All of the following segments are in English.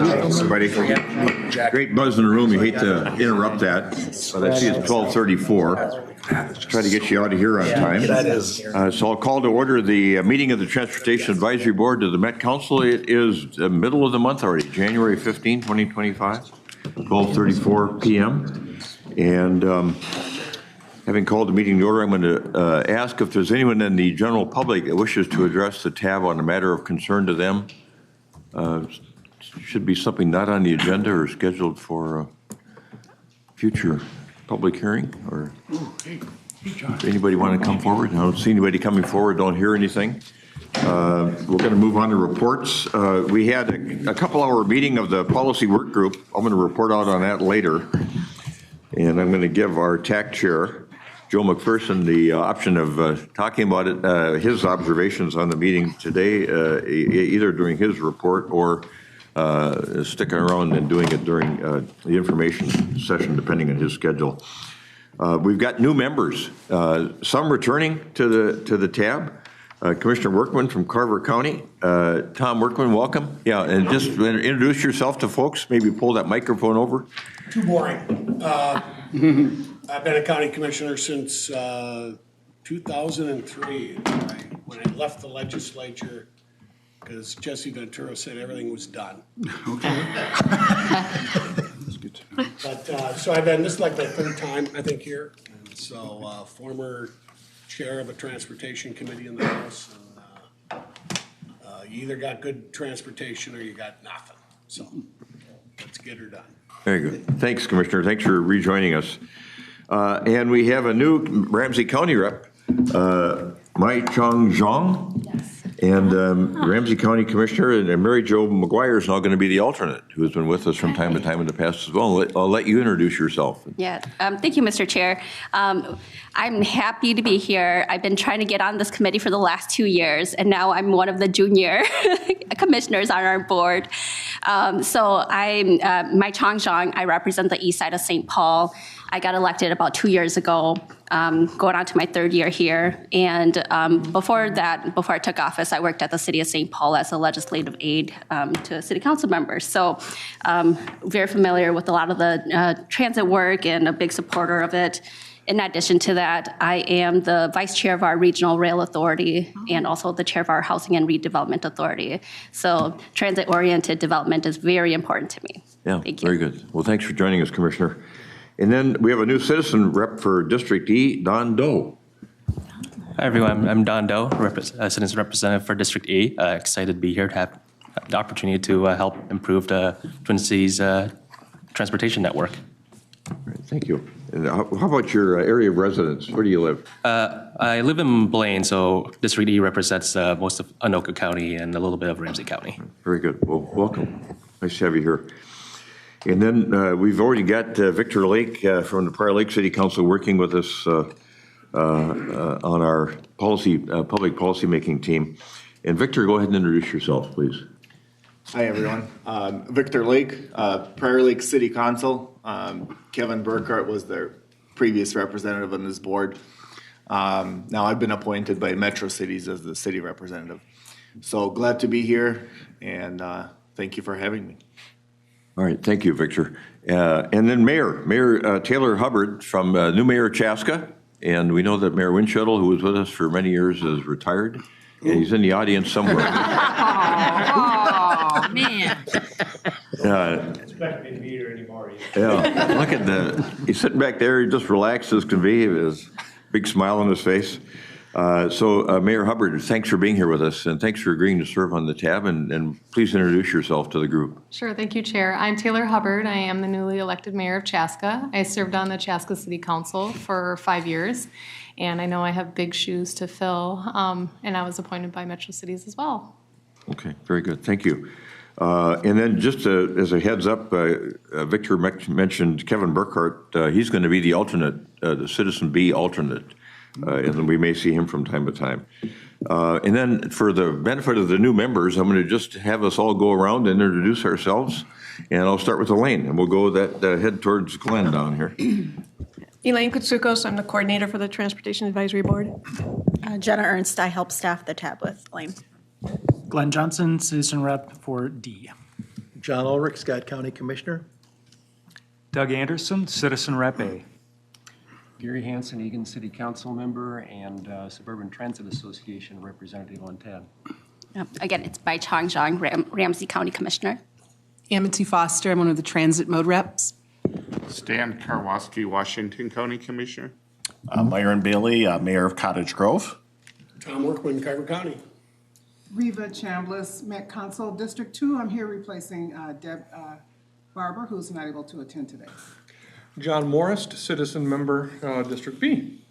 Everybody, great buzz in the room. You hate to interrupt that, but I see it's 12:34. Try to get you out of here on time. So I'll call to order the meeting of the Transportation Advisory Board to the Met Council. It is the middle of the month already, January 15, 2025, 12:34 p.m. And having called the meeting to order, I'm going to ask if there's anyone in the general public that wishes to address the tab on a matter of concern to them. Should be something not on the agenda or scheduled for a future public hearing, or anybody want to come forward? I don't see anybody coming forward, don't hear anything. We're going to move on to reports. We had a couple-hour meeting of the policy work group. I'm going to report out on that later. And I'm going to give our TAC chair, Joe McPherson, the option of talking about it, his observations on the meeting today, either during his report or sticking around and doing it during the information session, depending on his schedule. We've got new members, some returning to the tab. Commissioner Workman from Carver County. Tom Workman, welcome. Yeah, and just introduce yourself to folks. Maybe pull that microphone over. Too boring. I've been a county commissioner since 2003, when I left the legislature, because Jesse Ventura said everything was done. Okay. That's good to know. But, so I've been, this is like my third time, I think, here. And so, former chair of a transportation committee in the House. And, you either got good transportation or you got nothing. So, let's get her done. Very good. Thanks, Commissioner. Thanks for rejoining us. And we have a new Ramsey County rep, Mai Chong Zhang. Yes. And Ramsey County Commissioner and Mary Jo McGuire is now going to be the alternate, who has been with us from time to time in the past as well. I'll let you introduce yourself. Yeah, thank you, Mr. Chair. I'm happy to be here. I've been trying to get on this committee for the last 2 years, and now I'm one of the junior commissioners on our board. So I'm Mai Chong Zhang. I represent the east side of St. Paul. I got elected about 2 years ago, going on to my third year here. And before that, before I took office, I worked at the city of St. Paul as a legislative aide to city council members. So very familiar with a lot of the transit work and a big supporter of it. In addition to that, I am the vice chair of our regional rail authority and also the chair of our housing and redevelopment authority. So transit-oriented development is very important to me. Yeah, thank you. Very good. Well, thanks for joining us, Commissioner. And then we have a new citizen rep for District E, Don Doe. Hi, everyone. I'm Don Doe, citizen representative for District E. Excited to be here to have the opportunity to help improve the Twin Cities transportation network. Right, thank you. And how about your area of residence? Where do you live? I live in Blaine, so District E represents most of Anoka County and a little bit of Ramsey County. Very good. Well, welcome. Nice to have you here. And then we've already got Victor Lake from the Prior Lake City Council working with us on our public policy making team. And Victor, go ahead and introduce yourself, please. Hi, everyone. Victor Lake, Prior Lake City Council. Kevin Burkhart was their previous representative on this board. Now I've been appointed by Metro Cities as the city representative. So glad to be here, and thank you for having me. All right, thank you, Victor. And then Mayor Taylor Hubbard from New Mayor Chaska. And we know that Mayor Winchell, who was with us for many years, is retired. And he's in the audience somewhere. Oh, man. Expect me to be here anymore. Yeah, look at he's sitting back there, he just relaxed as can be, his big smile on his face. So Mayor Hubbard, thanks for being here with us, and thanks for agreeing to serve on the tab, and please introduce yourself to the group. Sure, thank you, Chair. I'm Taylor Hubbard. I am the newly elected mayor of Chaska. I served on the Chaska City Council for 5 years, and I know I have big shoes to fill, and I was appointed by Metro Cities as well. Okay, very good, thank you. And then just as a heads up, Victor mentioned Kevin Burkhart. He's going to be the alternate, the Citizen B alternate. And we may see him from time to time. And then for the benefit of the new members, I'm going to just have us all go around and introduce ourselves. And I'll start with Elaine, and we'll go head towards Glenn down here. Elaine Kutsukos, I'm the coordinator for the Transportation Advisory Board. Jenna Ernst, I help staff the tab with Elaine. Glenn Johnson, citizen rep for D. John Ulrich, Scott County Commissioner. Doug Anderson, Citizen Rep A. Gary Hansen, Egan City Council member and Suburban Transit Association representative on TAB. Again, it's Bai Chong Zhang, Ramsey County Commissioner. Amity Foster, I'm one of the transit mode reps. Stan Karwoski, Washington County Commissioner. Myron Bailey, Mayor of Cottage Grove. Tom Workman, Carver County. Reva Chambliss, Met Council, District 2. I'm here replacing Deb Barber, who's not able to attend today. John Morris, Citizen Member, District B.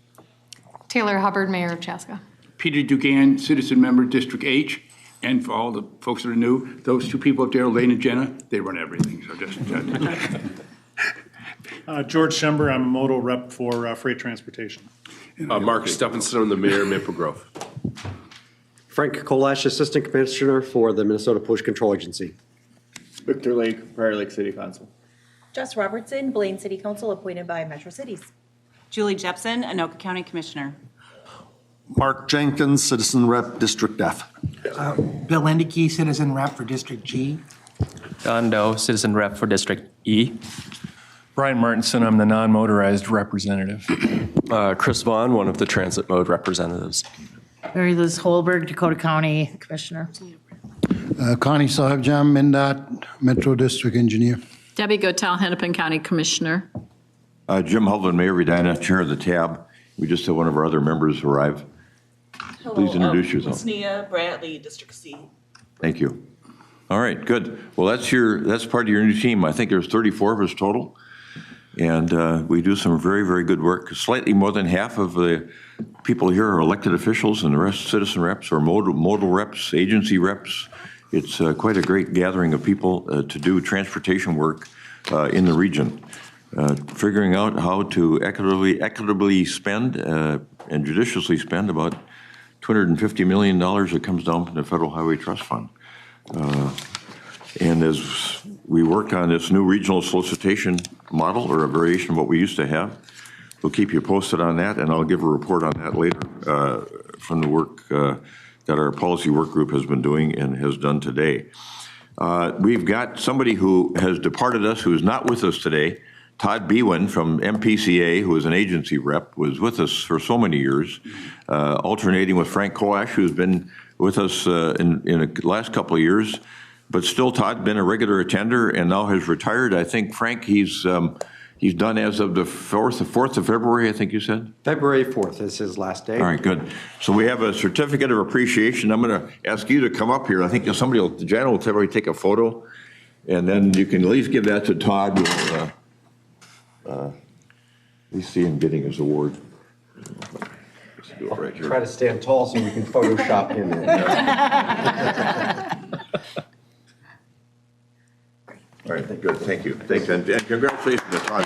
Taylor Hubbard, Mayor of Chaska. Peter Dugan, Citizen Member, District H. And for all the folks that are new, those two people up there, Elaine and Jenna, they run everything. So just George Schember, I'm modal rep for freight transportation. Mark Stephenson, I'm the mayor of Maple Grove. Frank Kolash, Assistant Commissioner for the Minnesota Pollution Control Agency. Victor Lake, Prior Lake City Council. Jess Robertson, Blaine City Council, appointed by Metro Cities. Julie Jepson, Anoka County Commissioner. Mark Jenkins, Citizen Rep, District F. Bill Endicke, Citizen Rep for District G. Don Doe, Citizen Rep for District E. Brian Martinson, I'm the non-motorized representative. Chris Vaughn, one of the transit mode representatives. Mary Liz Holberg, Dakota County Commissioner. Connie Sahibjam, MnDOT, Metro District Engineer. Debbie Gotel, Hennepin County Commissioner. Jim Hovland, Mayor of Edina, Chair of the TAB. We just had one of our other members arrive. Hello, Please introduce yourself. Sneha Bradley, District C. Thank you. All right, good. Well, that's part of your new team. I think there's 34 of us total. And we do some very, very good work. Slightly more than half of the people here are elected officials, and the rest citizen reps or modal reps, agency reps. It's quite a great gathering of people to do transportation work in the region. Figuring out how to equitably spend and judiciously spend about $250 million that comes down from the Federal Highway Trust Fund. And as we work on this new regional solicitation model, or a variation of what we used to have, we'll keep you posted on that, and I'll give a report on that later from the work that our policy work group has been doing and has done today. We've got somebody who has departed us, who is not with us today. Todd Bewin from MPCA, who is an agency rep, was with us for so many years, alternating with Frank Kolash, who's been with us in the last couple of years. But still, Todd's been a regular attender and now has retired. I think, Frank, he's done as of the 4th of February, I think you said? February 4th is his last day. All right, good. So we have a certificate of appreciation. I'm going to ask you to come up here. I think somebody will, Janet will probably take a photo, and then you can at least give that to Todd. We'll, at least see him getting his award. Let's do it right here. Try to stand tall so we can Photoshop him in. All right, good, thank you. Thanks, and congratulations to Todd.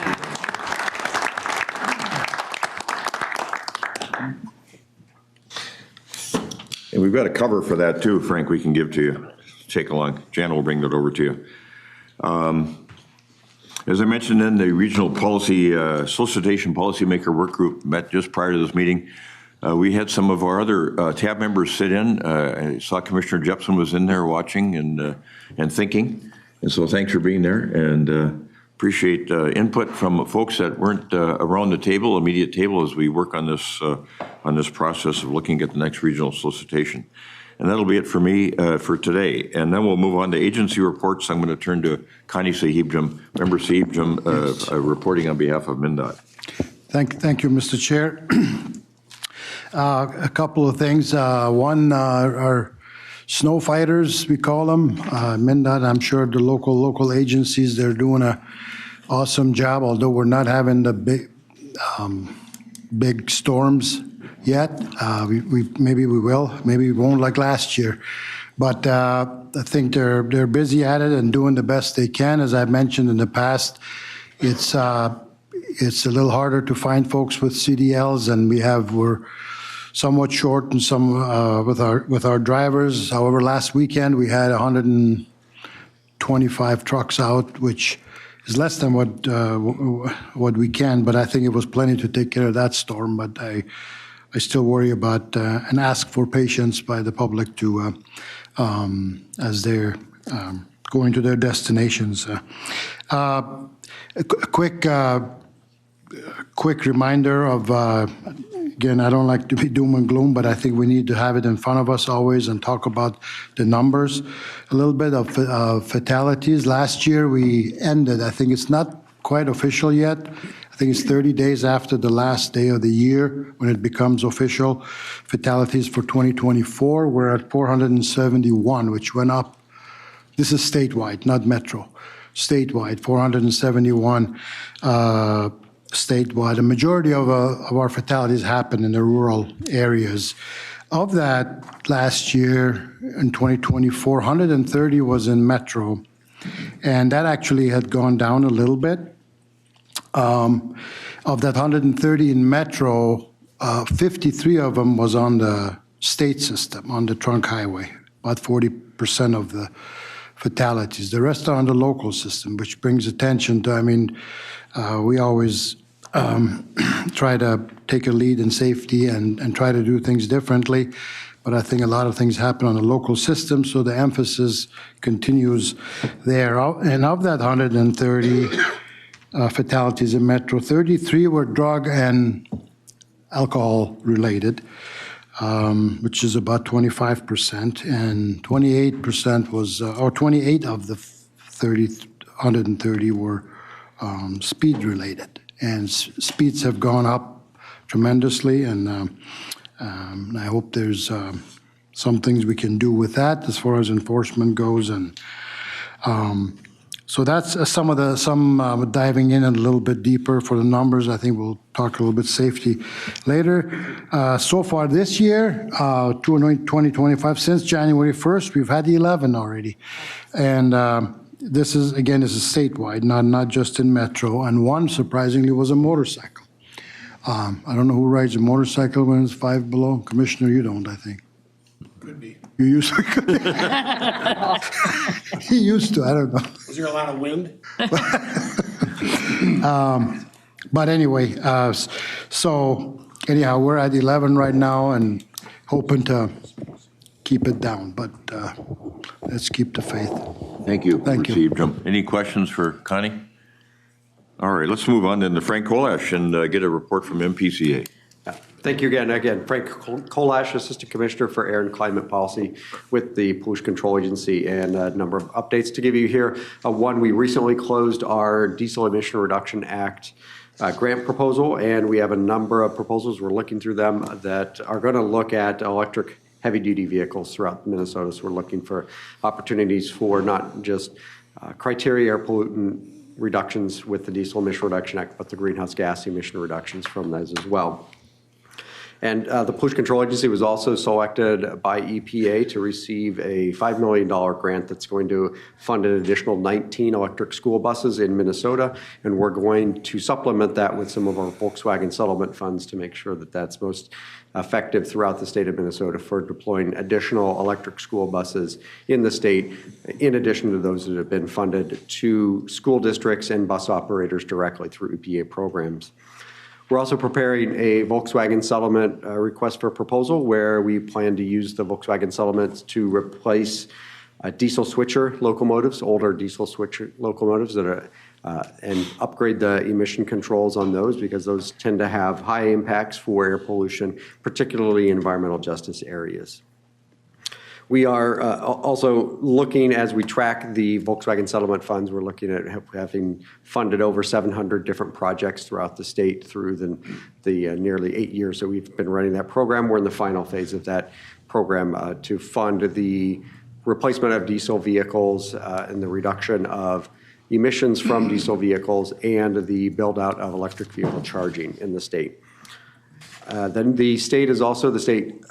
And we've got a cover for that too, Frank, we can give to you. Take along. Jan will bring that over to you. As I mentioned in the regional policy, solicitation policymaker work group met just prior to this meeting. We had some of our other TAB members sit in. I saw Commissioner Jepson was in there watching and thinking. And so thanks for being there, and appreciate input from folks that weren't around the table, immediate table, as we work on this process of looking at the next regional solicitation. And that'll be it for me for today. And then we'll move on to agency reports. I'm going to turn to Connie Sahibjam, Member Sahibjam, reporting on behalf of MnDOT. Thank you, Mr. Chair. A couple of things. One, our snow fighters, we call them. MnDOT, I'm sure the local agencies, they're doing a awesome job, although we're not having the big storms yet. Maybe we will, maybe we won't like last year. But I think they're busy at it and doing the best they can. As I've mentioned in the past, it's a little harder to find folks with CDLs, and we're somewhat short in some with our drivers. However, last weekend we had 125 trucks out, which is less than what we can, but I think it was plenty to take care of that storm. But I still worry about and ask for patience by the public to as they're going to their destinations. A quick reminder of, again, I don't like to be doom and gloom, but I think we need to have it in front of us always and talk about the numbers. A little bit of fatalities. Last year we ended, I think it's not quite official yet. I think it's 30 days after the last day of the year when it becomes official. Fatalities for 2024, we're at 471, which went up. This is statewide, not metro. Statewide, 471 statewide. A majority of our fatalities happen in the rural areas. Of that, last year in 2024, 130 was in metro, and that actually had gone down a little bit. Of that 130 in metro, 53 of them was on the state system, on the trunk highway, about 40% of the fatalities. The rest are on the local system, which brings attention to, I mean, we always try to take a lead in safety and try to do things differently. But I think a lot of things happen on the local system, so the emphasis continues there. And of that 130 fatalities in Metro, 33 were drug and alcohol related, which is about 25%, and 28% was, or 28 of the 130 were speed related. And speeds have gone up tremendously, and I hope there's some things we can do with that as far as enforcement goes. And so that's some diving in a little bit deeper for the numbers. I think we'll talk a little bit safety later. So far this year, 2025, since January 1st, we've had 11 already. And this is statewide, not just in Metro. And one, surprisingly, was a motorcycle. I don't know who rides a motorcycle when it's 5 below. Commissioner, you don't, I think. Could be. You used to? He used to, I don't know. Is there a lot of wind? But anyway, so anyhow, we're at 11 right now and hoping to keep it down, but let's keep the faith. Thank you. Thank you. Received them. Any questions for Connie? All right, let's move on then to Frank Kolash and get a report from MPCA. Thank you again. Frank Kolash, Assistant Commissioner for Air and Climate Policy with the Pollution Control Agency, and a number of updates to give you here. One, we recently closed our Diesel Emission Reduction Act grant proposal, and we have a number of proposals. We're looking through them that are going to look at electric heavy-duty vehicles throughout Minnesota. So we're looking for opportunities for not just criteria air pollutant reductions with the Diesel Emission Reduction Act, but the greenhouse gas emission reductions from those as well. And the Pollution Control Agency was also selected by EPA to receive a $5 million grant that's going to fund an additional 19 electric school buses in Minnesota. And we're going to supplement that with some of our Volkswagen settlement funds to make sure that that's most effective throughout the state of Minnesota for deploying additional electric school buses in the state, in addition to those that have been funded to school districts and bus operators directly through EPA programs. We're also preparing a Volkswagen settlement request for proposal where we plan to use the Volkswagen settlements to replace diesel switcher locomotives, older diesel switcher locomotives that are, and upgrade the emission controls on those because those tend to have high impacts for air pollution, particularly in environmental justice areas. We are also looking, as we track the Volkswagen settlement funds, we're looking at having funded over 700 different projects throughout the state through the nearly 8 years that we've been running that program. We're in the final phase of that program to fund the replacement of diesel vehicles and the reduction of emissions from diesel vehicles and the build out of electric vehicle charging in the state. Then the state is also the state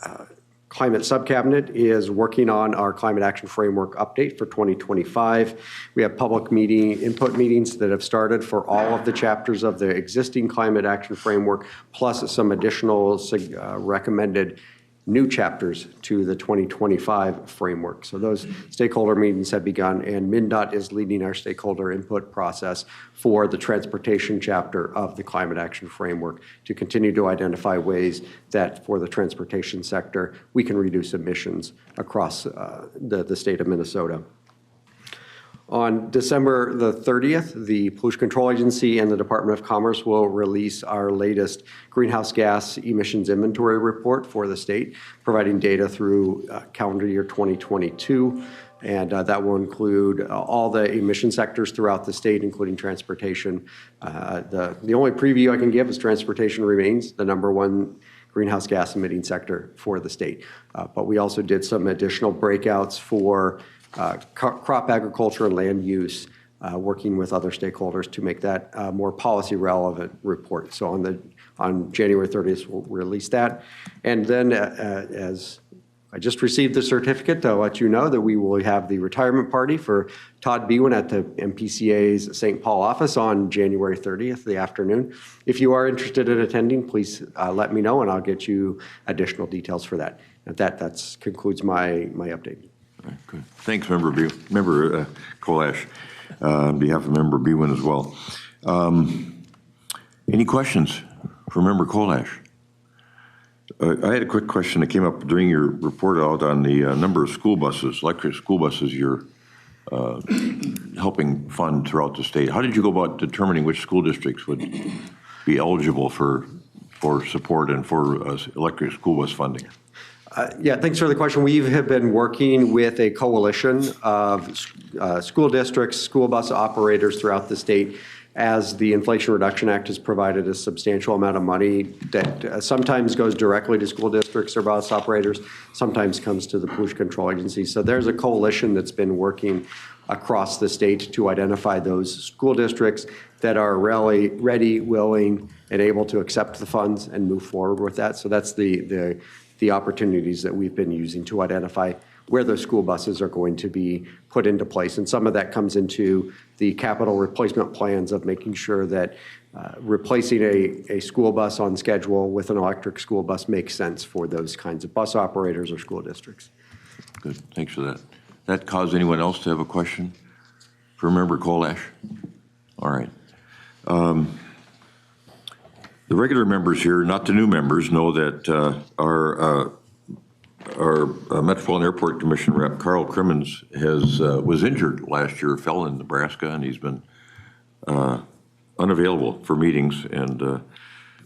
Climate Subcabinet is working on our Climate Action Framework update for 2025. We have public input meetings that have started for all of the chapters of the existing Climate Action Framework, plus some additional recommended new chapters to the 2025 framework. So those stakeholder meetings have begun, and MnDOT is leading our stakeholder input process for the transportation chapter of the Climate Action Framework to continue to identify ways that for the transportation sector, we can reduce emissions across the state of Minnesota. On December the 30th, the Pollution Control Agency and the Department of Commerce will release our latest greenhouse gas emissions inventory report for the state, providing data through calendar year 2022. And that will include all the emission sectors throughout the state, including transportation. The only preview I can give is transportation remains the #1 greenhouse gas emitting sector for the state. But we also did some additional breakouts for crop agriculture and land use, working with other stakeholders to make that a more policy relevant report. So on January 30th, we'll release that. And then as I just received the certificate to let you know that we will have the retirement party for Todd Bewin at the MPCA's St. Paul office on January 30th, the afternoon. If you are interested in attending, please let me know and I'll get you additional details for that. And that concludes my update. All right, good. Thanks, Member Kolash, on behalf of Member Bewin as well. Any questions for Member Kolash? I had a quick question that came up during your report out on the number of school buses, electric school buses you're helping fund throughout the state. How did you go about determining which school districts would be eligible for support and for electric school bus funding? Yeah, thanks for the question. We have been working with a coalition of school districts, school bus operators throughout the state, as the Inflation Reduction Act has provided a substantial amount of money that sometimes goes directly to school districts or bus operators, sometimes comes to the Pollution Control Agency. So there's a coalition that's been working across the state to identify those school districts that are really ready, willing, and able to accept the funds and move forward with that. So that's the opportunities that we've been using to identify where those school buses are going to be put into place. And some of that comes into the capital replacement plans of making sure that replacing a school bus on schedule with an electric school bus makes sense for those kinds of bus operators or school districts. Good, thanks for that. That cause anyone else to have a question for Member Kolash? All right. The regular members here, not the new members, know that our Metropolitan Airport Commission rep, Carl Crimmins, was injured last year, fell in Nebraska, and he's been unavailable for meetings and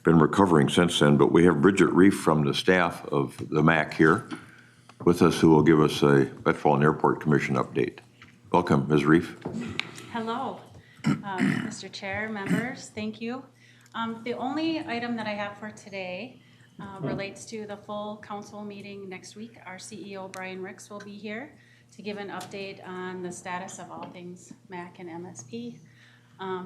been recovering since then. But we have Bridget Reef from the staff of the MAC here with us, who will give us a Metropolitan Airport Commission update. Welcome, Ms. Reef. Hello, Mr. Chair, members, thank you. The only item that I have for today relates to the full council meeting next week. Our CEO, Brian Ricks, will be here to give an update on the status of all things MAC and MSP.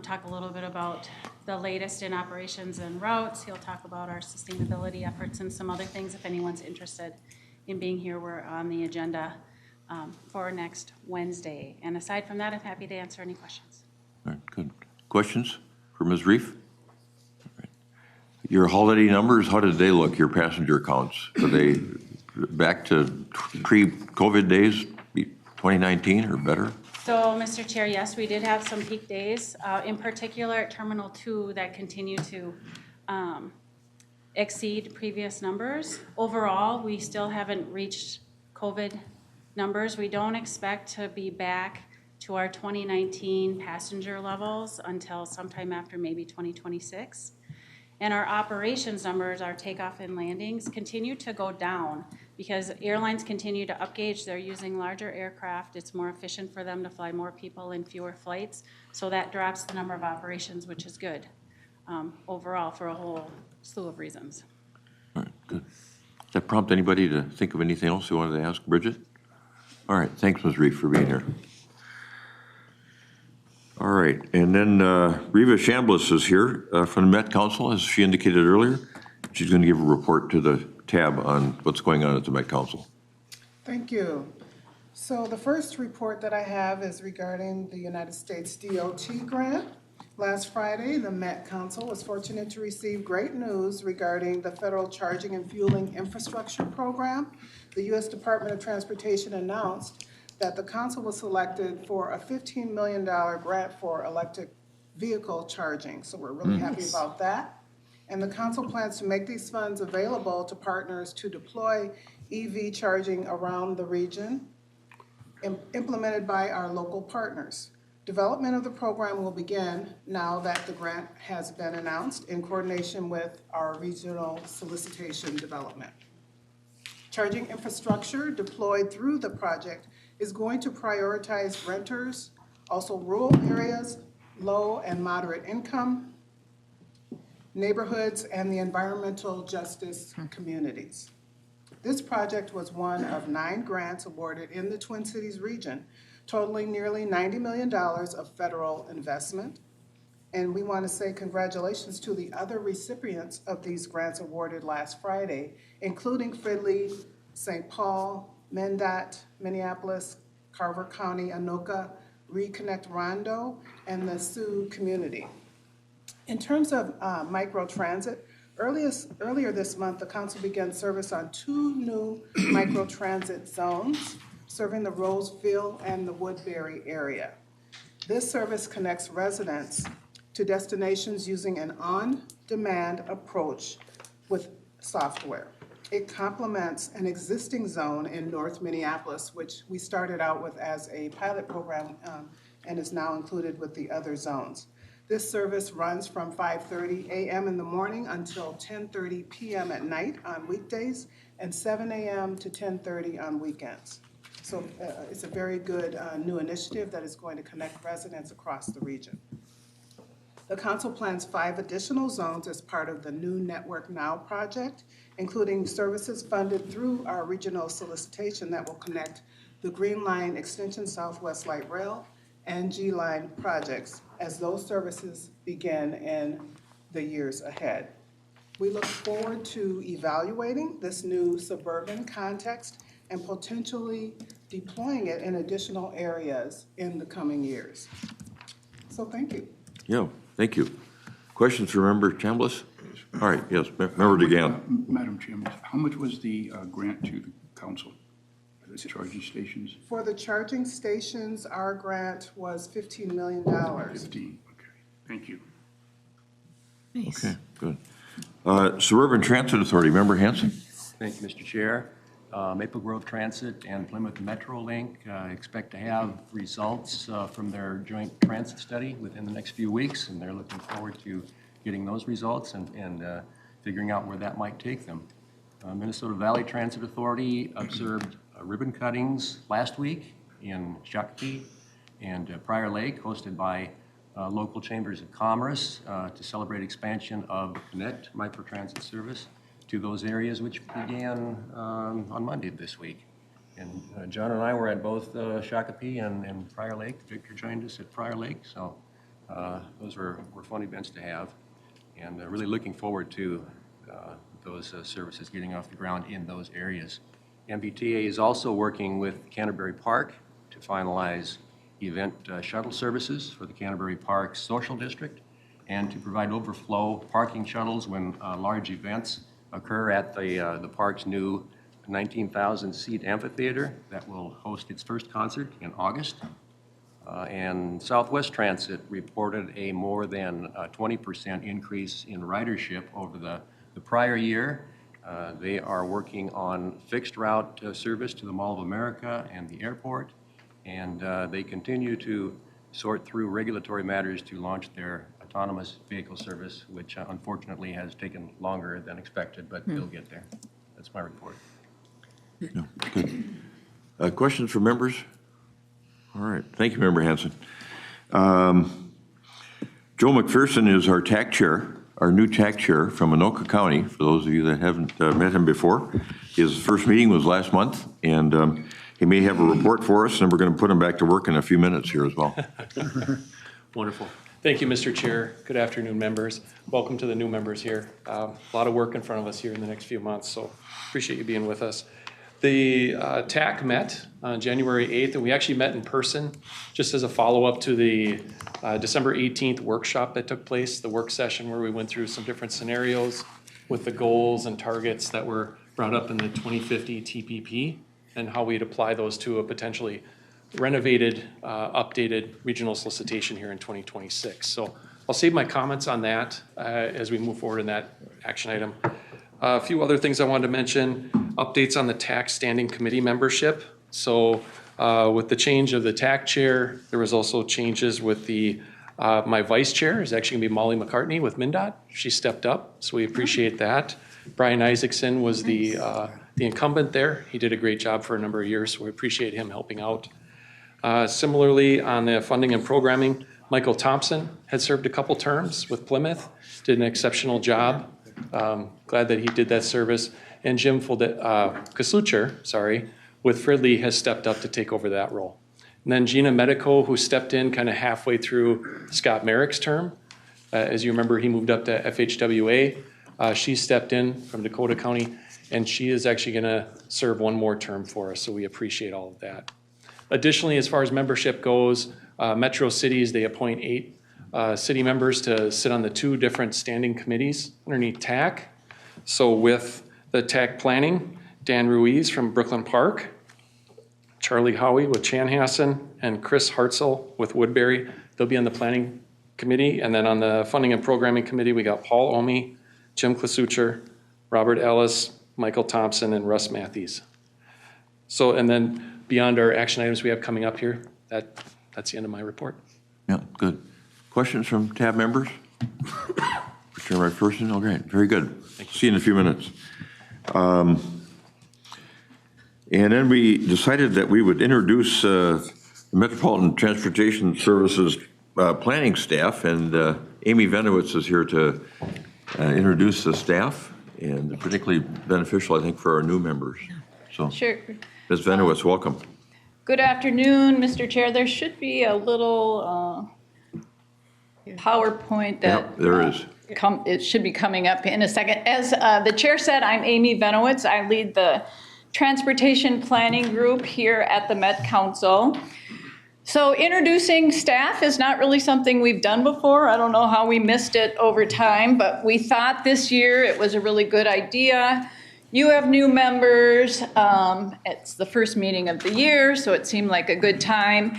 Talk a little bit about the latest in operations and routes. He'll talk about our sustainability efforts and some other things. If anyone's interested in being here, we're on the agenda for next Wednesday. And aside from that, I'm happy to answer any questions. All right, good. Questions for Ms. Reef? Your holiday numbers, how did they look, your passenger counts? Are they back to pre-COVID days, 2019 or better? So, Mr. Chair, yes, we did have some peak days, in particular at Terminal 2 that continue to exceed previous numbers. Overall, we still haven't reached COVID numbers. We don't expect to be back to our 2019 passenger levels until sometime after maybe 2026. And our operations numbers, our takeoff and landings, continue to go down because airlines continue to upgauge. They're using larger aircraft. It's more efficient for them to fly more people in fewer flights. So that drops the number of operations, which is good overall for a whole slew of reasons. All right, good. Does that prompt anybody to think of anything else you wanted to ask Bridget? All right, thanks, Ms. Reef, for being here. All right, and then Reva Chambliss is here from the Met Council, as she indicated earlier. She's going to give a report to the tab on what's going on at the Met Council. Thank you. So the first report that I have is regarding the United States DOT grant. Last Friday, the Met Council was fortunate to receive great news regarding the Federal Charging and Fueling Infrastructure Program. The U.S. Department of Transportation announced that the council was selected for a $15 million grant for electric vehicle charging. So we're really happy about that. And the council plans to make these funds available to partners to deploy EV charging around the region. implemented by our local partners. Development of the program will begin now that the grant has been announced in coordination with our regional solicitation development. Charging infrastructure deployed through the project is going to prioritize renters, also rural areas, low and moderate income, neighborhoods, and the environmental justice communities. This project was one of 9 grants awarded in the Twin Cities region, totaling nearly $90 million of federal investment. And we want to say congratulations to the other recipients of these grants awarded last Friday, including Fridley, St. Paul, MnDOT, Minneapolis, Carver County, Anoka, Reconnect Rondo, and the Sioux community. In terms of microtransit, earlier this month, the council began service on 2 new microtransit zones serving the Roseville and the Woodbury area. This service connects residents to destinations using an on-demand approach with software. It complements an existing zone in North Minneapolis, which we started out with as a pilot program and is now included with the other zones. This service runs from 5:30 a.m. in the morning until 10:30 p.m. at night on weekdays and 7 a.m. to 10:30 on weekends. So it's a very good new initiative that is going to connect residents across the region. The council plans 5 additional zones as part of the new Network Now project, including services funded through our regional solicitation that will connect the Green Line Extension Southwest Light Rail and G-Line projects as those services begin in the years ahead. We look forward to evaluating this new suburban context and potentially deploying it in additional areas in the coming years. So thank you. Yeah, thank you. Questions for Member Chambliss? All right, yes, Member DeGan. Madam Chairman, how much was the grant to the council for the charging stations? For the charging stations, our grant was $15 million. 15, okay. Thank you. Nice. Okay, good. Suburban Transit Authority, Member Hanson. Thank you, Mr. Chair. Maple Grove Transit and Plymouth Metrolink expect to have results from their joint transit study within the next few weeks, and they're looking forward to getting those results and figuring out where that might take them. Minnesota Valley Transit Authority observed ribbon cuttings last week in Shakopee and Prior Lake, hosted by local chambers of commerce to celebrate expansion of Connect microtransit service to those areas, which began on Monday this week. And John and I were at both Shakopee and Prior Lake. Victor joined us at Prior Lake, so those were fun events to have. And really looking forward to those services getting off the ground in those areas. MBTA is also working with Canterbury Park to finalize event shuttle services for the Canterbury Park Social District and to provide overflow parking shuttles when large events occur at the park's new 19,000-seat amphitheater that will host its first concert in August. And Southwest Transit reported a more than 20% increase in ridership over the prior year. They are working on fixed route service to the Mall of America and the airport, and they continue to sort through regulatory matters to launch their autonomous vehicle service, which unfortunately has taken longer than expected, but they'll get there. That's my report. No, good. Questions for members? All right, thank you, Member Hanson. Joe McPherson is our TAC chair, our new TAC chair from Anoka County. For those of you that haven't met him before, his first meeting was last month, and he may have a report for us, and we're going to put him back to work in a few minutes here as well. Wonderful. Thank you, Mr. Chair. Good afternoon, members. Welcome to the new members here. A lot of work in front of us here in the next few months, so appreciate you being with us. The TAC met on January 8th, and we actually met in person just as a follow-up to the December 18th workshop that took place, the work session where we went through some different scenarios with the goals and targets that were brought up in the 2050 TPP and how we'd apply those to a potentially renovated, updated regional solicitation here in 2026. So I'll save my comments on that as we move forward in that action item. A few other things I wanted to mention, updates on the TAC Standing Committee membership. So With the change of the TAC chair, there was also changes with the, my vice chair is actually gonna be Molly McCartney with MnDOT. She stepped up, so we appreciate that. Brian Isaacson was the incumbent there. He did a great job for a number of years, so we appreciate him helping out. Similarly, on the funding and programming, Michael Thompson had served a couple terms with Plymouth, did an exceptional job. Glad that he did that service. And Jim Kaslucher, with Fridley has stepped up to take over that role. And then Gina Medico, who stepped in kind of halfway through Scott Merrick's term. As you remember, he moved up to FHWA. She stepped in from Dakota County, and she is actually gonna serve one more term for us, so we appreciate all of that. Additionally, as far as membership goes, Metro Cities, they appoint 8 city members to sit on the 2 different standing committees underneath TAC. So with the TAC planning, Dan Ruiz from Brooklyn Park, Charlie Howie with Chanhassen, and Chris Hartzell with Woodbury. They'll be on the planning committee. And then on the funding and programming committee, we got Paul Omi, Jim Klasucher, Robert Ellis, Michael Thompson, and Russ Matthews. So, and then beyond our action items we have coming up here, that's the end of my report. Yeah, good. Questions from tab members? Chair McPherson, oh great, very good. See you in a few minutes. And then we decided that we would introduce the Metropolitan Transportation Services planning staff, and Amy Venowitz is here to introduce the staff, and particularly beneficial, I think, for our new members. So, sure. Ms. Venowitz, welcome. Good afternoon, Mr. Chair. There should be a little PowerPoint that Yep, there is. It should be coming up in a second. As the chair said, I'm Amy Venowitz. I lead the Transportation Planning Group here at the Met Council. So introducing staff is not really something we've done before. I don't know how we missed it over time, but we thought this year it was a really good idea. You have new members. It's the first meeting of the year, so it seemed like a good time.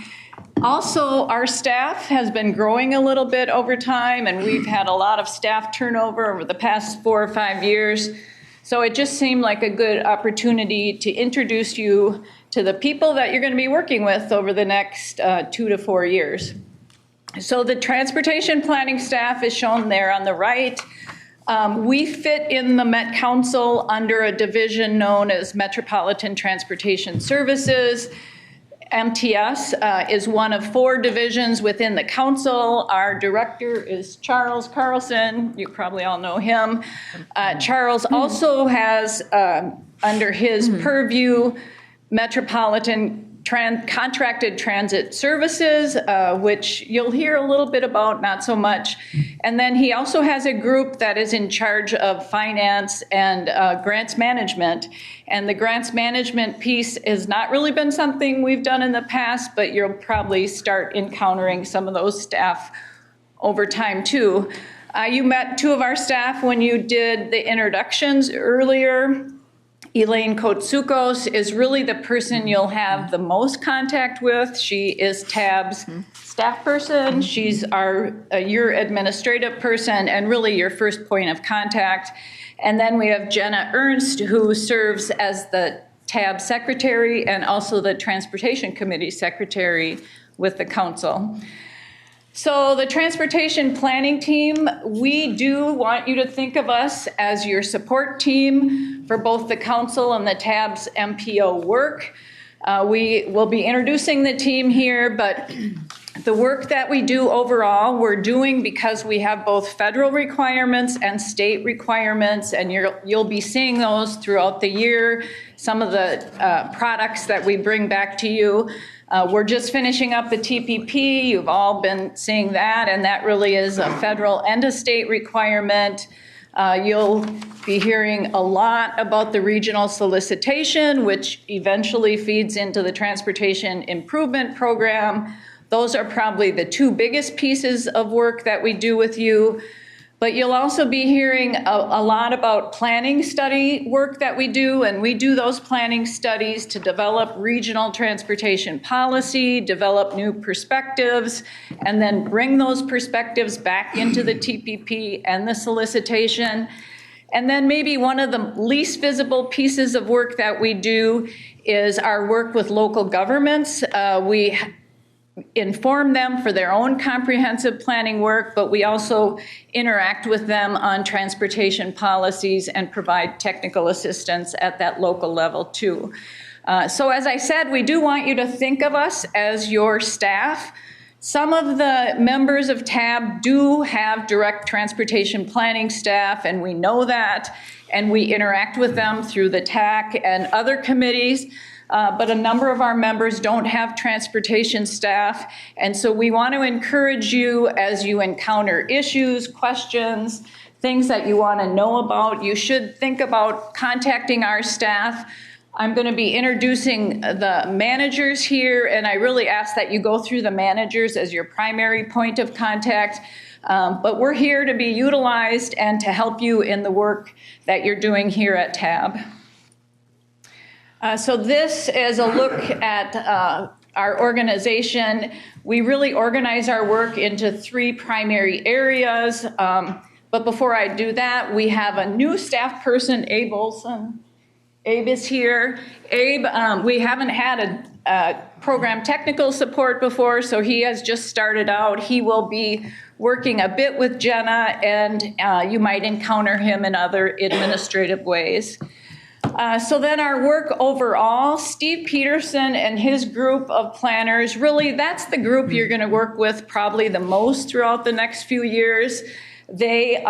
Also, our staff has been growing a little bit over time, and we've had a lot of staff turnover over the past 4 or 5 years. So it just seemed like a good opportunity to introduce you to the people that you're going to be working with over the next 2 to 4 years. So the transportation planning staff is shown there on the right. We fit in the Met Council under a division known as Metropolitan Transportation Services. MTS is one of 4 divisions within the council. Our director is Charles Carlson. You probably all know him. Charles also has under his purview Metropolitan Contracted Transit Services, which you'll hear a little bit about, not so much. And then he also has a group that is in charge of finance and grants management. And the grants management piece has not really been something we've done in the past, but you'll probably start encountering some of those staff over time too. You met 2 of our staff when you did the introductions earlier. Elaine Kotsukos is really the person you'll have the most contact with. She is TAB's staff person. She's your administrative person and really your first point of contact. And then we have Jenna Ernst, who serves as the TAB secretary and also the Transportation Committee secretary with the council. So the transportation planning team, we do want you to think of us as your support team for both the council and the TAB's MPO work. We will be introducing the team here, but the work that we do overall, we're doing because we have both federal requirements and state requirements, and you'll be seeing those throughout the year, some of the products that we bring back to you. We're just finishing up the TPP. You've all been seeing that, and that really is a federal and a state requirement. You'll be hearing a lot about the regional solicitation, which eventually feeds into the Transportation Improvement Program. Those are probably the 2 biggest pieces of work that we do with you. But you'll also be hearing a lot about planning study work that we do, and we do those planning studies to develop regional transportation policy, develop new perspectives, and then bring those perspectives back into the TPP and the solicitation. And then maybe one of the least visible pieces of work that we do is our work with local governments. We inform them for their own comprehensive planning work, but we also interact with them on transportation policies and provide technical assistance at that local level too. So as I said, we do want you to think of us as your staff. Some of the members of TAB do have direct transportation planning staff, and we know that, and we interact with them through the TAC and other committees. But a number of our members don't have transportation staff, and so we want to encourage you as you encounter issues, questions, things that you want to know about. You should think about contacting our staff. I'm going to be introducing the managers here, and I really ask that you go through the managers as your primary point of contact. But we're here to be utilized and to help you in the work that you're doing here at TAB. So this is a look at our organization. We really organize our work into 3 primary areas. But before I do that, we have a new staff person, Abe Olson. Abe is here. Abe, we haven't had a program technical support before, so he has just started out. He will be working a bit with Jenna, and you might encounter him in other administrative ways. So then our work overall, Steve Peterson and his group of planners, really that's the group you're going to work with probably the most throughout the next few years. They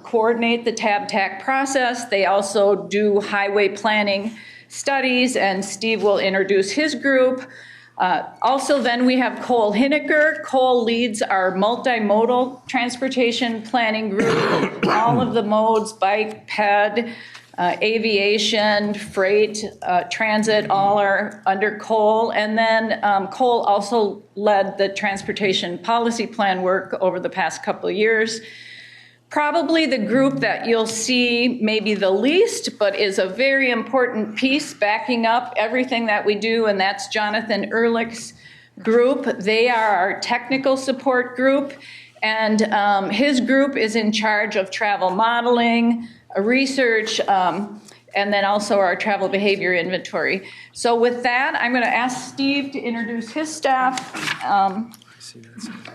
coordinate the TAB-TAC process. They also do highway planning studies, and Steve will introduce his group. Also then we have Cole Hinneker. Cole leads our multimodal transportation planning group. All of the modes, bike, ped, aviation, freight, transit, all are under Cole. And then Cole also led the transportation policy plan work over the past couple of years. Probably the group that you'll see maybe the least, but is a very important piece backing up everything that we do, and that's Jonathan Ehrlich's group. They are our technical support group, and his group is in charge of travel modeling, research, and then also our travel behavior inventory. So with that, I'm going to ask Steve to introduce his staff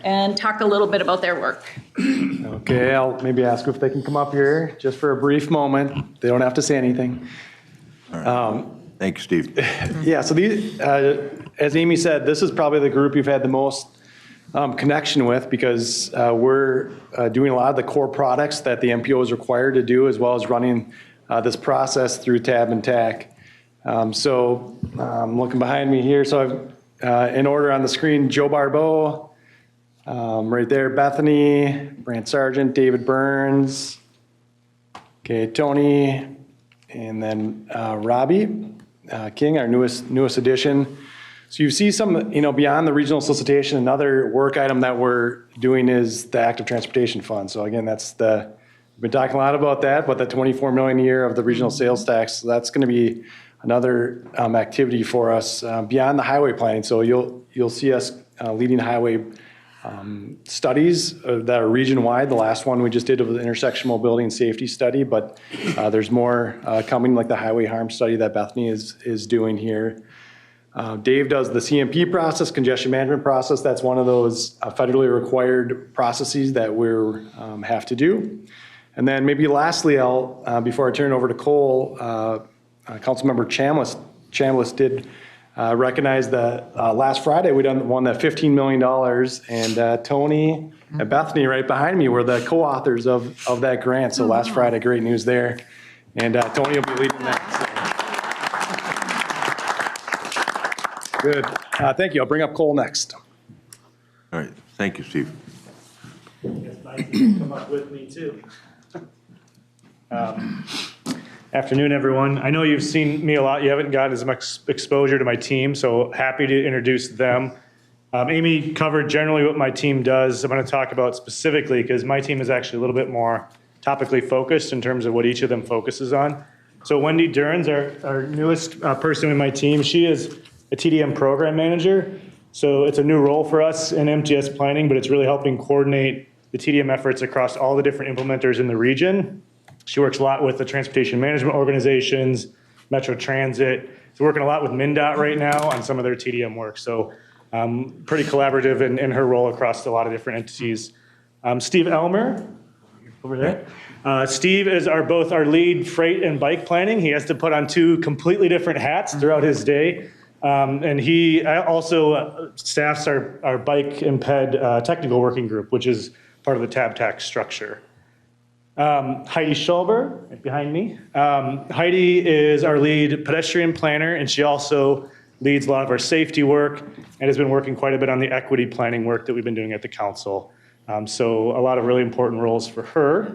and talk a little bit about their work. Okay, I'll maybe ask if they can come up here just for a brief moment. They don't have to say anything. Thanks, Steve. Yeah, so these, as Amy said, this is probably the group you've had the most connection with, because we're doing a lot of the core products that the MPO is required to do, as well as running this process through TAB and TAC. So I'm looking behind me here. So I've, in order on the screen, Joe Barbeau, right there, Bethany, Brant Sargent, David Burns, okay, Tony, and then Robbie King, our newest addition. So you see some, beyond the regional solicitation, another work item that we're doing is the active transportation fund. So again, we've been talking a lot about that, but the $24 million a year of the regional sales tax, so that's going to be another activity for us beyond the highway planning. So you'll see us leading highway studies that are region-wide. The last one we just did was the intersection mobility and safety study, but there's more coming, like the highway harm study that Bethany is doing here. Dave does the CMP process, congestion management process. That's one of those federally required processes that we have to do. And then maybe lastly, before I turn it over to Cole, Councilmember Chambliss did recognize that last Friday we won that $15 million, and Tony and Bethany right behind me were the co-authors of that grant. So last Friday, great news there. And Tony will be leading that. So. Good. Thank you. I'll bring up Cole next. All right. Thank you, Steve. Yes, Mike, you can come up with me too. Afternoon, everyone. I know you've seen me a lot. You haven't gotten as much exposure to my team, so happy to introduce them. Amy covered generally what my team does. I'm going to talk about specifically because my team is actually a little bit more topically focused in terms of what each of them focuses on. So Wendy Durns, our newest person in my team, she is a TDM program manager. So it's a new role for us in MTS planning, but it's really helping coordinate the TDM efforts across all the different implementers in the region. She works a lot with the transportation management organizations, Metro Transit. She's working a lot with MnDOT right now on some of their TDM work. So pretty collaborative in her role across a lot of different entities. Steve Elmer, over there. Steve is both our lead freight and bike planning. He has to put on two completely different hats throughout his day. And he also staffs our bike and ped technical working group, which is part of the TABTAC structure. Heidi Schulber, right behind me. Heidi is our lead pedestrian planner, and she also leads a lot of our safety work and has been working quite a bit on the equity planning work that we've been doing at the council. So a lot of really important roles for her.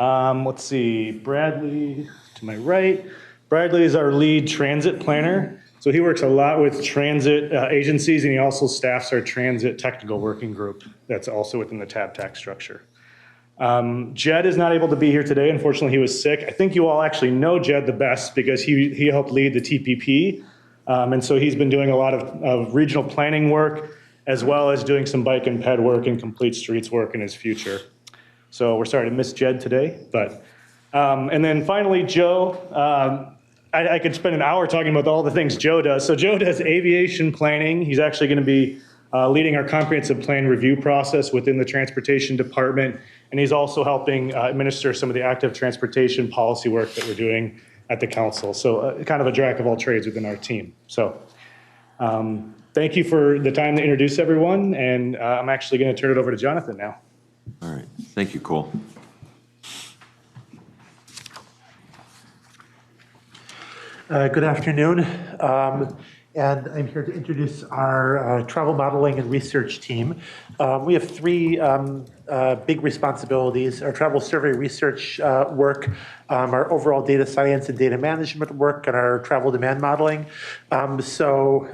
Let's see, Bradley to my right. Bradley is our lead transit planner. So he works a lot with transit agencies, and he also staffs our transit technical working group that's also within the TABTAC structure. Jed is not able to be here today. Unfortunately, he was sick. I think you all actually know Jed the best because he helped lead the TPP. And so he's been doing a lot of regional planning work, as well as doing some bike and ped work and complete streets work in his future. So we're sorry to miss Jed today. But and then finally, Joe. I could spend an hour talking about all the things Joe does. So Joe does aviation planning. He's actually going to be leading our comprehensive plan review process within the transportation department. And he's also helping administer some of the active transportation policy work that we're doing at the council. So kind of a jack of all trades within our team. So thank you for the time to introduce everyone. And I'm actually going to turn it over to Jonathan now. All right. Thank you, Cole. Good afternoon, and I'm here to introduce our travel modeling and research team. We have three big responsibilities: our travel survey research work, our overall data science and data management work, and our travel demand modeling. So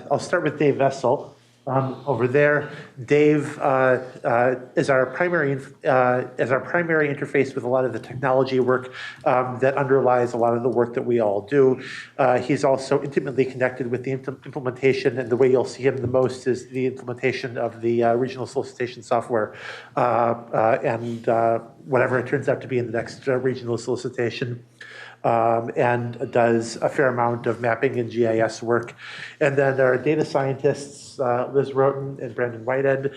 I'll start with Dave Vessel. Over there, Dave is our primary interface with a lot of the technology work that underlies a lot of the work that we all do. He's also intimately connected with the implementation, and the way you'll see him the most is the implementation of the regional solicitation software and whatever it turns out to be in the next regional solicitation. And does a fair amount of mapping and GIS work. And then our data scientists, Liz Roten and Brandon Whitehead.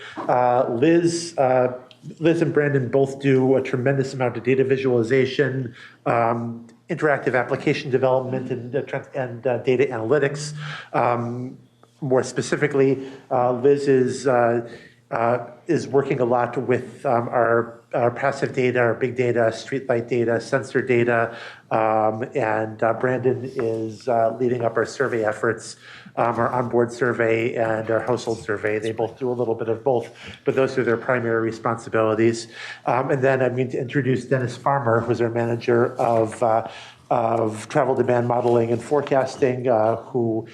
Liz and Brandon both do a tremendous amount of data visualization, interactive application development, and data analytics. More specifically, Liz is working a lot with our passive data, our big data, streetlight data, sensor data, and Brandon is leading up our survey efforts, our onboard survey and our household survey. They both do a little bit of both, but those are their primary responsibilities. And then I'm going to introduce Dennis Farmer, who's our manager of travel demand modeling and forecasting, who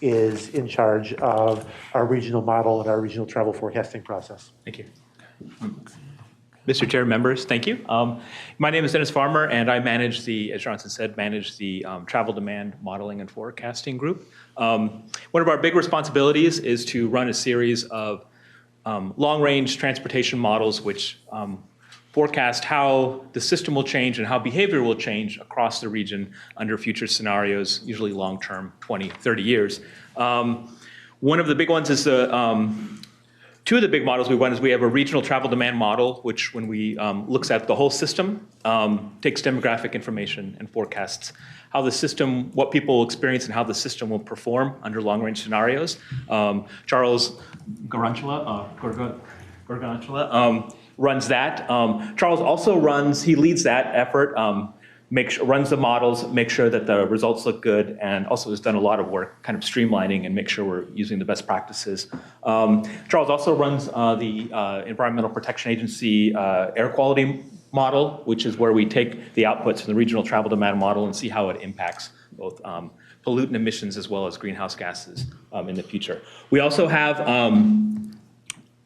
is in charge of our regional model and our regional travel forecasting process. Thank you. Mr. Chair, members, thank you. My name is Dennis Farmer, and I manage as Johnson said, travel demand modeling and forecasting group. One of our big responsibilities is to run a series of long-range transportation models which forecast how the system will change and how behavior will change across the region under future scenarios, usually long-term, 20, 30 years. One of the big ones is two of the big models we run is we have a regional travel demand model, which when we looks at the whole system, takes demographic information and forecasts how the system, what people will experience and how the system will perform under long-range scenarios. Charles Garantula runs that. Charles also leads that effort, runs the models, makes sure that the results look good, and also has done a lot of work kind of streamlining and make sure we're using the best practices. Charles also runs the Environmental Protection Agency air quality model, which is where we take the outputs from the regional travel demand model and see how it impacts both pollutant emissions as well as greenhouse gases in the future. We also have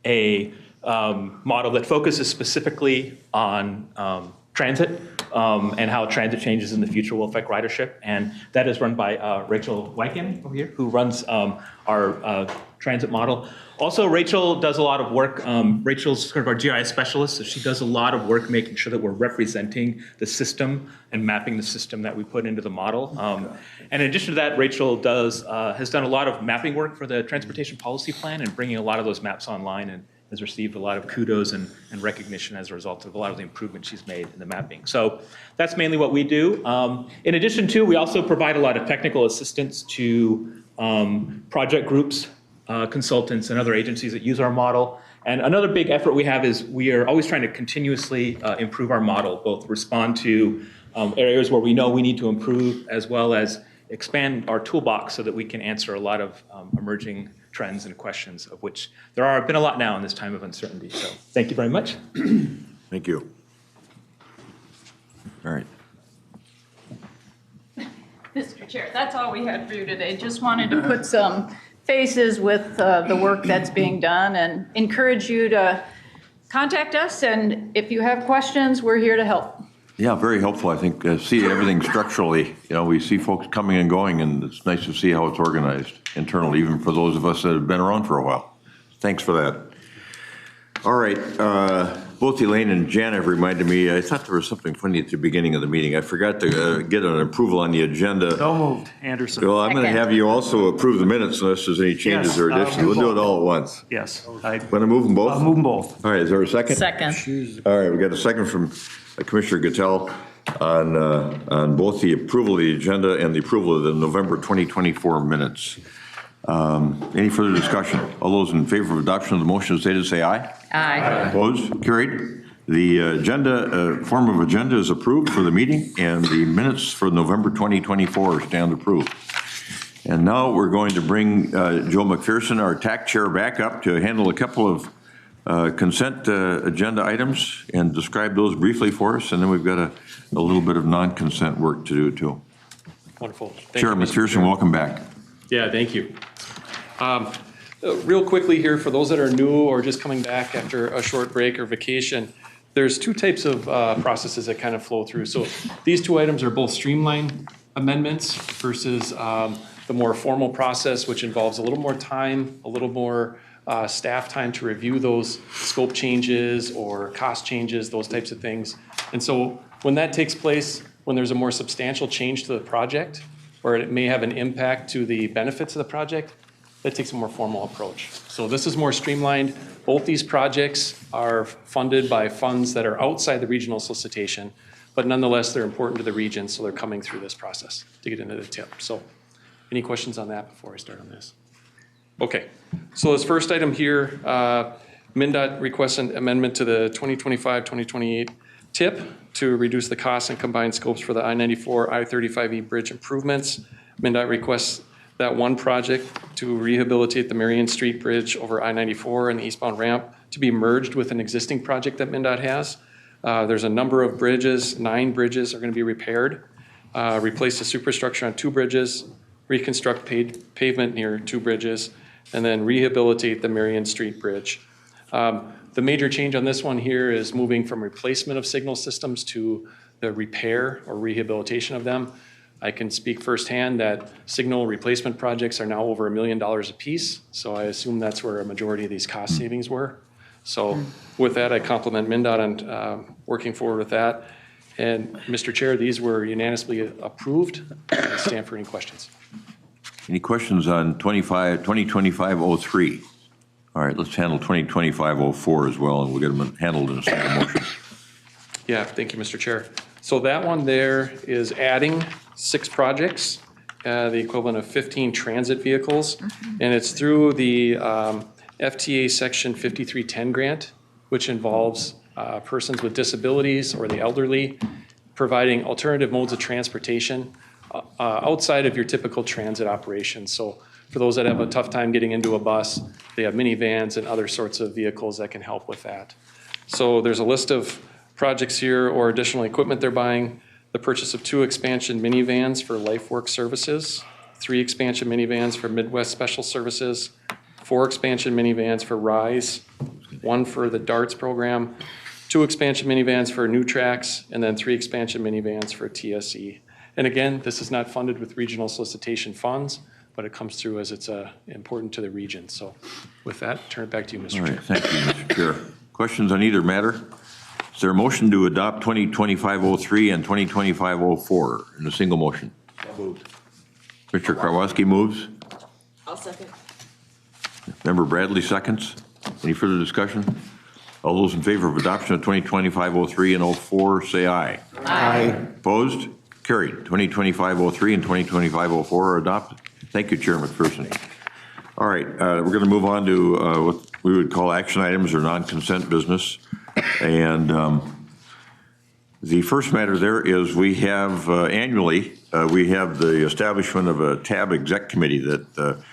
a model that focuses specifically on transit and how transit changes in the future will affect ridership. And that is run by Rachel Wyken over here, who runs our transit model. Also, Rachel does a lot of work. Rachel's sort of our GIS specialist, so she does a lot of work making sure that we're representing the system and mapping the system that we put into the model. And in addition to that, Rachel has done a lot of mapping work for the transportation policy plan and bringing a lot of those maps online, and has received a lot of kudos and recognition as a result of a lot of the improvements she's made in the mapping. So that's mainly what we do. In addition to, we also provide a lot of technical assistance to project groups, consultants, and other agencies that use our model. And another big effort we have is we are always trying to continuously improve our model, both respond to areas where we know we need to improve, as well as expand our toolbox so that we can answer a lot of emerging trends and questions, of which there have been a lot now in this time of uncertainty. So thank you very much. Thank you. All right. Mr. Chair, that's all we had for you today. Just wanted to put some faces with the work that's being done and encourage you to contact us. And if you have questions, we're here to help. Yeah, very helpful. I think see everything structurally. You know, we see folks coming and going, and it's nice to see how it's organized internally, even for those of us that have been around for a while. Thanks for that. All right. Both Elaine and Jan have reminded me, I thought there was something funny at the beginning of the meeting. I forgot to get an approval on the agenda. So moved, Anderson. Well, I'm going to have you also approve the minutes unless there's any changes or additions. We'll do it all at once. Yes. Want to move them both? I'll move them both. All right. Is there a second? Second. All right. We got a second from Commissioner Gattel on both the approval of the agenda and the approval of the November 2024 minutes. Any further discussion? All those in favor of adoption of the motion stated say aye. Aye. Opposed? Carried. The agenda, form of agenda is approved for the meeting, and the minutes for November 2024 stand approved. And now we're going to bring Joe McPherson, our TAC chair, back up to handle a couple of consent agenda items and describe those briefly for us. And then we've got a little bit of non-consent work to do too. Wonderful. Chair McPherson, welcome back. Yeah, thank you. Real quickly here, for those that are new or just coming back after a short break or vacation, there's two types of processes that kind of flow through. So these two items are both streamlined amendments versus the more formal process, which involves a little more time, a little more staff time to review those scope changes or cost changes, those types of things. And so when that takes place, when there's a more substantial change to the project, or it may have an impact to the benefits of the project, that takes a more formal approach. So this is more streamlined. Both these projects are funded by funds that are outside the regional solicitation, but nonetheless, they're important to the region, so they're coming through this process to get into the tip. So any questions on that before I start on this? Okay, so this first item here, MnDOT requests an amendment to the 2025-2028 TIP to reduce the costs and combined scopes for the I-94, I-35E bridge improvements. MnDOT requests that one project to rehabilitate the Marion Street Bridge over I-94 and the eastbound ramp to be merged with an existing project that MnDOT has. There's a number of bridges, 9 bridges are going to be repaired, replace the superstructure on 2 bridges, reconstruct pavement near 2 bridges, and then rehabilitate the Marion Street Bridge. The major change on this one here is moving from replacement of signal systems to the repair or rehabilitation of them. I can speak firsthand that signal replacement projects are now over $1 million a piece, so I assume that's where a majority of these cost savings were. So with that, I compliment MnDOT on working forward with that. And Mr. Chair, these were unanimously approved. I stand for any questions. Any questions on 2025-03? All right, let's handle 2025-04 as well, and we'll get them handled in a single motion. Yeah, thank you, Mr. Chair. So that one there is adding 6 projects, the equivalent of 15 transit vehicles, and it's through the FTA Section 5310 grant, which involves persons with disabilities or the elderly, providing alternative modes of transportation outside of your typical transit operations. So for those that have a tough time getting into a bus, they have minivans and other sorts of vehicles that can help with that. So there's a list of projects here or additional equipment they're buying. The purchase of 2 expansion minivans for LifeWork services, 3 expansion minivans for Midwest Special Services, 4 expansion minivans for RISE, 1 for the DARTS program, 2 expansion minivans for new tracks, and then 3 expansion minivans for TSE. And again, this is not funded with regional solicitation funds, but it comes through as it's important to the region. So with that, turn it back to you, Mr. All Chair. right, thank you, Mr. Chair. Questions on either matter? Is there a motion to adopt 2025-03 and 2025-04 in a single motion? Mr. Karwoski moves. I'll second. Member Bradley seconds. Any further discussion? All those in favor of adoption of 2025-03 and 04, say aye. Aye. Opposed? Carried. 2025-03 and 2025-04 are adopted. Thank you, Chair McPherson. All right, we're going to move on to what we would call action items or non-consent business. And the first matter there is we have annually, we have the establishment of a TAB exec committee that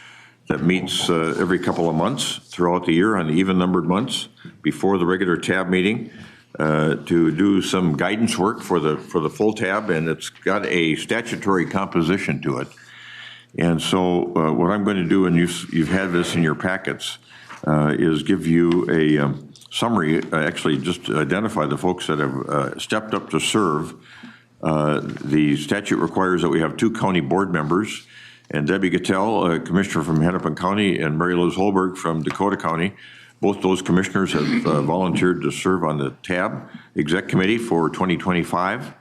meets every couple of months throughout the year on even-numbered months before the regular TAB meeting to do some guidance work for the full TAB, and it's got a statutory composition to it. And so what I'm going to do, and you've had this in your packets, is give you a summary, actually just identify the folks that have stepped up to serve. The statute requires that we have 2 county board members, and Debbie Gattell, Commissioner from Hennepin County, and Mary Liz Holberg from Dakota County. Both those commissioners have volunteered to serve on the TAB Exec Committee for 2025.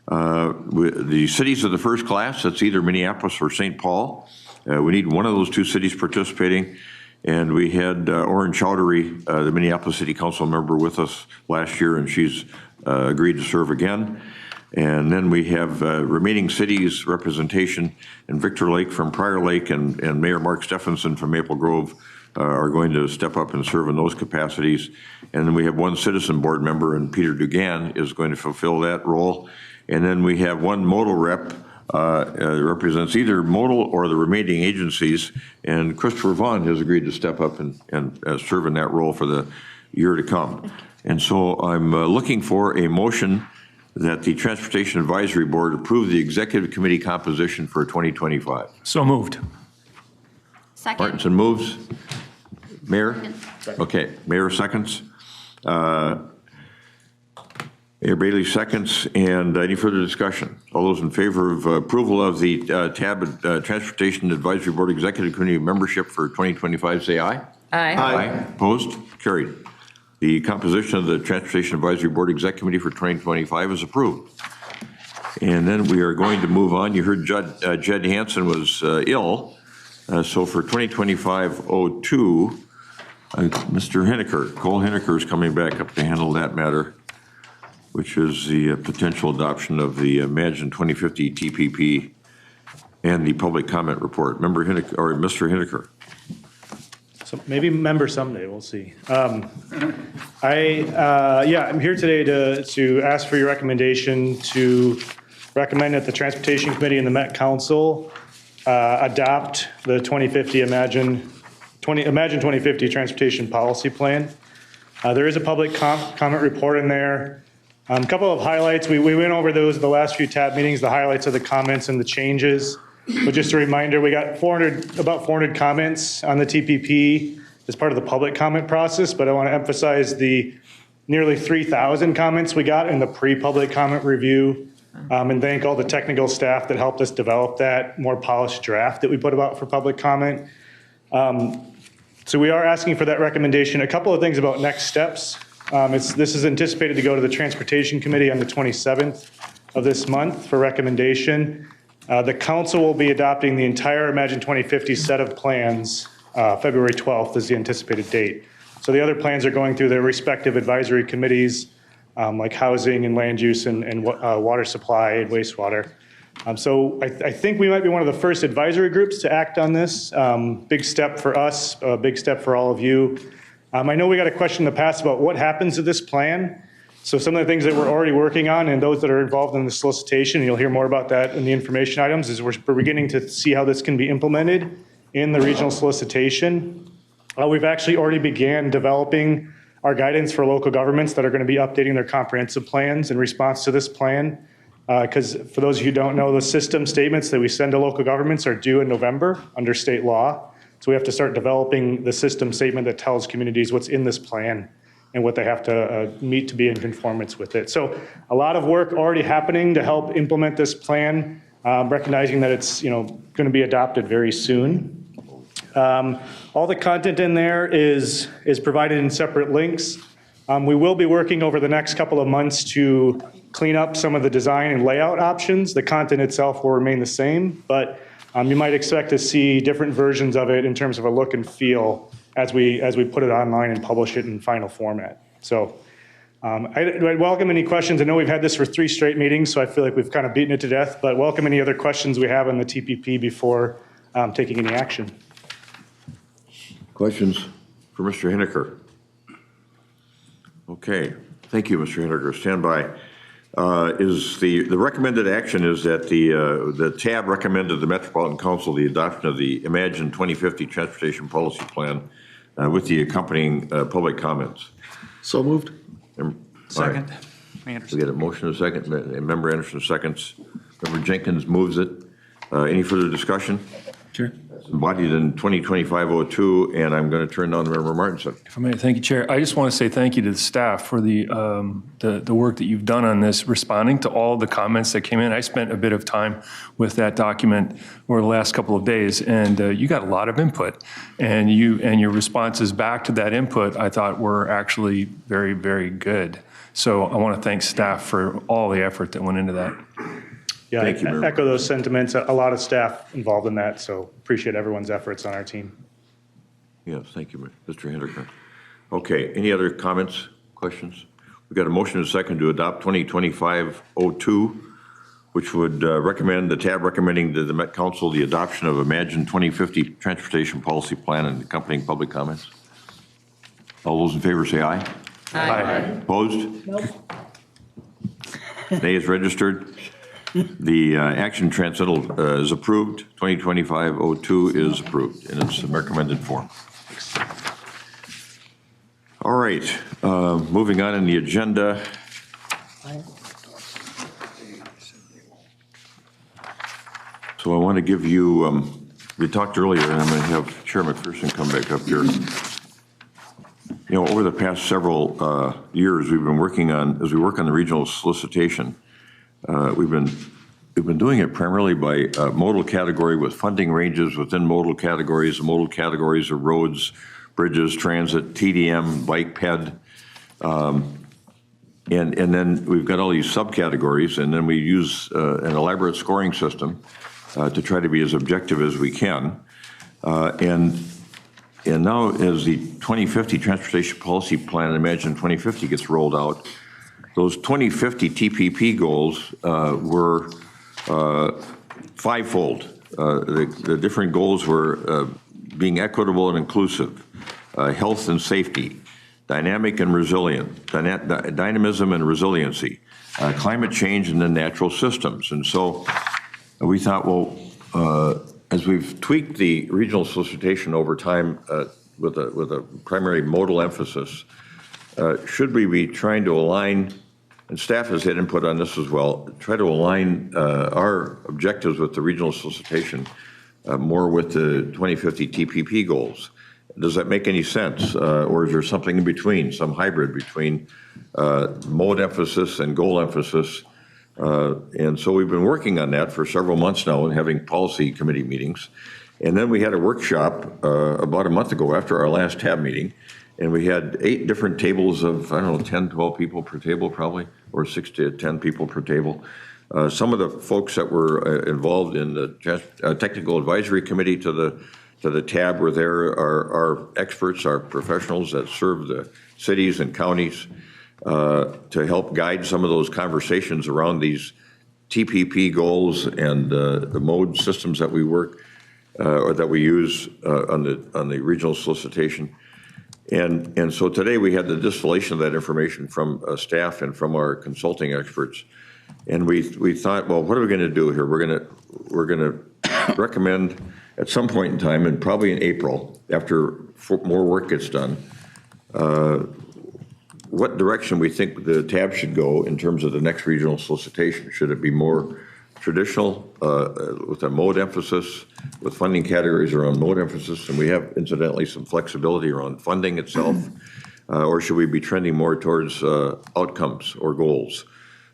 The cities of the first class, that's either Minneapolis or St. Paul. We need one of those 2 cities participating. And we had Orrin Chowdhury, the Minneapolis City Council member, with us last year, and she's agreed to serve again. And then we have remaining cities representation, and Victor Lake from Prior Lake and Mayor Mark Stephenson from Maple Grove are going to step up and serve in those capacities. And then we have 1 citizen board member, and Peter Dugan is going to fulfill that role. And then we have 1 modal rep represents either modal or the remaining agencies, and Christopher Vaughn has agreed to step up and serve in that role for the year to come. And so I'm looking for a motion that the Transportation Advisory Board approve the Executive Committee composition for 2025. So moved. Second. Martinson moves. Mayor? Okay, Mayor seconds. Mayor Bailey seconds, and any further discussion? All those in favor of approval of the TAB Transportation Advisory Board Executive Committee membership for 2025, say aye. Aye. Aye. Opposed? Carried. The composition of the Transportation Advisory Board Exec Committee for 2025 is approved. And then we are going to move on. You heard Jed Hansen was ill. So for 2025-02, Mr. Henniker, Cole Henniker is coming back up to handle that matter, which is the potential adoption of the Imagine 2050 TPP and the public comment report. Member Henniker, or Mr. Henniker. So maybe member someday, we'll see. I'm here today to ask for your recommendation to recommend that the Transportation Committee and the Met Council adopt the 2050 Imagine 2050 Transportation Policy Plan. There is a public comment report in there. A couple of highlights. We went over those the last few TAB meetings, the highlights of the comments and the changes. But just a reminder, we got about 400 comments on the TPP as part of the public comment process, but I want to emphasize the nearly 3,000 comments we got in the pre-public comment review, and thank all the technical staff that helped us develop that more polished draft that we put about for public comment. So we are asking for that recommendation. A couple of things about next steps. This is anticipated to go to the Transportation Committee on the 27th of this month for recommendation. The council will be adopting the entire Imagine 2050 set of plans. February 12th is the anticipated date. So the other plans are going through their respective advisory committees, like housing and land use and water supply and wastewater. So I think we might be one of the first advisory groups to act on this. Big step for us, a big step for all of you. I know we got a question in the past about what happens to this plan. So some of the things that we're already working on and those that are involved in the solicitation, and you'll hear more about that in the information items, is we're beginning to see how this can be implemented in the regional solicitation. We've actually already began developing our guidance for local governments that are going to be updating their comprehensive plans in response to this plan. Because for those of you who don't know, the system statements that we send to local governments are due in November under state law. So we have to start developing the system statement that tells communities what's in this plan. and what they have to meet to be in conformance with it. So a lot of work already happening to help implement this plan, recognizing that it's going to be adopted very soon. All the content in there is provided in separate links. We will be working over the next couple of months to clean up some of the design and layout options. The content itself will remain the same, but you might expect to see different versions of it in terms of a look and feel as we put it online and publish it in final format. So I'd welcome any questions. I know we've had this for 3 straight meetings, so I feel like we've kind of beaten it to death, but welcome any other questions we have on the TPP before taking any action. Questions for Mr. Henniker? Okay, thank you, Mr. Henniker. Stand by. Is the recommended action is that the TAB recommended the Metropolitan Council the adoption of the Imagine 2050 Transportation Policy Plan with the accompanying public comments. So moved. Second. We get a motion and a second. Member Anderson seconds. Member Jenkins moves it. Any further discussion? Chair. It's embodied in 2025-02, and I'm going to turn down to Member Martinson. If I may, thank you, Chair. I just want to say thank you to the staff for the work that you've done on this, responding to all the comments that came in. I spent a bit of time with that document over the last couple of days, and you got a lot of input, and your responses back to that input I thought were actually very, very good. So I want to thank staff for all the effort that went into that. Yeah, Thank you, I echo those sentiments. A lot of staff involved in that, so appreciate everyone's efforts on our team. Yes, thank you, Mr. Henniker. Okay, any other comments, questions? We've got a motion and a second to adopt 2025-02, which would recommend, the TAB recommending to the Met Council the adoption of Imagine 2050 Transportation Policy Plan and accompanying public comments. All those in favor say aye. Aye. Opposed? Nope. Nay is registered. The action transmittal is approved. 2025-02 is approved in its recommended form. All right, moving on in the agenda. So I want to give you, we talked earlier, and I'm going to have Chair McPherson come back up here. You know, over the past several years, we've been working on, as we work on the regional solicitation, we've been doing it primarily by modal category with funding ranges within modal categories. The modal categories are roads, bridges, transit, TDM, bike, ped. And then we've got all these subcategories, and then we use an elaborate scoring system to try to be as objective as we can. And now as the 2050 Transportation Policy Plan, Imagine 2050 gets rolled out, those 2050 TPP goals were fivefold. The different goals were being equitable and inclusive, health and safety, dynamic and resilient, dynamism and resiliency, climate change, and then natural systems. And so we thought, well, as we've tweaked the regional solicitation over time with a primary modal emphasis, should we be trying to align, and staff has had input on this as well, try to align our objectives with the regional solicitation more with the 2050 TPP goals? Does that make any sense? Or is there something in between, some hybrid between mode emphasis and goal emphasis? And so we've been working on that for several months now and having policy committee meetings. And then we had a workshop about a month ago after our last TAB meeting, and we had 8 different tables of, I don't know, 10, 12 people per table probably, or 6 to 10 people per table. Some of the folks that were involved in the technical advisory committee to the TAB were there, our experts, our professionals that serve the cities and counties to help guide some of those conversations around these TPP goals and the mode systems that we work or that we use on the regional solicitation. And so today we had the distillation of that information from staff and from our consulting experts. And we thought, well, what are we going to do here? We're going to recommend at some point in time, and probably in April, after more work gets done, what direction we think the TAB should go in terms of the next regional solicitation. Should it be more traditional with a mode emphasis, with funding categories around mode emphasis, and we have incidentally some flexibility around funding itself. or should we be trending more towards outcomes or goals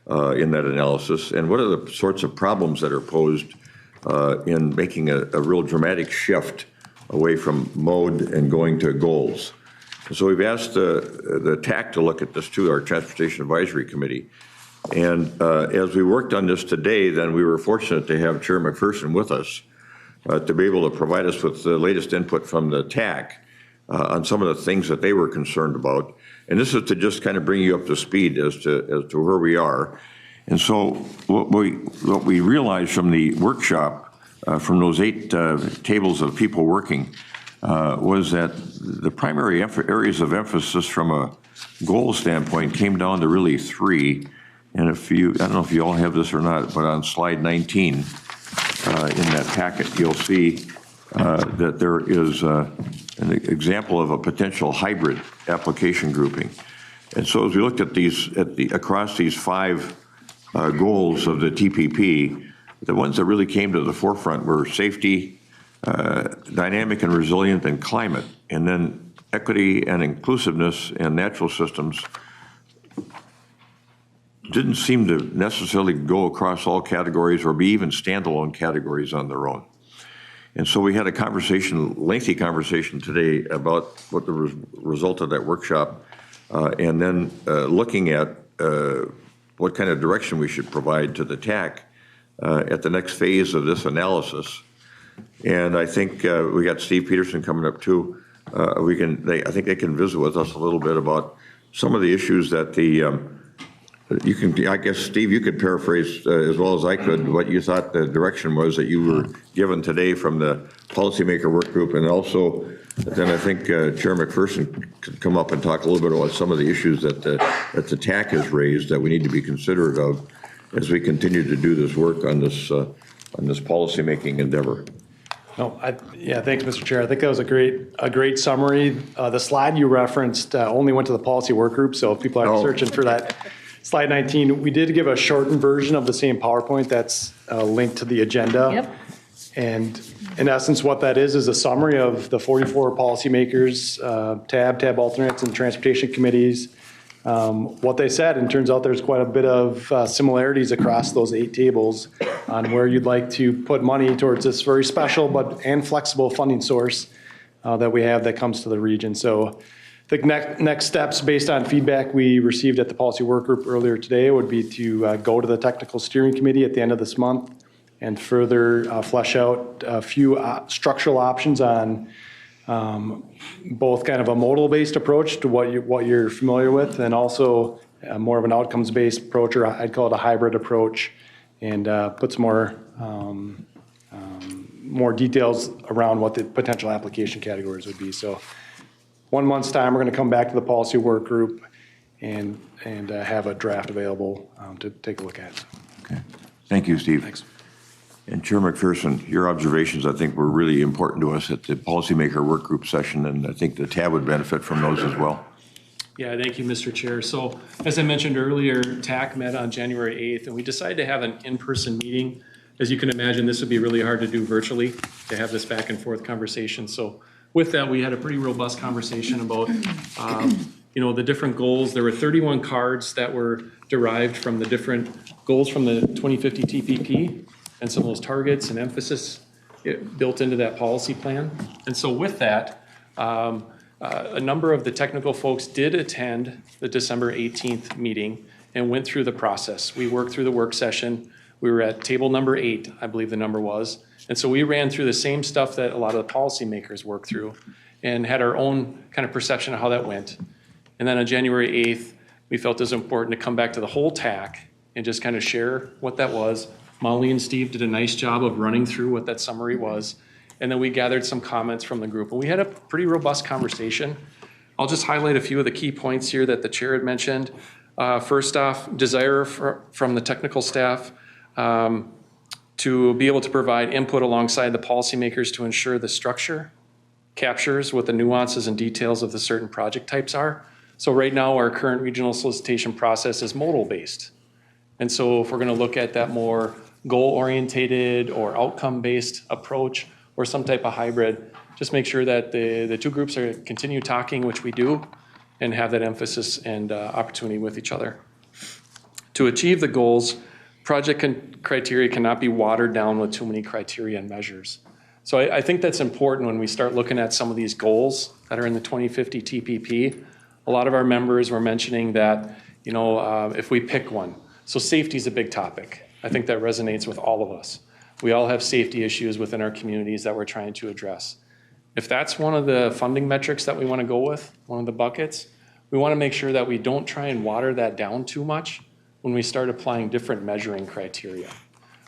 in that analysis? And what are the sorts of problems that are posed in making a real dramatic shift away from mode and going to goals? So we've asked the TAC to look at this too, our Transportation Advisory Committee. And as we worked on this today, then we were fortunate to have Chair McPherson with us to be able to provide us with the latest input from the TAC on some of the things that they were concerned about. And this is to just kind of bring you up to speed as to where we are. And so what we realized from the workshop, from those 8 tables of people working, was that the primary areas of emphasis from a goal standpoint came down to really 3. And I don't know if you all have this or not, but on slide 19 in that packet, you'll see that there is an example of a potential hybrid application grouping. And so as we looked at these, across these 5 goals of the TPP, the ones that really came to the forefront were safety, dynamic and resilient, and climate. And then equity and inclusiveness and natural systems didn't seem to necessarily go across all categories or be even standalone categories on their own. And so we had a conversation, lengthy conversation today about what the result of that workshop, and then looking at what kind of direction we should provide to the TAC at the next phase of this analysis. And I think we got Steve Peterson coming up too. I think they can visit with us a little bit about some of the issues that I guess, Steve, you could paraphrase as well as I could what you thought the direction was that you were given today from the policymaker work group. And also, then I think Chair McPherson could come up and talk a little bit about some of the issues that the TAC has raised that we need to be considerate of as we continue to do this work on this policymaking endeavor. Yeah, thanks, Mr. Chair. I think that was a great summary. The slide you referenced only went to the policy work group, so if people are searching for that, slide 19, we did give a shortened version of the same PowerPoint that's linked to the agenda. Yep. And in essence, what that is a summary of the 44 policymakers, tab alternates, and transportation committees, what they said. And it turns out there's quite a bit of similarities across those 8 tables on where you'd like to put money towards this very special and flexible funding source that we have that comes to the region. So the next steps based on feedback we received at the policy work group earlier today would be to go to the technical steering committee at the end of this month and further flesh out a few structural options on both kind of a modal-based approach to what you're familiar with, and also more of an outcomes-based approach, or I'd call it a hybrid approach, and put some more details around what the potential application categories would be. So 1 month's time, we're going to come back to the policy work group and have a draft available to take a look at. Okay. Thank you, Steve. Thanks. And Chair McPherson, your observations, I think, were really important to us at the policymaker work group session, and I think the TAB would benefit from those as well. Yeah, thank you, Mr. Chair. So as I mentioned earlier, TAC met on January 8th, and we decided to have an in-person meeting. As you can imagine, this would be really hard to do virtually, to have this back and forth conversation. So with that, we had a pretty robust conversation about the different goals. There were 31 cards that were derived from the different goals from the 2050 TPP, and some of those targets and emphasis built into that policy plan. And so with that, a number of the technical folks did attend the December 18th meeting and went through the process. We worked through the work session. We were at table number 8, I believe the number was. And so we ran through the same stuff that a lot of the policymakers worked through and had our own kind of perception of how that went. And then on January 8th, we felt it was important to come back to the whole TAC and just kind of share what that was. Molly and Steve did a nice job of running through what that summary was. And then we gathered some comments from the group. And we had a pretty robust conversation. I'll just highlight a few of the key points here that the chair had mentioned. First off, desire from the technical staff to be able to provide input alongside the policymakers to ensure the structure captures what the nuances and details of the certain project types are. So right now, our current regional solicitation process is modal-based. And so if we're going to look at that more goal-orientated or outcome-based approach or some type of hybrid, just make sure that the two groups continue talking, which we do, and have that emphasis and opportunity with each other. To achieve the goals, project criteria cannot be watered down with too many criteria and measures. So I think that's important when we start looking at some of these goals that are in the 2050 TPP. A lot of our members were mentioning that, if we pick one. So safety is a big topic. I think that resonates with all of us. We all have safety issues within our communities that we're trying to address. If that's one of the funding metrics that we want to go with, one of the buckets, we want to make sure that we don't try and water that down too much when we start applying different measuring criteria.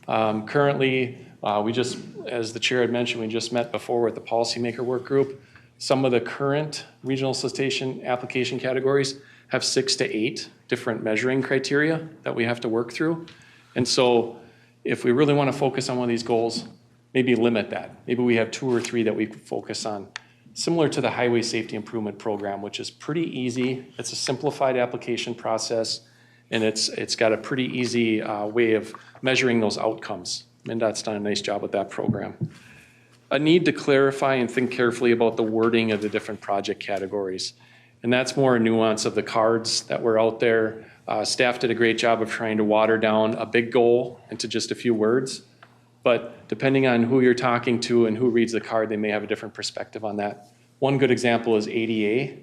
Currently, as the chair had mentioned, we just met before with the policymaker work group. Some of the current regional solicitation application categories have 6 to 8 different measuring criteria that we have to work through. And so if we really want to focus on one of these goals, maybe limit that. Maybe we have 2 or 3 that we focus on. Similar to the Highway Safety Improvement Program, which is pretty easy. It's a simplified application process, and it's got a pretty easy way of measuring those outcomes. MnDOT's done a nice job with that program. A need to clarify and think carefully about the wording of the different project categories. And that's more a nuance of the cards that were out there. Staff did a great job of trying to water down a big goal into just a few words. But depending on who you're talking to and who reads the card, they may have a different perspective on that. One good example is ADA.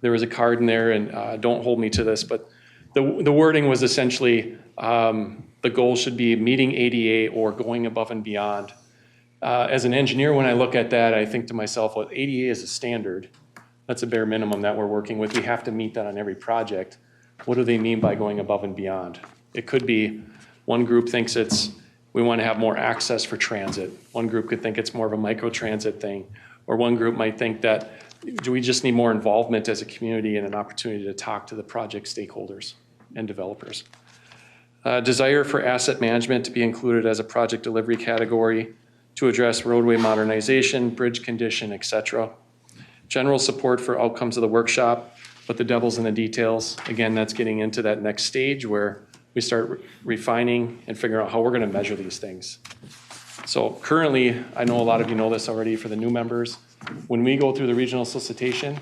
There was a card in there, and don't hold me to this, but the wording was essentially the goal should be meeting ADA or going above and beyond. As an engineer, when I look at that, I think to myself, well, ADA is a standard. That's a bare minimum that we're working with. We have to meet that on every project. What do they mean by going above and beyond? It could be one group thinks we want to have more access for transit. One group could think it's more of a micro-transit thing. Or one group might think that do we just need more involvement as a community and an opportunity to talk to the project stakeholders and developers. Desire for asset management to be included as a project delivery category to address roadway modernization, bridge condition, et cetera. General support for outcomes of the workshop, but the devil's in the details. Again, that's getting into that next stage where we start refining and figuring out how we're going to measure these things. So currently, I know a lot of you know this already for the new members. When we go through the regional solicitation,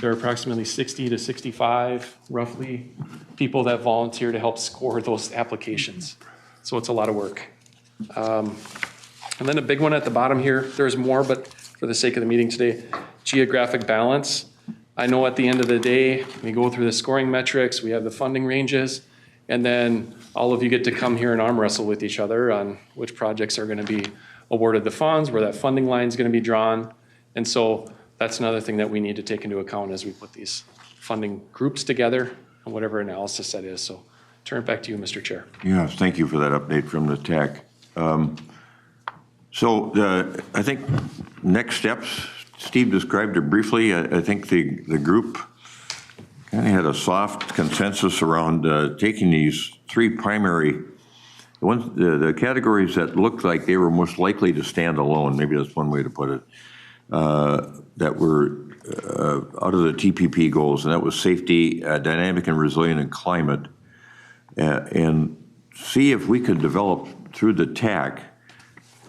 there are approximately 60 to 65, roughly, people that volunteer to help score those applications. So it's a lot of work. And then a big one at the bottom here, there's more, but for the sake of the meeting today, geographic balance. I know at the end of the day, we go through the scoring metrics, we have the funding ranges, and then all of you get to come here and arm wrestle with each other on which projects are going to be awarded the funds, where that funding line is going to be drawn. And so that's another thing that we need to take into account as we put these funding groups together and whatever analysis that is. So turn it back to you, Mr. Chair. Yes, thank you for that update from the TAC. I think next steps, Steve described it briefly. I think the group kind of had a soft consensus around taking these 3 primary, the categories that looked like they were most likely to stand alone, maybe that's one way to put it, that were out of the TPP goals, and that was safety, dynamic and resilient, and climate, and see if we could develop through the TAC,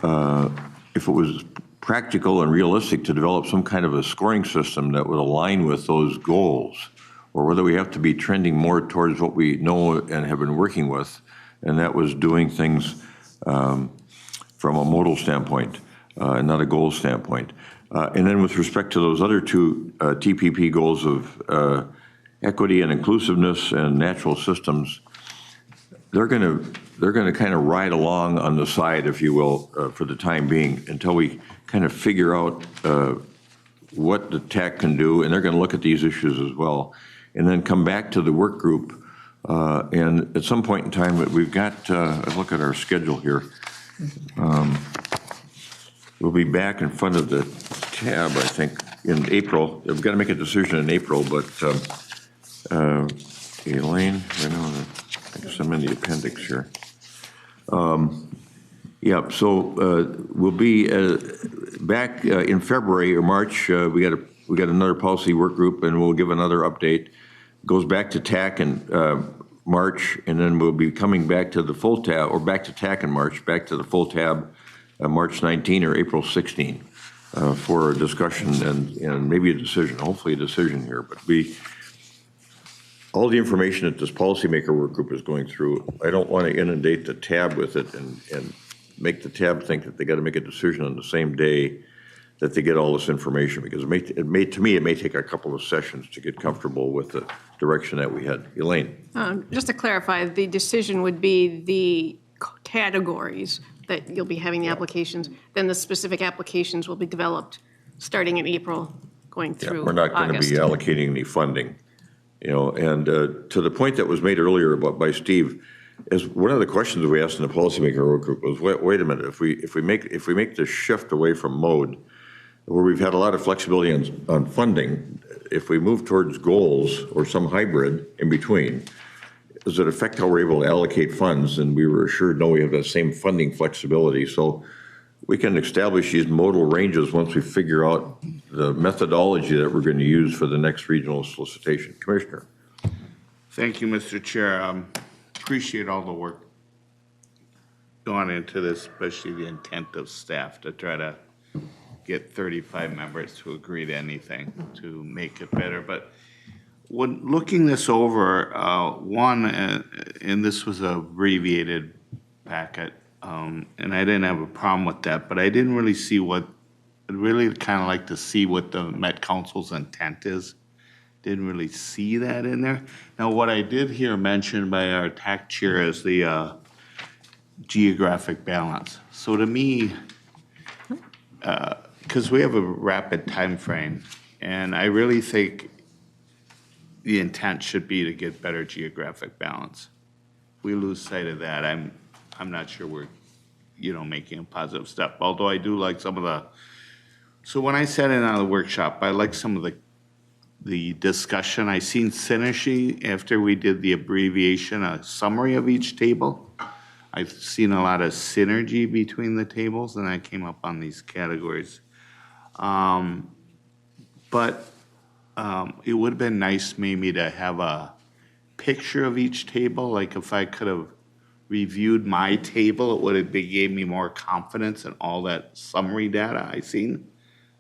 if it was practical and realistic to develop some kind of a scoring system that would align with those goals, or whether we have to be trending more towards what we know and have been working with, and that was doing things from a modal standpoint and not a goal standpoint. And then with respect to those other 2 TPP goals of equity and inclusiveness and natural systems, they're going to kind of ride along on the side, if you will, for the time being until we kind of figure out what the TAC can do, and they're going to look at these issues as well, and then come back to the work group. And at some point in time, we've got, look at our schedule here. We'll be back in front of the tab, I think, in April. We've got to make a decision in April, but Elaine, I guess I'm in the appendix here. Yeah, so we'll be back in February or March. We got another policy work group, and we'll give another update. Goes back to TAC in March, and then we'll be coming back to the full tab, or back to TAC in March, back to the full tab March 19 or April 16 for a discussion and maybe a decision, hopefully a decision here. But all the information that this policymaker work group is going through, I don't want to inundate the tab with it and make the tab think that they got to make a decision on the same day that they get all this information, because to me, it may take a couple of sessions to get comfortable with the direction that we had. Elaine? Just to clarify, the decision would be the categories that you'll be having the applications, then the specific applications will be developed starting in April, going through We're not going to be allocating any funding, and to the point that was made earlier by Steve, is one of the questions we asked in the policymaker work group was, wait a minute, if we make the shift away from mode, where we've had a lot of flexibility on funding, if we move towards goals or some hybrid in between, does it affect how we're able to allocate funds? And we were assured, no, we have that same funding flexibility. So we can establish these modal ranges once we figure out the methodology that we're going to use for the next regional solicitation. Commissioner. Thank you, Mr. Chair. Appreciate all the work gone into this, especially the intent of staff to try to get 35 members to agree to anything to make it better. But when looking this over, and this was a abbreviated packet, and I didn't have a problem with that, but I didn't really see I'd really kind of like to see what the Met Council's intent is. Didn't really see that in there. Now, what I did hear mentioned by our TAC chair is the geographic balance. So to me, because we have a rapid time frame, and I really think the intent should be to get better geographic balance. If we lose sight of that, I'm not sure we're, making a positive step. Although I do like some of the. So when I sat in on the workshop, I like some of the discussion. I seen synergy after we did the abbreviation, a summary of each table. I've seen a lot of synergy between the tables, and I came up on these categories. But it would have been nice maybe to have a picture of each table. Like if I could have reviewed my table, it would have gave me more confidence in all that summary data I seen.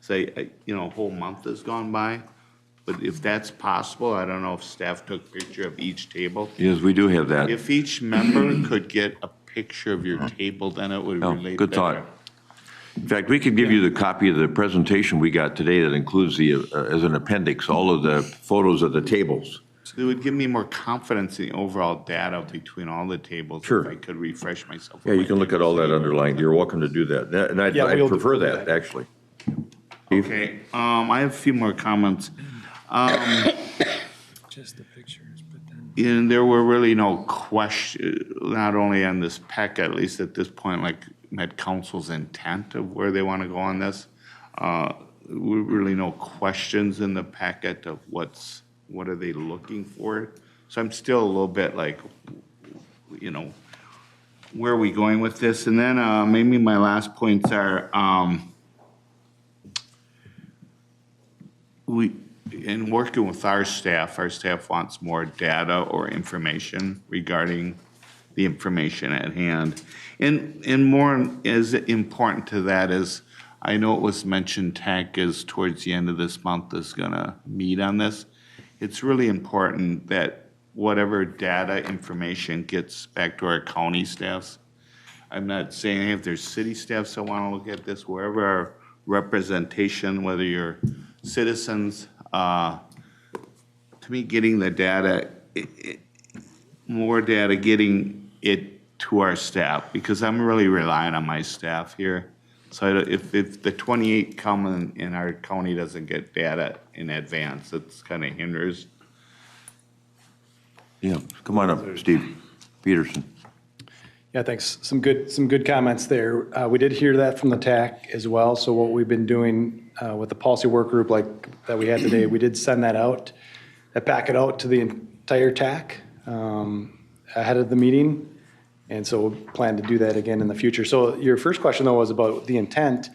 Say, a whole month has gone by. But if that's possible, I don't know if staff took a picture of each table. Yes, we do have that. If each member could get a picture of your table, then it would relate good better. thought. In fact, we could give you the copy of the presentation we got today that includes as an appendix, all of the photos of the tables. So it would give me more confidence in the overall data between all the tables. Sure. If I could refresh myself. Yeah, you can look at all that underlined. You're welcome to do that. And I prefer that, actually. Okay, I have a few more comments. Just the pictures, but then. And there were really no question, not only on this packet, at least at this point, like Met Council's intent of where they want to go on this. Really no questions in the packet of what are they looking for. So I'm still a little bit like, where are we going with this? And then maybe my last points are, in working with our staff wants more data or information regarding the information at hand. And more as important to that is, I know it was mentioned TAC is towards the end of this month is gonna meet on this. It's really important that whatever data information gets back to our county staffs. I'm not saying if there's city staffs that wanna look at this, wherever our representation, whether you're citizens, to me, getting the data, more data, getting it to our staff, because I'm really relying on my staff here. So if the 28 come and our county doesn't get data in advance, it's kind of hinders. Yeah, come on up, Steve Peterson. Yeah, thanks. Some good comments there. We did hear that from the TAC as well. So what we've been doing with the policy work group like that we had today, we did send that packet out to the entire TAC ahead of the meeting. And so we'll plan to do that again in the future. So your first question though was about the intent,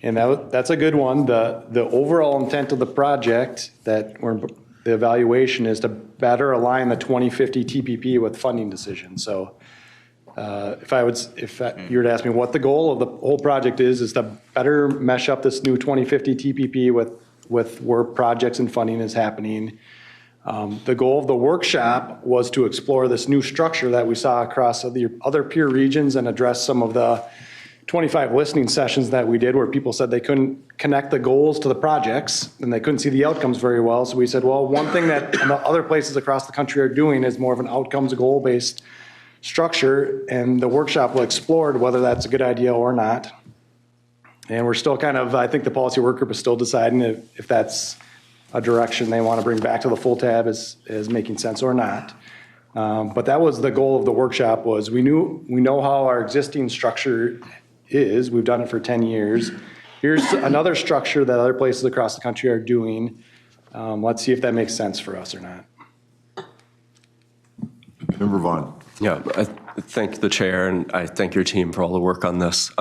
and that's a good one. The overall intent of the project the evaluation is to better align the 2050 TPP with funding decisions. So if you were to ask me what the goal of the whole project is to better mesh up this new 2050 TPP with where projects and funding is happening. The goal of the workshop was to explore this new structure that we saw across the other peer regions and address some of the 25 listening sessions that we did where people said they couldn't connect the goals to the projects and they couldn't see the outcomes very well. So we said, well, one thing that the other places across the country are doing is more of an outcomes goal-based structure, and the workshop will explore whether that's a good idea or not. And we're still kind of, I think the policy work group is still deciding if that's a direction they want to bring back to the full tab as making sense or not. But that was the goal of the workshop. Was we know how our existing structure is. We've done it for 10 years. Here's another structure that other places across the country are doing. Let's see if that makes sense for us or not. Member Vaughn. Yeah, I thank the chair and I thank your team for all the work on this.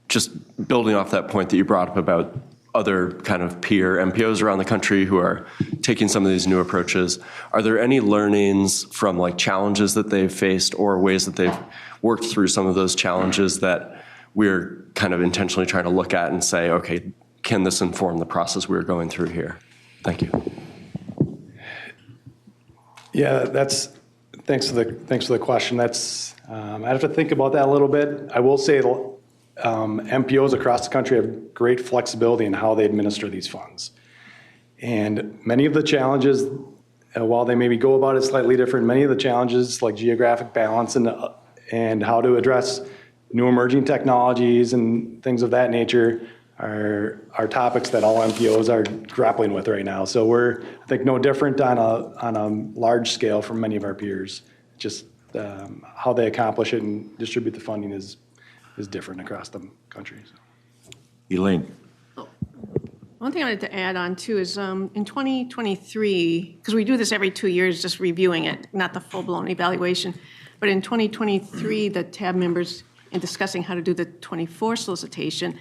Just building off that point that you brought up about other kind of peer MPOs around the country who are taking some of these new approaches, are there any learnings from like challenges that they've faced or ways that they've worked through some of those challenges that we're kind of intentionally trying to look at and say, okay, can this inform the process we're going through here? Thank you. Yeah, thanks for the question. That's I have to think about that a little bit. I will say MPOs across the country have great flexibility in how they administer these funds. And many of the challenges, while they maybe go about it slightly different, many of the challenges like geographic balance and how to address new emerging technologies and things of that nature are topics that all MPOs are grappling with right now. So we're, I think, no different on a large scale from many of our peers. Just how they accomplish it and distribute the funding is different across the country. So. Elaine. One thing I wanted to add on too is in 2023, because we do this every 2 years, just reviewing it, not the full-blown evaluation, but in 2023, the TAB members, in discussing how to do the 24 solicitation,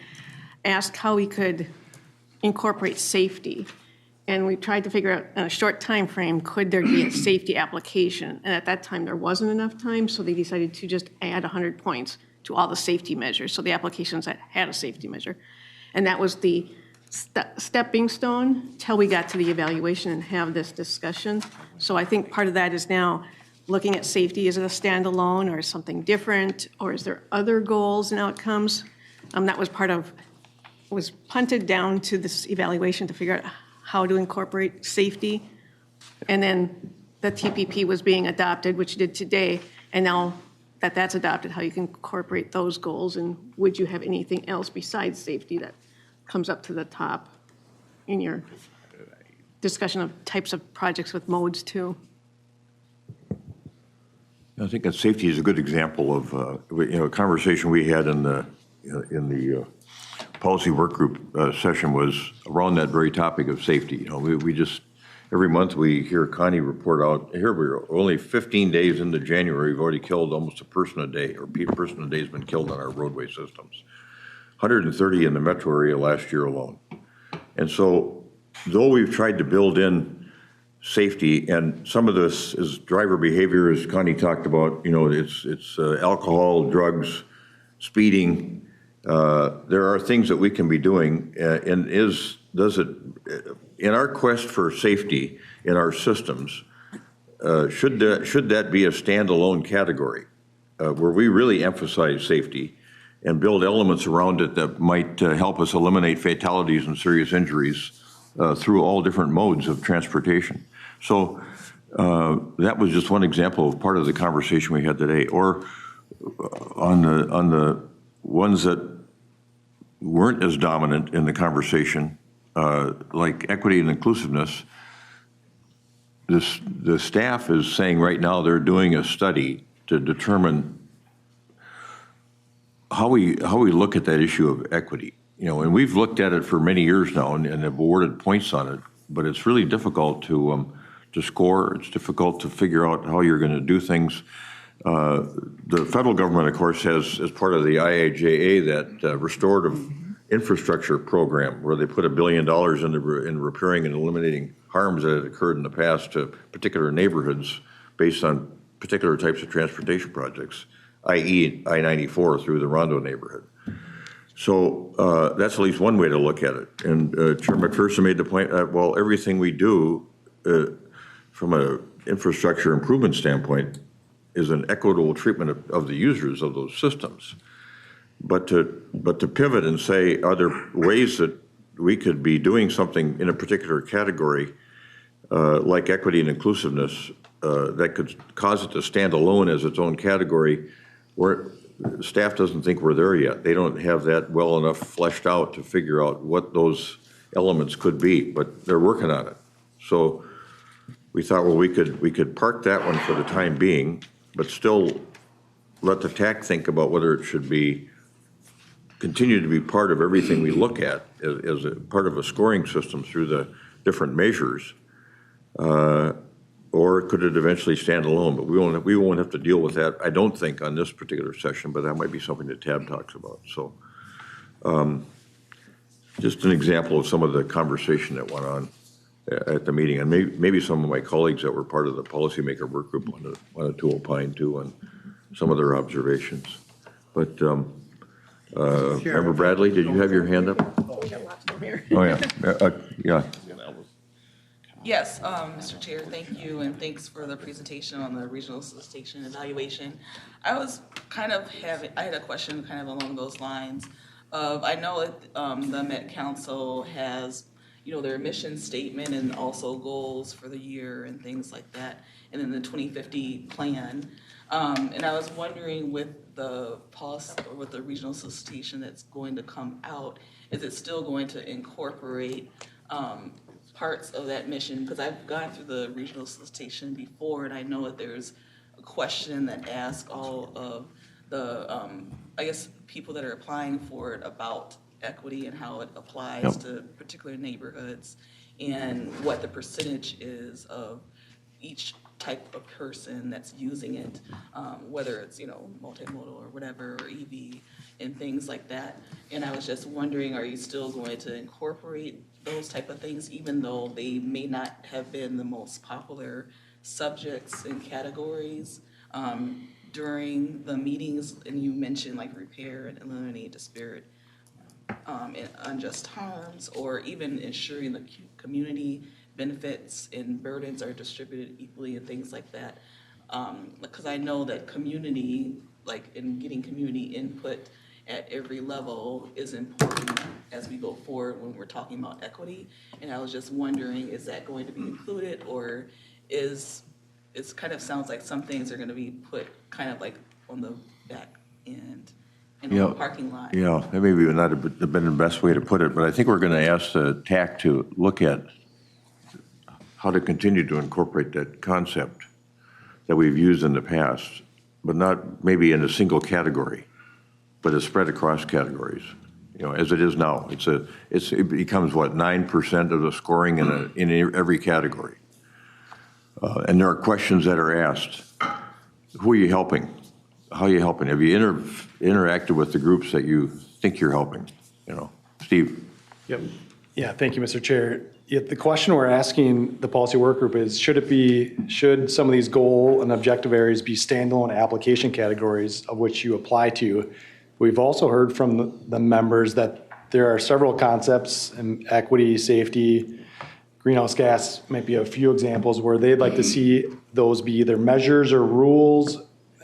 asked how we could incorporate safety. And we tried to figure out in a short time frame, could there be a safety application? And at that time, there wasn't enough time, so they decided to just add 100 points to all the safety measures, so the applications that had a safety measure. And that was the stepping stone till we got to the evaluation and have this discussion. So I think part of that is now looking at safety. Is it a standalone or something different? Or is there other goals and outcomes? That was was punted down to this evaluation to figure out how to incorporate safety. And then the TPP was being adopted, which did today. And now that that's adopted, how you can incorporate those goals, and would you have anything else besides safety that comes up to the top in your discussion of types of projects with modes too? I think that safety is a good example of a conversation we had in the policy work group session was around that very topic of safety. We just every month we hear Connie report out. Here we're only 15 days into January. We've already killed almost a person a day, or a person a day has been killed on our roadway systems. 130 in the metro area last year alone. And so, though we've tried to build in safety, and some of this is driver behavior, as Connie talked about, it's alcohol, drugs, speeding. There are things that we can be doing, and in our quest for safety in our systems, should that be a standalone category where we really emphasize safety and build elements around it that might help us eliminate fatalities and serious injuries through all different modes of transportation. So that was just one example of part of the conversation we had today. Or on the ones that weren't as dominant in the conversation, like equity and inclusiveness, the staff is saying right now they're doing a study to determine how we look at that issue of equity. And we've looked at it for many years now and have awarded points on it, but it's really difficult to score. It's difficult to figure out how you're going to do things. The federal government, of course, has, as part of the IIJA, that restorative infrastructure program where they put $1 billion in repairing and eliminating harms that had occurred in the past to particular neighborhoods based on particular types of transportation projects, i.e. I-94 through the Rondo neighborhood. So that's at least one way to look at it. And Chair McPherson made the point that, well, everything we do from a infrastructure improvement standpoint, is an equitable treatment of the users of those systems. But to pivot and say, are there ways that we could be doing something in a particular category, like equity and inclusiveness, that could cause it to stand alone as its own category, where staff doesn't think we're there yet. They don't have that well enough fleshed out to figure out what those elements could be, but they're working on it. So we thought, well, we could park that one for the time being, but still let the TAC think about whether it should continue to be part of everything we look at as a part of a scoring system through the different measures, or could it eventually stand alone? But we won't have to deal with that, I don't think, on this particular session, but that might be something that Tab talks about. So just an example of some of the conversation that went on at the meeting, and maybe some of my colleagues that were part of the policymaker work group wanted to opine too on some of their observations. But Member Bradley, did you have your hand up? Oh, yeah. Yeah. Yes, Mr. Chair, thank you, and thanks for the presentation on the regional solicitation evaluation. I had a question kind of along those lines of, I know the Met Council has, their mission statement and also goals for the year and things like that, and then the 2050 plan. And I was wondering with the policy or with the regional solicitation that's going to come out, is it still going to incorporate parts of that mission? Because I've gone through the regional solicitation before, and I know that there's a question that asks all of the, I guess, people that are applying for it about equity and how it applies to particular neighborhoods, and what the percentage is of each type of person that's using it, whether it's, multimodal or whatever, or EV and things like that. And I was just wondering, are you still going to incorporate those type of things, even though they may not have been the most popular subjects and categories during the meetings? And you mentioned like repair and eliminate disparate and unjust harms, or even ensuring the community benefits and burdens are distributed equally and things like that. Because I know that community, like in getting community input at every level is important as we go forward when we're talking about equity. And I was just wondering, is that going to be included, or it kind of sounds like some things are going to be put kind of like on the back end in the parking lot. Yeah, that maybe would not have been the best way to put it, but I think we're going to ask the TAC to look at how to continue to incorporate that concept that we've used in the past, but not maybe in a single category, but it's spread across categories. As it is now, it becomes what, 9% of the scoring in every category, and there are questions that are asked. Who are you helping? How are you helping? Have you interacted with the groups that you think you're helping? Steve. Yep. Yeah, thank you, Mr. Chair. The question we're asking the policy work group is, should some of these goal and objective areas be standalone application categories of which you apply to? We've also heard from the members that there are several concepts in equity, safety, greenhouse gas, might be a few examples where they'd like to see those be either measures or rules.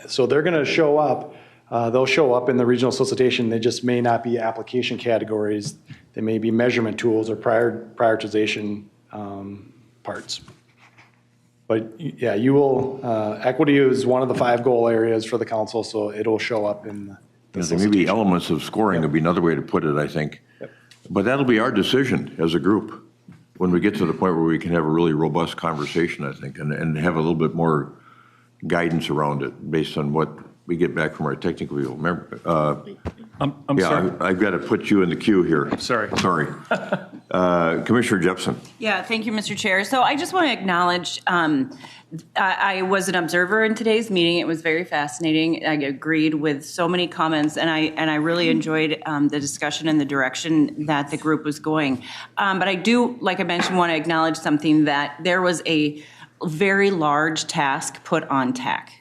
So they're going to show up. They'll show up in the regional solicitation. They just may not be application categories. They may be measurement tools or prioritization parts. But yeah, you will, equity is one of the 5 goal areas for the council, so it'll show up in the there may be elements of scoring, would be another way to put it, I think. But that'll be our decision as a group when we get to the point where we can have a really robust conversation, I think, and have a little bit more guidance around it based on what we get back from our technical people. Remember, I'm sorry. I've got to put you in the queue here. Sorry. Commissioner Jepson. Yeah, thank you, Mr. Chair. So I just want to acknowledge, I was an observer in today's meeting. It was very fascinating. I agreed with so many comments, and I really enjoyed the discussion and the direction that the group was going. But I do, like I mentioned, want to acknowledge something, that there was a very large task put on TAC.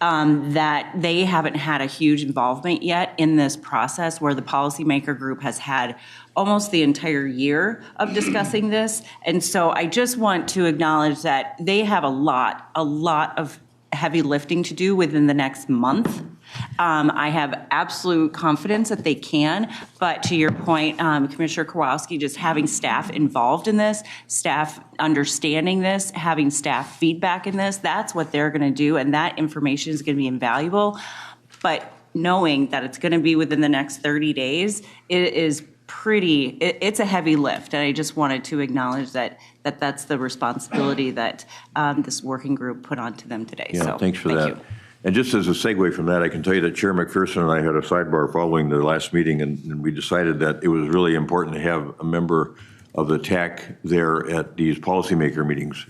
that they haven't had a huge involvement yet in this process, where the policymaker group has had almost the entire year of discussing this. And so I just want to acknowledge that they have a lot of heavy lifting to do within the next month. I have absolute confidence that they can, but to your point, Commissioner Kowalski, just having staff involved in this, staff understanding this, having staff feedback in this, that's what they're going to do, and that information is going to be invaluable. But knowing that it's going to be within the next 30 days, it's a heavy lift, and I just wanted to acknowledge that's the responsibility that this working group put onto them today. Yeah, so, thanks for that. you. And just as a segue from that, I can tell you that Chair McPherson and I had a sidebar following the last meeting, and we decided that it was really important to have a member of the TAC there at these policymaker meetings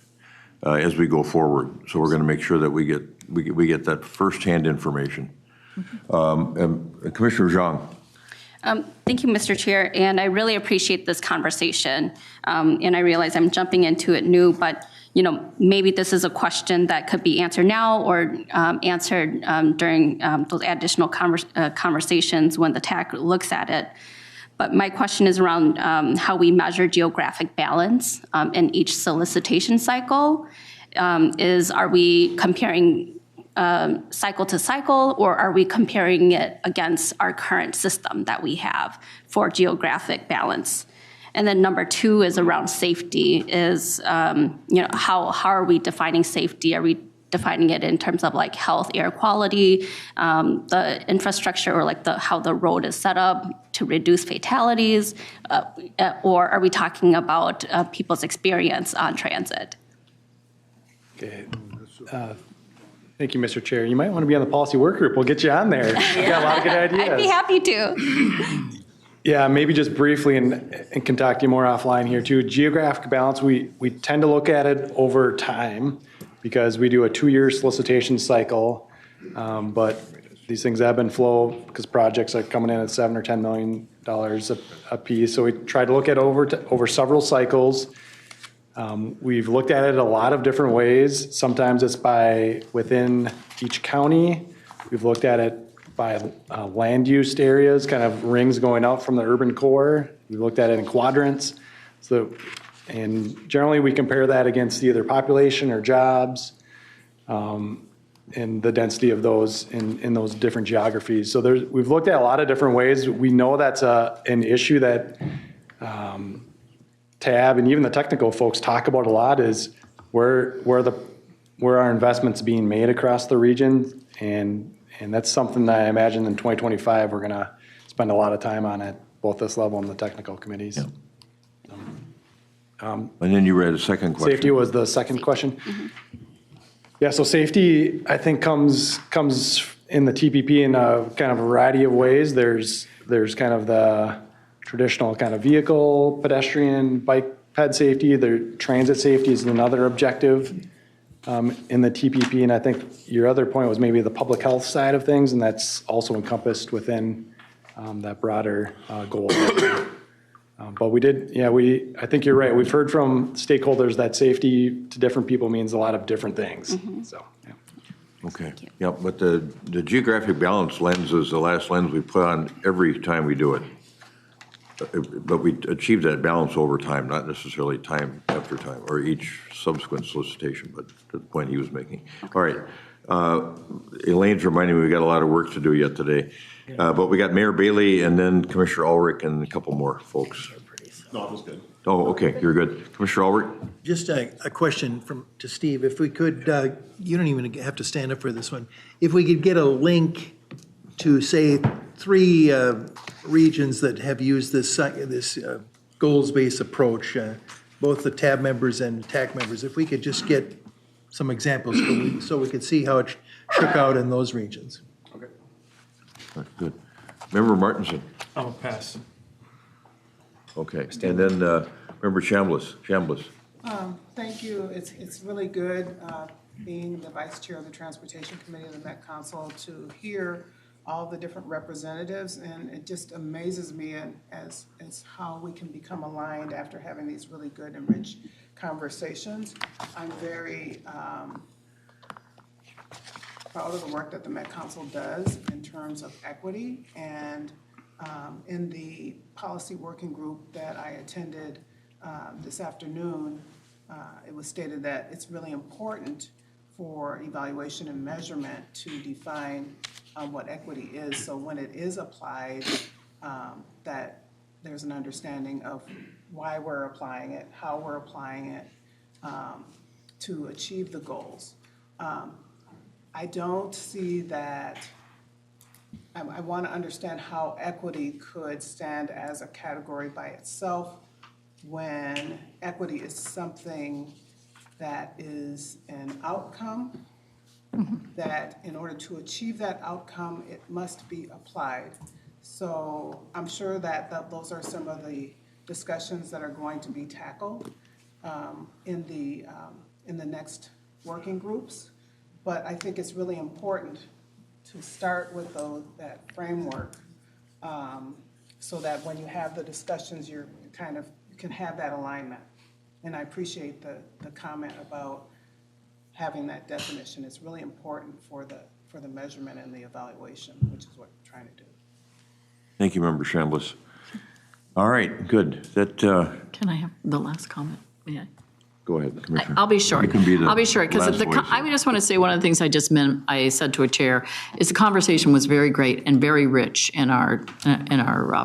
as we go forward. So we're going to make sure that we get that firsthand information. And Commissioner Zhang. Thank you, Mr. Chair, and I really appreciate this conversation. And I realize I'm jumping into it new, but maybe this is a question that could be answered now or answered during those additional conversations when the TAC looks at it. But my question is around how we measure geographic balance in each solicitation cycle. Are we comparing cycle to cycle, or are we comparing it against our current system that we have for geographic balance? And then number two is around safety. How are we defining safety? Are we defining it in terms of like health, air quality, the infrastructure, or like how the road is set up to reduce fatalities, or are we talking about people's experience on transit? Okay. Thank you, Mr. Chair. You might want to be on the policy work group. We'll get you on there. You got a lot of good ideas. I'd be happy to. Yeah, maybe just briefly, and can talk to you more offline here too. Geographic balance, we tend to look at it over time because we do a 2-year solicitation cycle, but these things ebb and flow because projects are coming in at $7 or $10 million a piece. So we try to look at over several cycles. We've looked at it a lot of different ways. Sometimes it's by within each county. We've looked at it by land use areas, kind of rings going out from the urban core. We looked at it in quadrants. And generally we compare that against either population or jobs, and the density of those in those different geographies. So we've looked at a lot of different ways. We know that's an issue that TAB and even the technical folks talk about a lot, is where our investments being made across the region, and that's something that I imagine in 2025 we're going to spend a lot of time on at both this level and the technical committees. Yep. And then you read a second question. Safety was the second question. Mm-hmm. Yeah, so safety I think comes in the TPP in a kind of a variety of ways. There's kind of the traditional kind of vehicle, pedestrian, bike, ped safety. Transit safety is another objective in the TPP, and I think your other point was maybe the public health side of things, and that's also encompassed within that broader goal. But I think you're right. We've heard from stakeholders that safety to different people means a lot of different things. Mm-hmm. So, yeah. Okay. Yeah, but the geographic balance lens is the last lens we put on every time we do it. But we achieve that balance over time, not necessarily time after time or each subsequent solicitation, but the point he was making. All right. Elaine's reminding me we got a lot of work to do yet today. But we got Mayor Bailey and then Commissioner Ulrich and a couple more folks. No, it was good. Oh, okay. You're good. Commissioner Ulrich? Just a question to Steve. If we could, you don't even have to stand up for this one. If we could get a link to, say, 3 regions that have used this goals-based approach, both the TAB members and TAC members, if we could just get some examples so we could see how it shook out in those regions. Okay. All right, good. Member Martinson? I'll pass. Okay. And then Member Chambliss. Thank you. It's really good being the vice chair of the Transportation Committee of the Met Council to hear all the different representatives, and it just amazes me as how we can become aligned after having these really good and rich conversations. I'm very proud of the work that the Met Council does in terms of equity. And in the policy working group that I attended this afternoon, it was stated that it's really important for evaluation and measurement to define what equity is. So when it is applied, that there's an understanding of why we're applying it, how we're applying it to achieve the goals. I don't see that, I want to understand how equity could stand as a category by itself when equity is something that is an outcome, that in order to achieve that outcome, it must be applied. So I'm sure that those are some of the discussions that are going to be tackled in the next working groups. But I think it's really important to start with that framework so that when you have the discussions, you can have that alignment. And I appreciate the comment about having that definition. It's really important for the measurement and the evaluation, which is what we're trying to do. Thank you, Member Chambliss. All right, good. Can I have the last comment? Yeah. Go ahead, Commissioner. I'll be short. You can be the I'll be short because last voice. I just want to say one of the things I said to a chair is the conversation was very great and very rich in our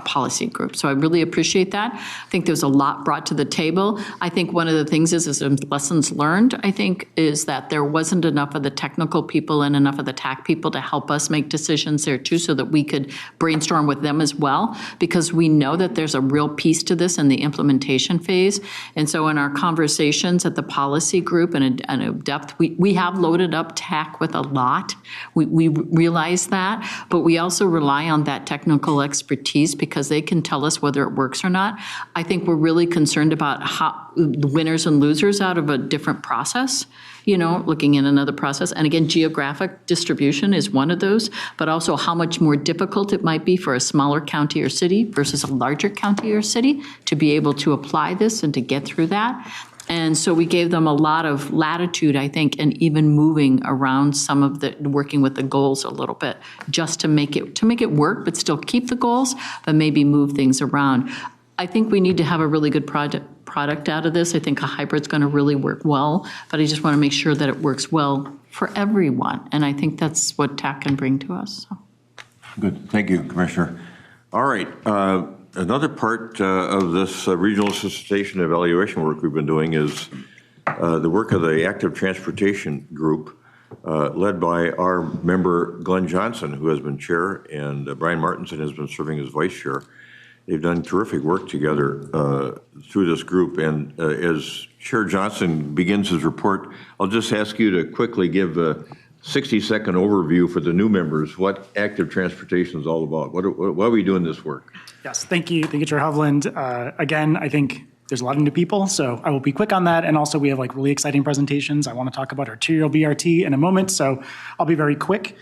policy group. So I really appreciate that. I think there's a lot brought to the table. I think one of the things is lessons learned. I think is that there wasn't enough of the technical people and enough of the TAC people to help us make decisions there too, so that we could brainstorm with them as well. Because we know that there's a real piece to this in the implementation phase, and so in our conversations at the policy group and a depth, we have loaded up TAC with a lot. We realize that, but we also rely on that technical expertise because they can tell us whether it works or not. I think we're really concerned about how the winners and losers out of a different process, looking in another process. And again, geographic distribution is one of those, but also how much more difficult it might be for a smaller county or city versus a larger county or city to be able to apply this and to get through that. And so we gave them a lot of latitude, I think, and even moving around some of working with the goals a little bit, just to make it work, but still keep the goals, but maybe move things around. I think we need to have a really good product out of this. I think a hybrid's going to really work well, but I just want to make sure that it works well for everyone. And I think that's what TAC can bring to us. So. Good. Thank you, Commissioner. All right. Another part of this regional solicitation evaluation work we've been doing is the work of the Active Transportation Group, led by our member Glenn Johnson, who has been chair, and Brian Martinson has been serving as vice chair. They've done terrific work together through this group. And as Chair Johnson begins his report, I'll just ask you to quickly give a 60-second overview for the new members, what Active Transportation is all about. Why are we doing this work? Yes, thank you, Chair Hovland. Again, I think there's a lot of new people, so I will be quick on that. And also we have really exciting presentations. I want to talk about arterial BRT in a moment, so I'll be very quick.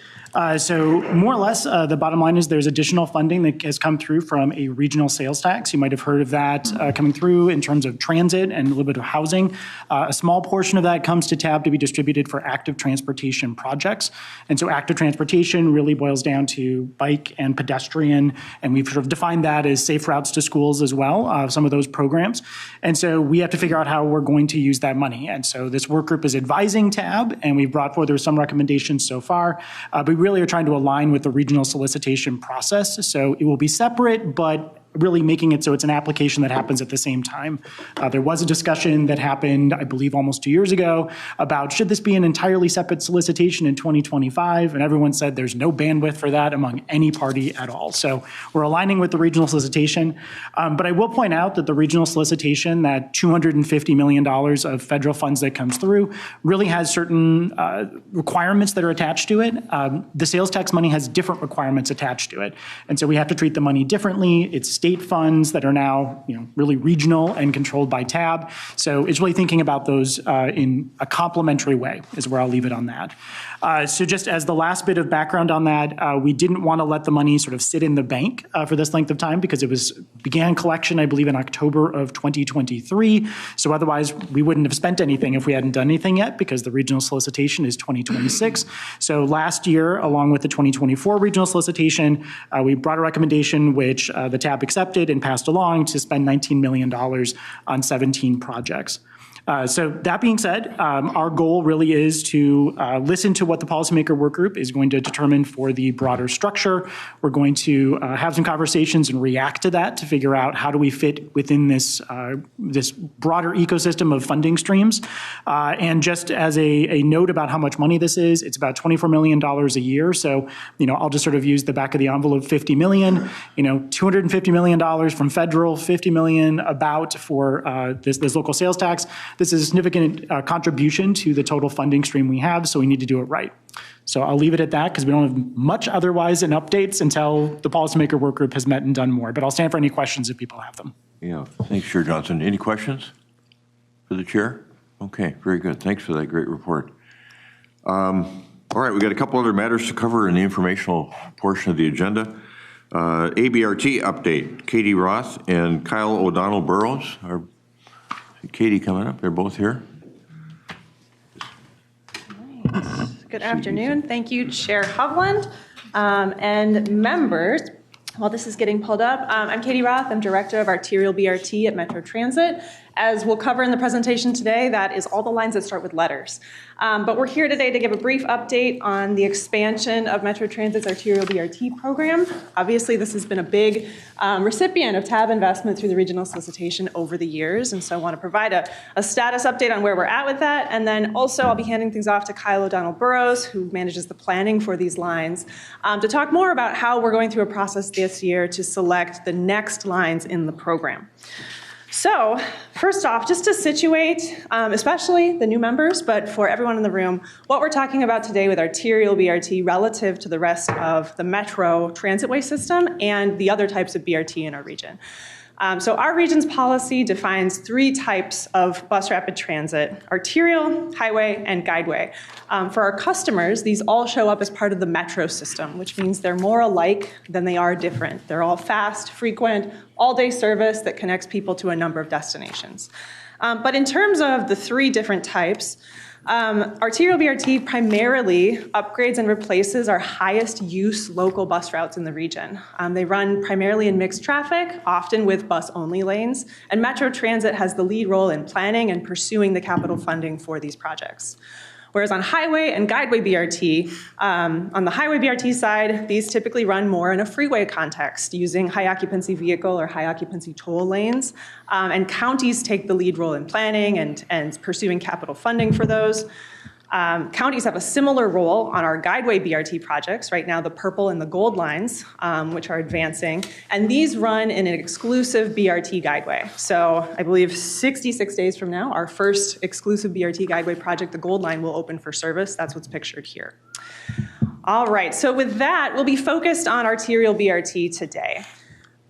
So more or less, the bottom line is there's additional funding that has come through from a regional sales tax. You might have heard of that coming through in terms of transit and a little bit of housing. A small portion of that comes to TAB to be distributed for active transportation projects. And so active transportation really boils down to bike and pedestrian, and we've sort of defined that as safe routes to schools as well, some of those programs. And so we have to figure out how we're going to use that money. And so this work group is advising TAB, and we've brought forward some recommendations so far, but we really are trying to align with the regional solicitation process. So it will be separate, but really making it so it's an application that happens at the same time. There was a discussion that happened, I believe, almost 2 years ago about should this be an entirely separate solicitation in 2025? And everyone said there's no bandwidth for that among any party at all. So we're aligning with the regional solicitation. But I will point out that the regional solicitation, that $250 million of federal funds that comes through, really has certain requirements that are attached to it. The sales tax money has different requirements attached to it. And so we have to treat the money differently. It's state funds that are now, really regional and controlled by TAB. So it's really thinking about those in a complementary way is where I'll leave it on that. So just as the last bit of background on that, we didn't want to let the money sort of sit in the bank for this length of time because it began collection, I believe, in October of 2023. So otherwise, we wouldn't have spent anything if we hadn't done anything yet because the regional solicitation is 2026. So last year, along with the 2024 regional solicitation, we brought a recommendation which the TAB accepted and passed along to spend $19 million on 17 projects. So that being said, our goal really is to listen to what the policymaker work group is going to determine for the broader structure. We're going to have some conversations and react to that to figure out how do we fit within this broader ecosystem of funding streams. And just as a note about how much money this is, it's about $24 million a year. So, I'll just sort of use the back of the envelope, 50 million, $250 million from federal, 50 million about for this local sales tax. This is a significant contribution to the total funding stream we have, so we need to do it right. So I'll leave it at that because we don't have much otherwise in updates until the policymaker work group has met and done more. But I'll stand for any questions if people have them. Yeah, thanks, Chair Johnson. Any questions for the chair? Okay, very good. Thanks for that great report. All right, we got a couple other matters to cover in the informational portion of the agenda. ABRT update. Katie Roth and Kyle O'Donnell Burrows are. Katie coming up, they're both here. Good afternoon. Thank you, Chair Hovland and members. While this is getting pulled up, I'm Katie Roth. I'm Director of Arterial BRT at Metro Transit. As we'll cover in the presentation today, that is all the lines that start with letters. But we're here today to give a brief update on the expansion of Metro Transit's Arterial BRT program. Obviously, this has been a big recipient of TAB investment through the regional solicitation over the years, and so I want to provide a status update on where we're at with that. And then also I'll be handing things off to Kyle O'Donnell Burrows, who manages the planning for these lines, to talk more about how we're going through a process this year to select the next lines in the program. So first off, just to situate, especially the new members, but for everyone in the room, what we're talking about today with Arterial BRT relative to the rest of the Metro Transitway system and the other types of BRT in our region. So our region's policy defines 3 types of bus rapid transit: arterial, highway, and guideway. For our customers, these all show up as part of the Metro system, which means they're more alike than they are different. They're all fast, frequent, all-day service that connects people to a number of destinations. But in terms of the 3 different types, Arterial BRT primarily upgrades and replaces our highest use local bus routes in the region. They run primarily in mixed traffic, often with bus-only lanes, and Metro Transit has the lead role in planning and pursuing the capital funding for these projects. Whereas on highway and guideway BRT, on the highway BRT side, these typically run more in a freeway context using high occupancy vehicle or high occupancy toll lanes. And counties take the lead role in planning and pursuing capital funding for those. Counties have a similar role on our guideway BRT projects, right now the purple and the gold lines, which are advancing, and these run in an exclusive BRT guideway. So I believe 66 days from now, our first exclusive BRT guideway project, the gold line, will open for service. That's what's pictured here. All right, so with that, we'll be focused on Arterial BRT today.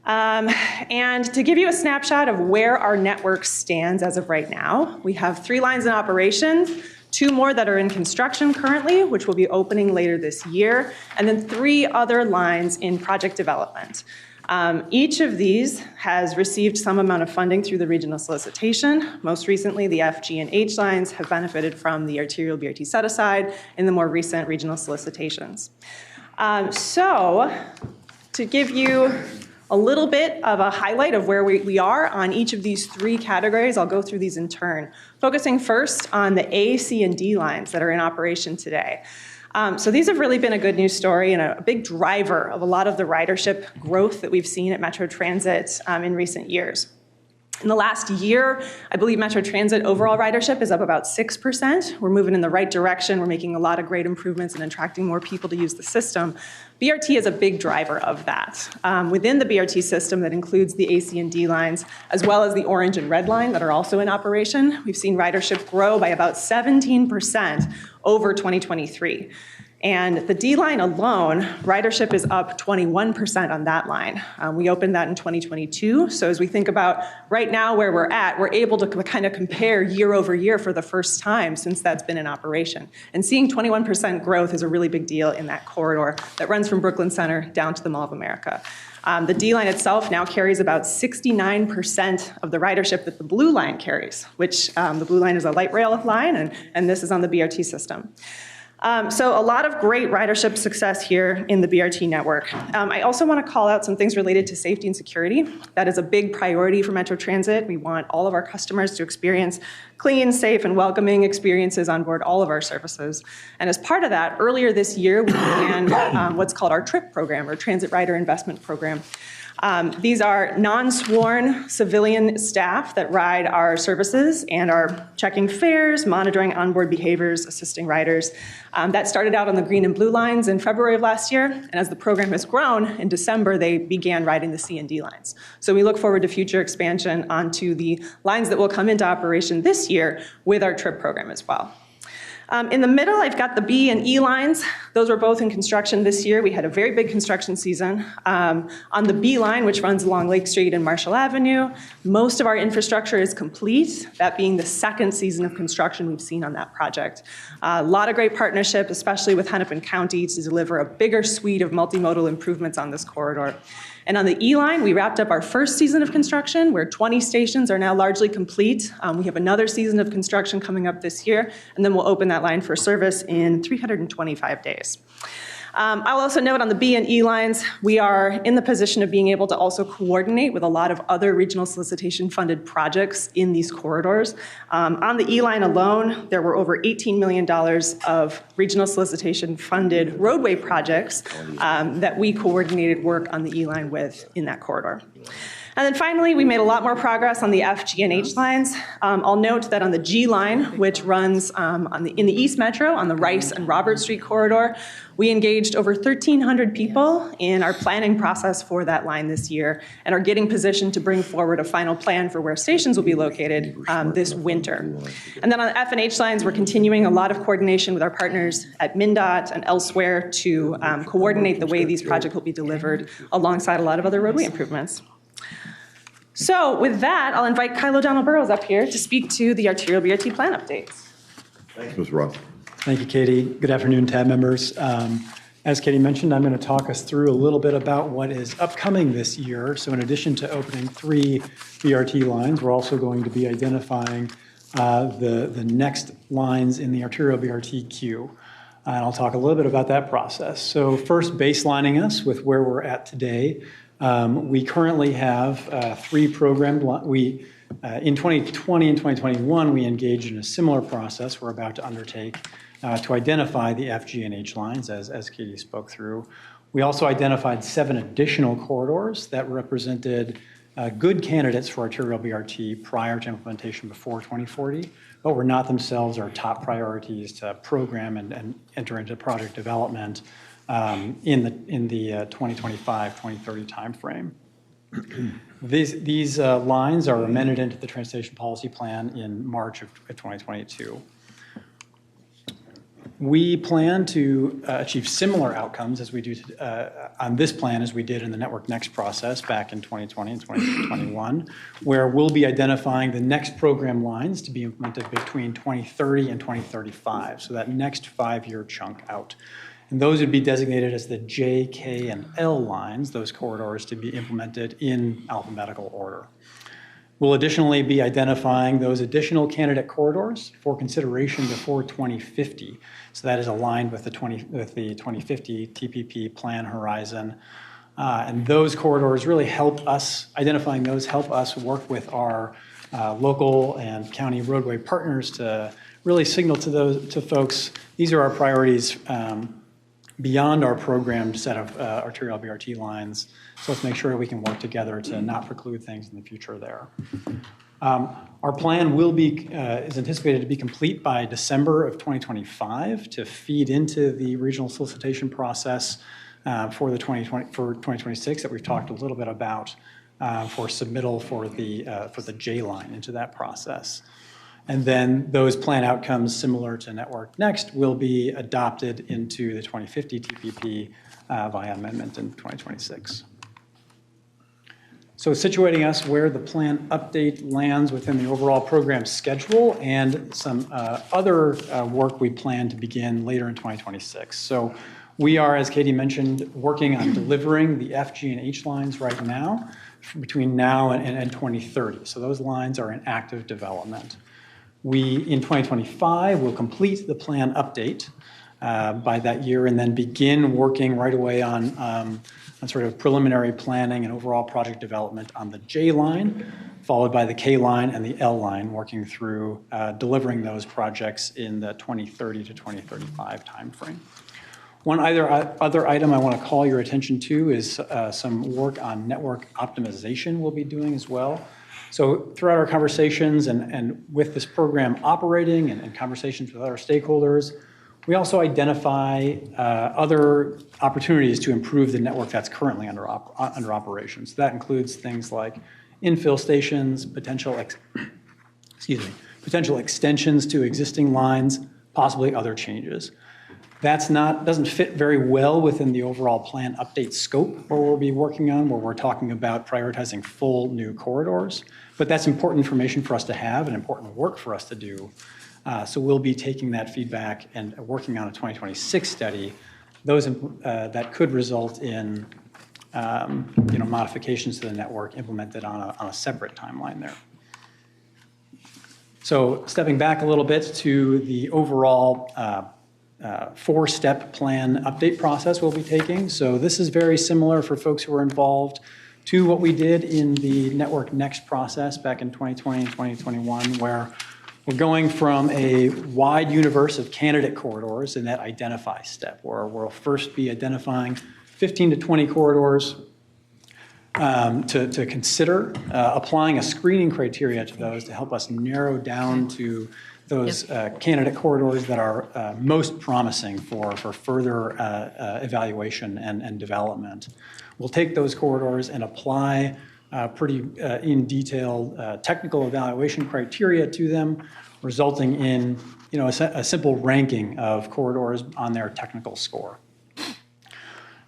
And to give you a snapshot of where our network stands as of right now, we have 3 lines in operation, 2 more that are in construction currently, which will be opening later this year, and then 3 other lines in project development. Each of these has received some amount of funding through the regional solicitation. Most recently, the F, G, and H lines have benefited from the Arterial BRT set-aside in the more recent regional solicitations. So to give you a little bit of a highlight of where we are on each of these 3 categories, I'll go through these in turn, focusing first on the A, C, and D lines that are in operation today. So these have really been a good news story and a big driver of a lot of the ridership growth that we've seen at Metro Transit in recent years. In the last year, I believe Metro Transit overall ridership is up about 6%. We're moving in the right direction. We're making a lot of great improvements and attracting more people to use the system. BRT is a big driver of that. Within the BRT system that includes the AC and D lines, as well as the orange and red line that are also in operation, we've seen ridership grow by about 17% over 2023. And the D line alone, ridership is up 21% on that line. We opened that in 2022. So as we think about right now where we're at, we're able to kind of compare year over year for the first time since that's been in operation. And seeing 21% growth is a really big deal in that corridor that runs from Brooklyn Center down to the Mall of America. The D line itself now carries about 69% of the ridership that the Blue Line carries, which the Blue Line is a light rail line, and this is on the BRT system. So a lot of great ridership success here in the BRT network. I also want to call out some things related to safety and security. That is a big priority for Metro Transit. We want all of our customers to experience clean, safe, and welcoming experiences on board all of our services. And as part of that, earlier this year, we began what's called our TRIP program, or Transit Rider Investment Program. These are non-sworn civilian staff that ride our services and are checking fares, monitoring onboard behaviors, assisting riders. That started out on the green and blue lines in February of last year, and as the program has grown, in December they began riding the C and D lines. So we look forward to future expansion onto the lines that will come into operation this year with our TRIP program as well. In the middle, I've got the B and E lines. Those were both in construction this year. We had a very big construction season. On the B line, which runs along Lake Street and Marshall Avenue, most of our infrastructure is complete, that being the second season of construction we've seen on that project. A lot of great partnership, especially with Hennepin County, to deliver a bigger suite of multimodal improvements on this corridor. And on the E line, we wrapped up our first season of construction, where 20 stations are now largely complete. We have another season of construction coming up this year, and then we'll open that line for service in 325 days. I'll also note on the B and E lines, we are in the position of being able to also coordinate with a lot of other regional solicitation funded projects in these corridors. On the E line alone, there were over $18 million of regional solicitation funded roadway projects that we coordinated work on the E line with in that corridor. And then finally, we made a lot more progress on the F, G, and H lines. I'll note that on the G line, which runs in the East Metro on the Rice and Robert Street corridor, we engaged over 1,300 people in our planning process for that line this year and are getting positioned to bring forward a final plan for where stations will be located this winter. And then on the F and H lines, we're continuing a lot of coordination with our partners at MnDOT and elsewhere to coordinate the way these projects will be delivered alongside a lot of other roadway improvements. So with that, I'll invite Kyle O'Donnell-Burrows up here to speak to the arterial BRT plan updates. Thanks, Ms. Roth. Thank you, Katie. Good afternoon, TAB members. As Katie mentioned, I'm going to talk us through a little bit about what is upcoming this year. So in addition to opening 3 BRT lines, we're also going to be identifying the next lines in the arterial BRT queue. And I'll talk a little bit about that process. So first, baselining us with where we're at today. We currently have 3 programmed. In 2020 and 2021, we engaged in a similar process we're about to undertake to identify the F, G, and H lines, as Katie spoke through. We also identified 7 additional corridors that represented good candidates for arterial BRT prior to implementation before 2040, but were not themselves our top priorities to program and enter into project development in the 2025-2030 timeframe. These lines are amended into the Transportation Policy Plan in March of 2022. We plan to achieve similar outcomes as we do on this plan as we did in the Network Next process back in 2020 and 2021, where we'll be identifying the next program lines to be implemented between 2030 and 2035, so that next 5-year chunk out. And those would be designated as the J, K, and L lines, those corridors to be implemented in alphabetical order. We'll additionally be identifying those additional candidate corridors for consideration before 2050. So that is aligned with the 2050 TPP plan horizon. And those corridors really help us, identifying those help us work with our local and county roadway partners to really signal to folks, these are our priorities beyond our programmed set of arterial BRT lines. So let's make sure that we can work together to not preclude things in the future there. Our plan is anticipated to be complete by December of 2025 to feed into the regional solicitation process for 2026 that we've talked a little bit about for submittal for the J line into that process. And then those plan outcomes, similar to Network Next, will be adopted into the 2050 TPP via amendment in 2026. So situating us where the plan update lands within the overall program schedule and some other work we plan to begin later in 2026. So we are, as Katie mentioned, working on delivering the F, G, and H lines right now, between now and 2030. So those lines are in active development. We, in 2025, will complete the plan update by that year and then begin working right away on sort of preliminary planning and overall project development on the J line, followed by the K line and the L line, working through delivering those projects in the 2030 to 2035 timeframe. One other item I want to call your attention to is some work on network optimization we'll be doing as well. So throughout our conversations and with this program operating and conversations with other stakeholders, we also identify other opportunities to improve the network that's currently under operations. That includes things like infill stations, potential extensions to existing lines, possibly other changes. Doesn't fit very well within the overall plan update scope where we'll be working on, where we're talking about prioritizing full new corridors. But that's important information for us to have and important work for us to do. So we'll be taking that feedback and working on a 2026 study, those that could result in modifications to the network implemented on a separate timeline there. So stepping back a little bit to the overall four-step plan update process we'll be taking. So this is very similar for folks who are involved to what we did in the Network Next process back in 2020 and 2021, where we're going from a wide universe of candidate corridors in that identify step, where we'll first be identifying 15 to 20 corridors to consider, applying a screening criteria to those to help us narrow down to those candidate corridors that are most promising for further evaluation and development. We'll take those corridors and apply pretty in detail technical evaluation criteria to them, resulting in a simple ranking of corridors on their technical score.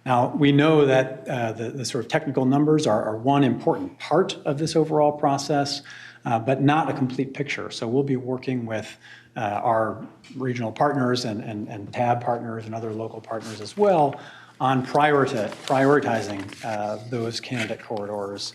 Now, we know that the sort of technical numbers are one important part of this overall process, but not a complete picture. So we'll be working with our regional partners and TAB partners and other local partners as well on prioritizing those candidate corridors,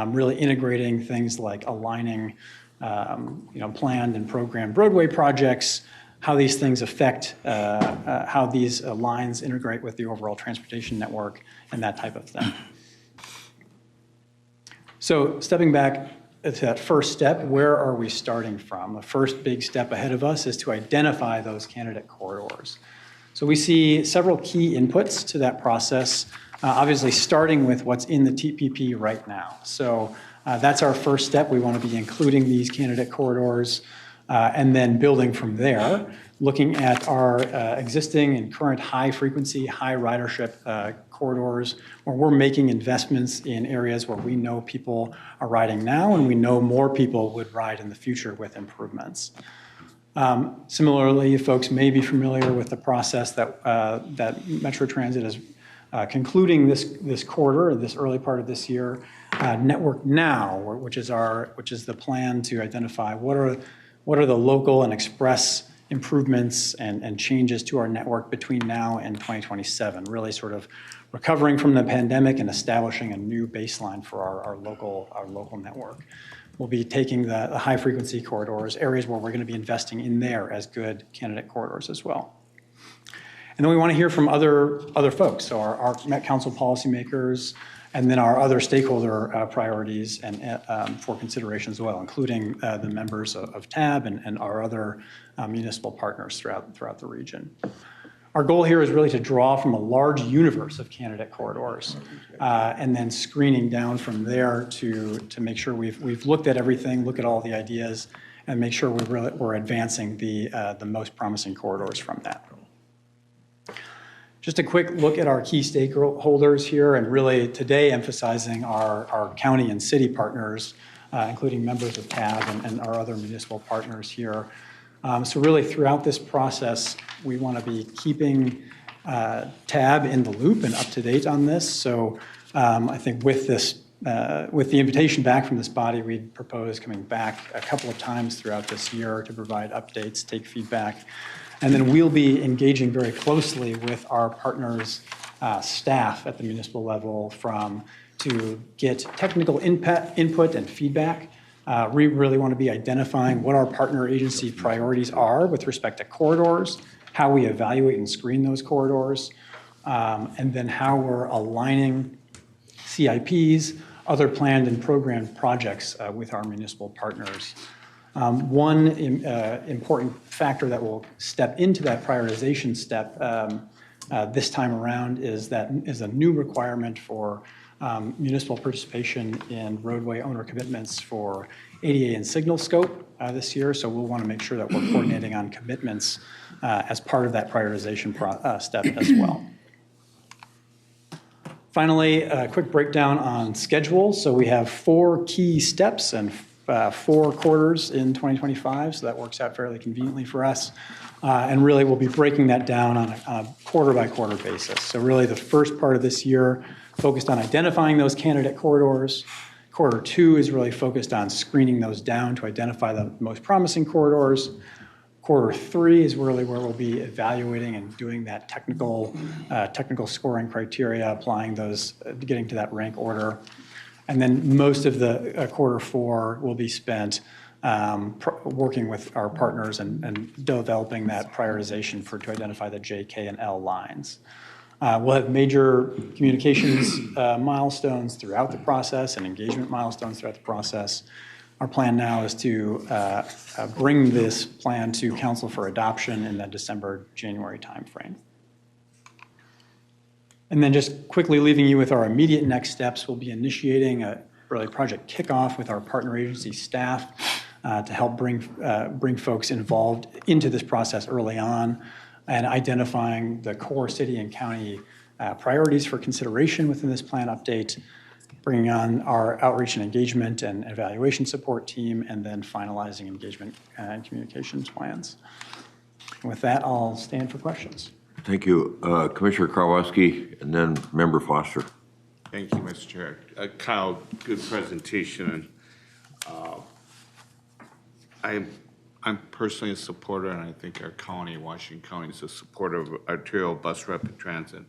really integrating things like aligning planned and programmed roadway projects, how these things affect how these lines integrate with the overall transportation network, and that type of thing. So stepping back to that first step, where are we starting from? The first big step ahead of us is to identify those candidate corridors. So we see several key inputs to that process, obviously starting with what's in the TPP right now. So that's our first step. We want to be including these candidate corridors and then building from there, looking at our existing and current high frequency, high ridership corridors where we're making investments in areas where we know people are riding now and we know more people would ride in the future with improvements. Similarly, folks may be familiar with the process that Metro Transit is concluding this quarter, or this early part of this year, Network Now, which is the plan to identify what are the local and express improvements and changes to our network between now and 2027, really sort of recovering from the pandemic and establishing a new baseline for our local network. We'll be taking the high frequency corridors, areas where we're going to be investing in there as good candidate corridors as well. And then we want to hear from other folks, so our Met Council policymakers, and then our other stakeholder priorities and for consideration as well, including the members of TAB and our other municipal partners throughout the region. Our goal here is really to draw from a large universe of candidate corridors and then screening down from there to make sure we've looked at everything, look at all the ideas, and make sure we're advancing the most promising corridors from that. Just a quick look at our key stakeholders here, and really today emphasizing our county and city partners including members of TAB and our other municipal partners here. So really throughout this process, we want to be keeping TAB in the loop and up to date on this. So I think with this, with the invitation back from this body, we propose coming back a couple of times throughout this year to provide updates, take feedback. And then we'll be engaging very closely with our partners' staff at the municipal level to get technical input and feedback. We really want to be identifying what our partner agency priorities are with respect to corridors, how we evaluate and screen those corridors, and then how we're aligning CIPs, other planned and programmed projects with our municipal partners. One important factor that will step into that prioritization step this time around is a new requirement for municipal participation in roadway owner commitments for ADA and signal scope this year. So we'll want to make sure that we're coordinating on commitments as part of that prioritization step as well. Finally, a quick breakdown on schedule. So we have 4 key steps and 4 quarters in 2025, so that works out fairly conveniently for us. And really, we'll be breaking that down on a quarter-by-quarter basis. So really, the first part of this year focused on identifying those candidate corridors. Quarter 2 is really focused on screening those down to identify the most promising corridors. Quarter 3 is really where we'll be evaluating and doing that technical scoring criteria, applying those, getting to that rank order. And then most of the quarter 4 will be spent working with our partners and developing that prioritization to identify the J, K, and L lines. We'll have major communications milestones throughout the process and engagement milestones throughout the process. Our plan now is to bring this plan to council for adoption in the December-January timeframe. And then just quickly leaving you with our immediate next steps, we'll be initiating a really project kickoff with our partner agency staff to help bring folks involved into this process early on and identifying the core city and county priorities for consideration within this plan update, bringing on our outreach and engagement and evaluation support team, and then finalizing engagement and communications plans. And with that, I'll stand for questions. Thank you. Commissioner Karwowski and then Member Foster. Thank you, Mr. Chair. Kyle, good presentation. I'm personally a supporter, and I think our county, Washington County, is a supporter of arterial bus rapid transit,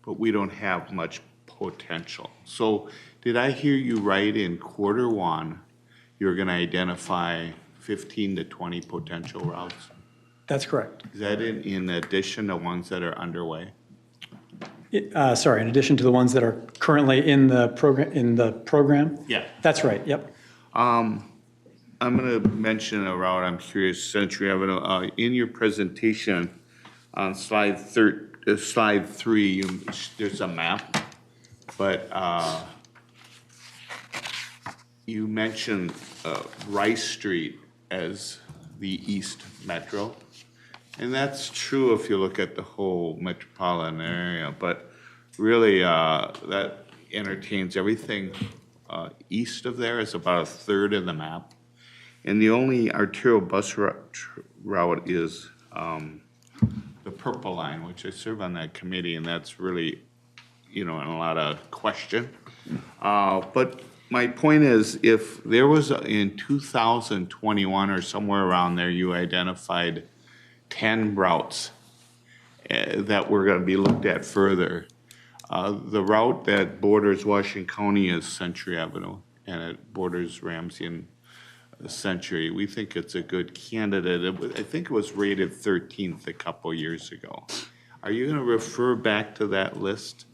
but we don't have much potential. So did I hear you right, in quarter 1, you're going to identify 15 to 20 potential routes? That's correct. Is that in addition to ones that are underway? Sorry, in addition to the ones that are currently in the program? Yeah. That's right, yep. I'm going to mention a route I'm curious, Century Avenue. In your presentation on slide 3, there's a map, but you mentioned Rice Street as the East Metro. And that's true if you look at the whole metropolitan area, but really that entertains everything east of there is about a third of the map. And the only arterial bus route is the Purple Line, which I serve on that committee, and that's really, in a lot of question. But my point is, if there was in 2021 or somewhere around there, you identified 10 routes that were going to be looked at further. The route that borders Washington County is Century Avenue, and it borders Ramsey and Century. We think it's a good candidate. I think it was rated 13th a couple years ago. Are you going to refer back to that list?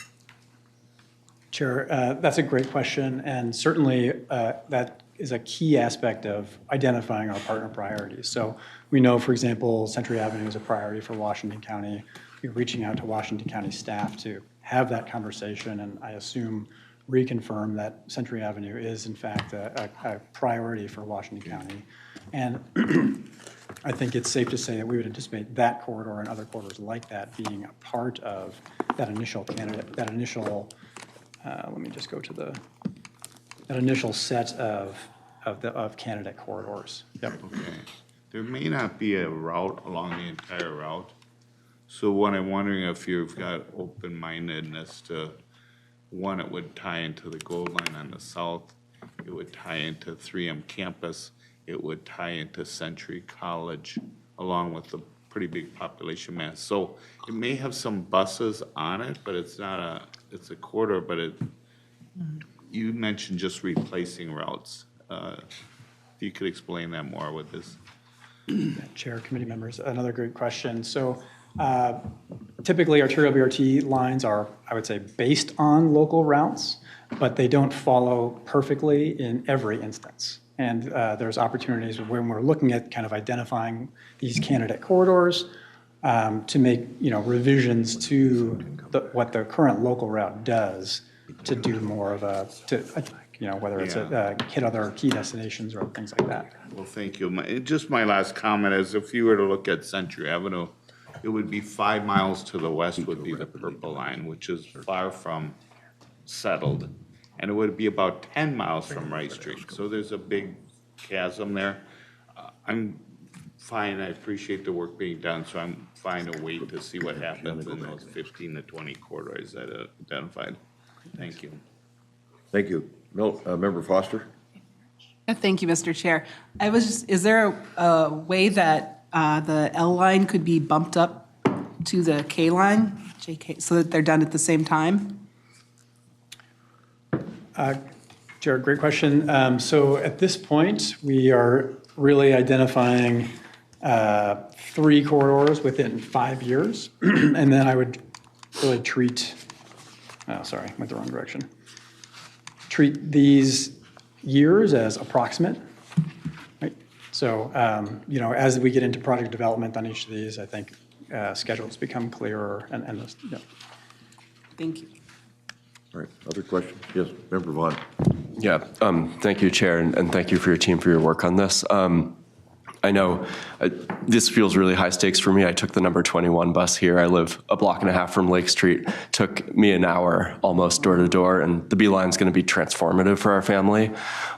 Chair, that's a great question, and certainly that is a key aspect of identifying our partner priorities. So we know, for example, Century Avenue is a priority for Washington County. We're reaching out to Washington County staff to have that conversation, and I assume reconfirm that Century Avenue is in fact a priority for Washington County. And I think it's safe to say that we would anticipate that corridor and other corridors like that being a part of that initial candidate, that initial, let me just go to that initial set of of candidate corridors. Yep. Okay. There may not be a route along the entire route. So what I'm wondering if you've got open-mindedness to, one, it would tie into the Gold Line on the south, it would tie into 3M campus, it would tie into Century College, along with the pretty big population mass. So it may have some buses on it, but it's not a, it's a corridor, but it, you mentioned just replacing routes. If you could explain that more with this. Chair, committee members, another good question. So typically arterial BRT lines are, I would say, based on local routes, but they don't follow perfectly in every instance. And there's opportunities when we're looking at kind of identifying these candidate corridors to make, revisions to what the current local route does to do more of a, whether it's hit other key destinations or things like that. Well, thank you. Just my last comment is if you were to look at Century Avenue, it would be 5 miles to the west would be the purple line, which is far from settled. And it would be about 10 miles from Wright Street. So there's a big chasm there. I'm fine. I appreciate the work being done. So I'm fine to wait to see what happens in those 15 to 20 corridors that are identified. Thank you. Thank you. Member Foster? Thank you, Mr. Chair. Is there a way that the L line could be bumped up to the K line, JK, so that they're done at the same time? Jared, great question. So at this point, we are really identifying 3 corridors within 5 years. And then I would really treat went the wrong direction. Treat these years as approximate, right? So, as we get into project development on each of these, I think schedules become clearer and Thank you. All right, other questions? Yes, Member Vaughn. Yeah, thank you, Chair, and thank you for your team for your work on this. I know this feels really high stakes for me. I took the number 21 bus here. I live a block and a half from Lake Street. Took me an hour almost door to door, and the B line is going to be transformative for our family.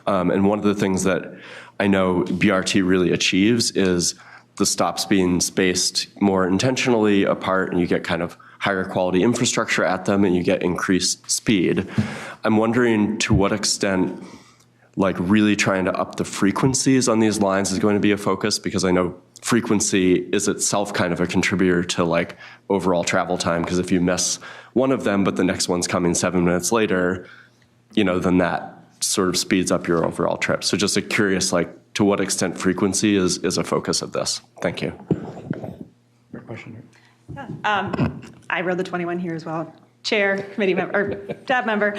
And one of the things that I know BRT really achieves is the stops being spaced more intentionally apart, and you get kind of higher quality infrastructure at them, and you get increased speed. I'm wondering to what extent really trying to up the frequencies on these lines is going to be a focus, because I know frequency is itself kind of a contributor to overall travel time, because if you miss one of them but the next one's coming 7 minutes later, then that sort of speeds up your overall trip. So just curious to what extent frequency is a focus of this. Thank you. Great question. I rode the 21 here as well. Chair, committee member, or staff member,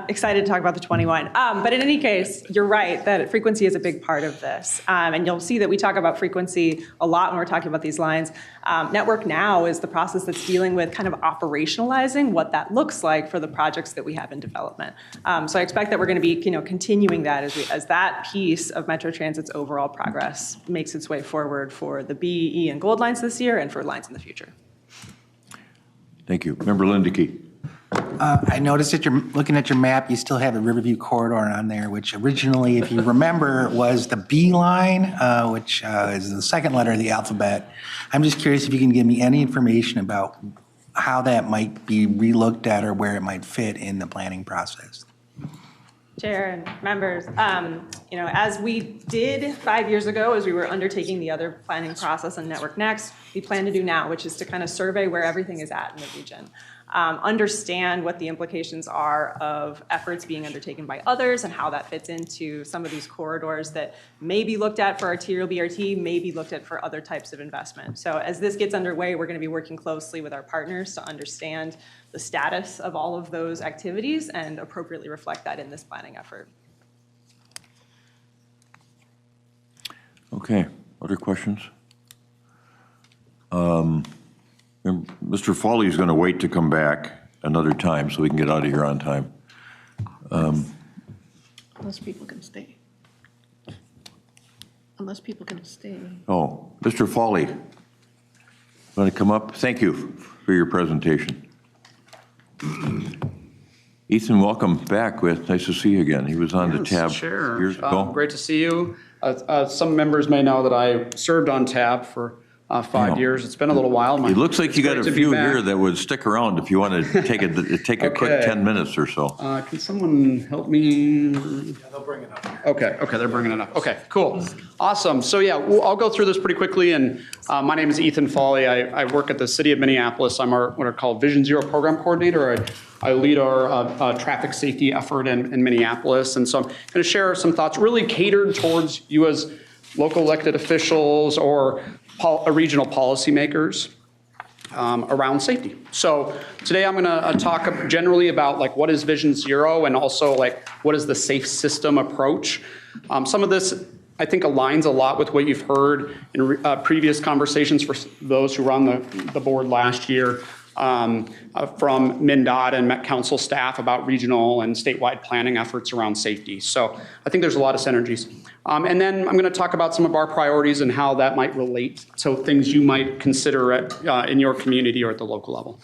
excited to talk about the 21. But in any case, you're right that frequency is a big part of this. And you'll see that we talk about frequency a lot when we're talking about these lines. Network Now is the process that's dealing with kind of operationalizing what that looks like for the projects that we have in development. So I expect that we're going to be continuing that as that piece of Metro Transit's overall progress makes its way forward for the B, E, and Gold lines this year and for lines in the future. Thank you. Member Lindeke. I noticed that you're looking at your map, you still have the Riverview Corridor on there, which originally, if you remember, was the B line, which is the second letter of the alphabet. I'm just curious if you can give me any information about how that might be relooked at or where it might fit in the planning process. Chair and members, as we did 5 years ago, as we were undertaking the other planning process on Network Next, we plan to do now, which is to kind of survey where everything is at in the region. Understand what the implications are of efforts being undertaken by others and how that fits into some of these corridors that may be looked at for arterial BRT, may be looked at for other types of investment. So as this gets underway, we're going to be working closely with our partners to understand the status of all of those activities and appropriately reflect that in this planning effort. Okay, other questions? Mr. Foley is going to wait to come back another time so we can get out of here on time. Unless people can stay. Unless people can stay. Oh, Mr. Foley, want to come up? Thank you for your presentation. Ethan, welcome back. Nice to see you again. He was on the tab Chair. years ago. Great to see you. Some members may know that I served on tab for 5 years. It's been a little while. It looks like you got a few back. here that would stick around if you want to take a quick 10 minutes or so. Can someone help me? Yeah, they'll bring it up. Okay, they're bringing it up. Okay, cool. Awesome. So yeah, I'll go through this pretty quickly. And my name is Ethan Foley. I work at the City of Minneapolis. I'm what are called Vision Zero Program Coordinator. I lead our traffic safety effort in Minneapolis. And so I'm going to share some thoughts really catered towards you as local elected officials or regional policymakers around safety. So today I'm going to talk generally about like what is Vision Zero and also like what is the safe system approach. Some of this I think aligns a lot with what you've heard in previous conversations for those who were on the board last year from MnDOT and Met Council staff about regional and statewide planning efforts around safety. So I think there's a lot of synergies. And then I'm going to talk about some of our priorities and how that might relate to things you might consider in your community or at the local level.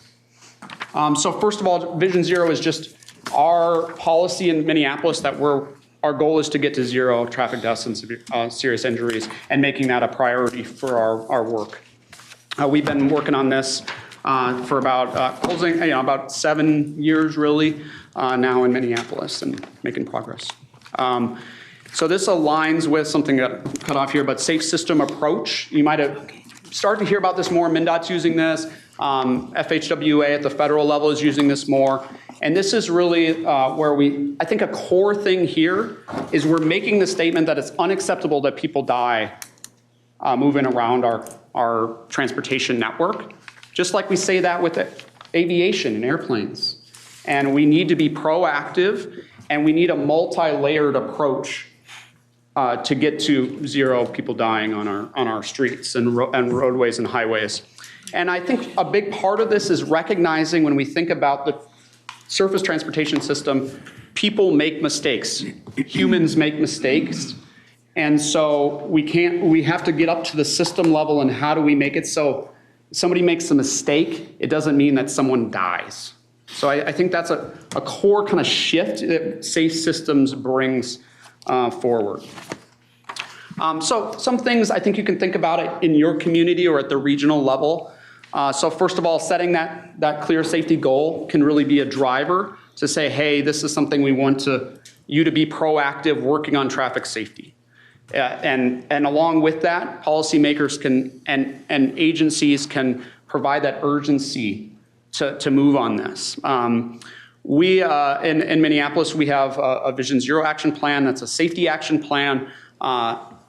So first of all, Vision Zero is just our policy in Minneapolis that our goal is to get to zero traffic deaths and serious injuries and making that a priority for our work. We've been working on this for about 7 years really now in Minneapolis and making progress. So this aligns with something that cut off here, but safe system approach. You might have started to hear about this more. MnDOT's using this. FHWA at the federal level is using this more. And this is really where I think a core thing here is we're making the statement that it's unacceptable that people die moving around our transportation network. Just like we say that with aviation and airplanes. And we need to be proactive and we need a multi-layered approach to get to zero people dying on our streets and roadways and highways. And I think a big part of this is recognizing when we think about the surface transportation system, people make mistakes. Humans make mistakes. And so we have to get up to the system level and how do we make it so somebody makes a mistake, it doesn't mean that someone dies. So I think that's a core kind of shift that safe systems brings forward. So some things I think you can think about it in your community or at the regional level. So first of all, setting that clear safety goal can really be a driver to say, hey, this is something we want you to be proactive working on traffic safety. And along with that, policymakers can and agencies can provide that urgency to move on this. We in Minneapolis, we have a Vision Zero action plan. That's a safety action plan.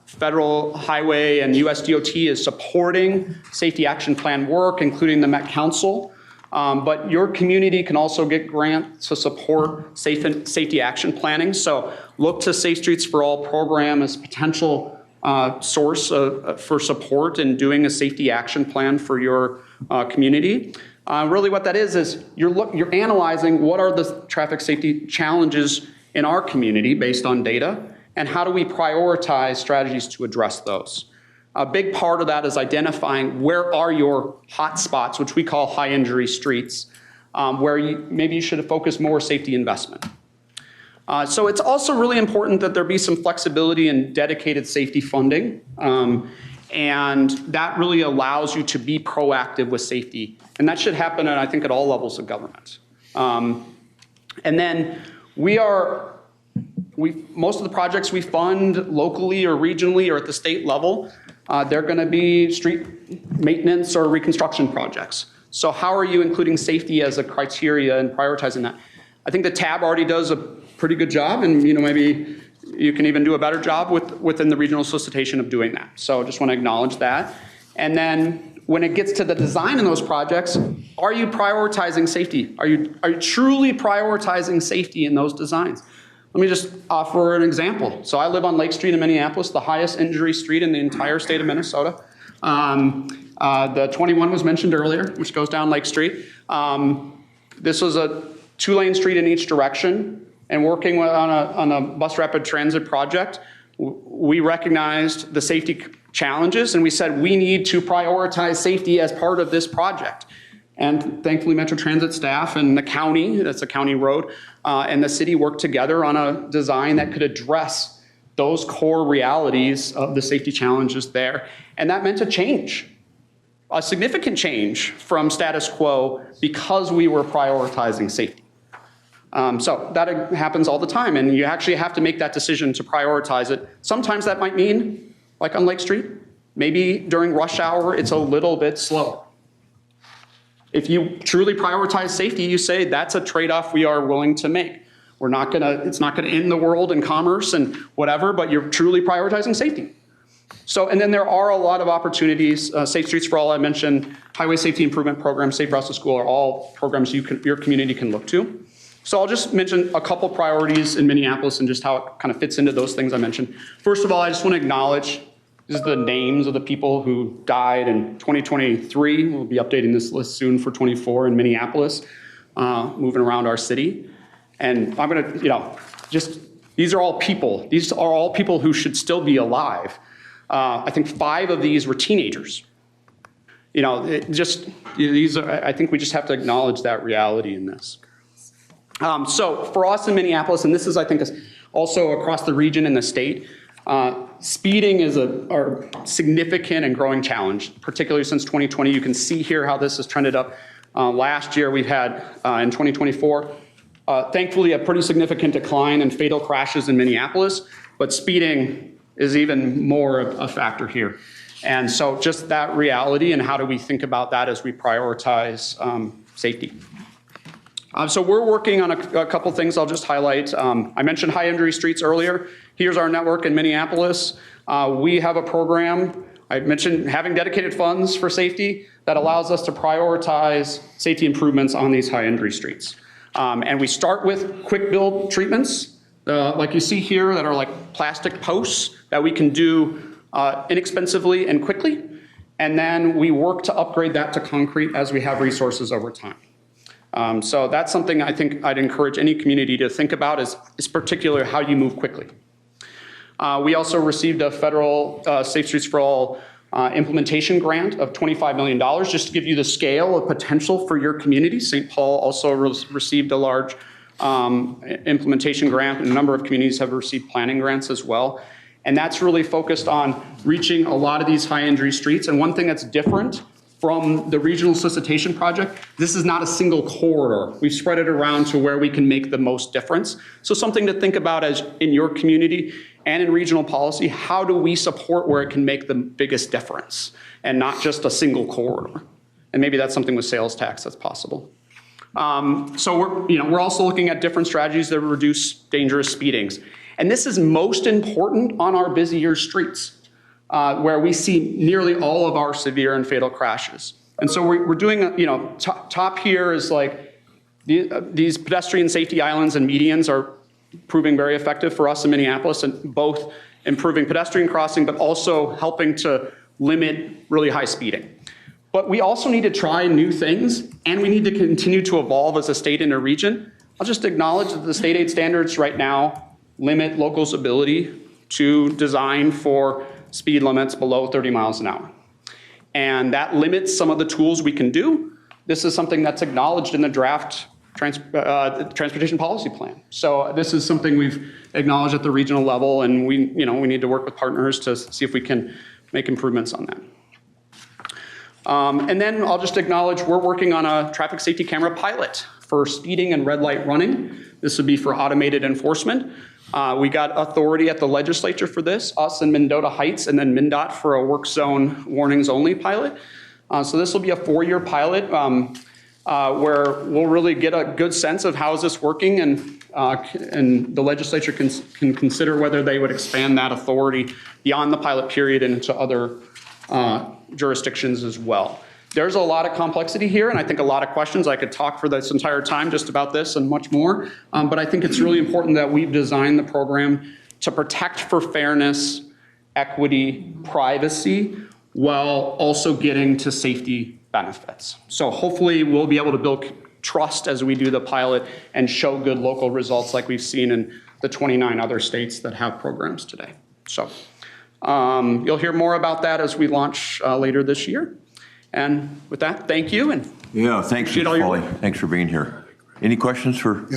Federal Highway and US DOT is supporting safety action plan work, including the Met Council. But your community can also get grants to support safety action planning. So look to Safe Streets for All program as potential source for support in doing a safety action plan for your community. Really what that is you're analyzing what are the traffic safety challenges in our community based on data, and how do we prioritize strategies to address those. A big part of that is identifying where are your hot spots, which we call high injury streets, where maybe you should focus more safety investment. So it's also really important that there be some flexibility in dedicated safety funding. And that really allows you to be proactive with safety. And that should happen, I think, at all levels of government. And then most of the projects we fund locally or regionally or at the state level, they're going to be street maintenance or reconstruction projects. So how are you including safety as a criteria and prioritizing that? I think the TAB already does a pretty good job, and maybe you can even do a better job within the regional solicitation of doing that. So I just want to acknowledge that. And then when it gets to the design in those projects, are you prioritizing safety? Are you truly prioritizing safety in those designs? Let me just offer an example. So I live on Lake Street in Minneapolis, the highest injury street in the entire state of Minnesota. The 21 was mentioned earlier, which goes down Lake Street. This was a 2-lane street in each direction. And working on a bus rapid transit project, we recognized the safety challenges and we said we need to prioritize safety as part of this project. And thankfully, Metro Transit staff and the county, that's a county road, and the city worked together on a design that could address those core realities of the safety challenges there. And that meant a change, a significant change from status quo because we were prioritizing safety. So that happens all the time, and you actually have to make that decision to prioritize it. Sometimes that might mean, like on Lake Street, maybe during rush hour, it's a little bit slower. If you truly prioritize safety, you say that's a trade-off we are willing to make. It's not gonna end the world in commerce and whatever, but you're truly prioritizing safety. So, and then there are a lot of opportunities. Safe Streets for All, I mentioned, Highway Safety Improvement Program, Safe Routes to School are all programs your community can look to. So I'll just mention a couple priorities in Minneapolis and just how it kind of fits into those things I mentioned. First of all, I just want to acknowledge these are the names of the people who died in 2023. We'll be updating this list soon for 24 in Minneapolis, moving around our city. And I'm going to, these are all people. These are all people who should still be alive. I think 5 of these were teenagers. I think we just have to acknowledge that reality in this. So for us in Minneapolis, and this is, I think, also across the region and the state, speeding is a significant and growing challenge, particularly since 2020. You can see here how this has trended up. Last year, we've had, in 2024, thankfully, a pretty significant decline in fatal crashes in Minneapolis, but speeding is even more a factor here. And so just that reality and how do we think about that as we prioritize safety. So we're working on a couple things I'll just highlight. I mentioned high injury streets earlier. Here's our network in Minneapolis. We have a program, I mentioned having dedicated funds for safety that allows us to prioritize safety improvements on these high injury streets. And we start with quick build treatments, like you see here, that are like plastic posts that we can do inexpensively and quickly. And then we work to upgrade that to concrete as we have resources over time. So that's something I think I'd encourage any community to think about is particularly how you move quickly. We also received a federal Safe Streets for All implementation grant of $25 million, just to give you the scale of potential for your community. St. Paul also received a large implementation grant, and a number of communities have received planning grants as well. And that's really focused on reaching a lot of these high injury streets. And one thing that's different from the regional solicitation project, this is not a single corridor. We've spread it around to where we can make the most difference. So something to think about as in your community and in regional policy, how do we support where it can make the biggest difference and not just a single corridor? And maybe that's something with sales tax that's possible. So we're also looking at different strategies that reduce dangerous speedings. And this is most important on our busier streets, where we see nearly all of our severe and fatal crashes. And so we're doing, top here is like these pedestrian safety islands and medians are proving very effective for us in Minneapolis, and both improving pedestrian crossing, but also helping to limit really high speeding. But we also need to try new things, and we need to continue to evolve as a state and a region. I'll just acknowledge that the state aid standards right now limit locals' ability to design for speed limits below 30 miles an hour. And that limits some of the tools we can do. This is something that's acknowledged in the draft transportation policy plan. So this is something we've acknowledged at the regional level, and we need to work with partners to see if we can make improvements on that. And then I'll just acknowledge we're working on a traffic safety camera pilot for speeding and red light running. This would be for automated enforcement. We got authority at the legislature for this, us and Mendota Heights, and then MnDOT for a work zone warnings only pilot. So this will be a 4-year pilot where we'll really get a good sense of how is this working, and the legislature can consider whether they would expand that authority beyond the pilot period and into other jurisdictions as well. There's a lot of complexity here, and I think a lot of questions. I could talk for this entire time just about this and much more, but I think it's really important that we've designed the program to protect for fairness, equity, privacy, while also getting to safety benefits. So hopefully we'll be able to build trust as we do the pilot and show good local results like we've seen in the 29 other states that have programs today. So you'll hear more about that as we launch later this year. And with that, thank you. And Yeah, thanks, appreciate all your Paulie. work. Thanks for being here. Any questions for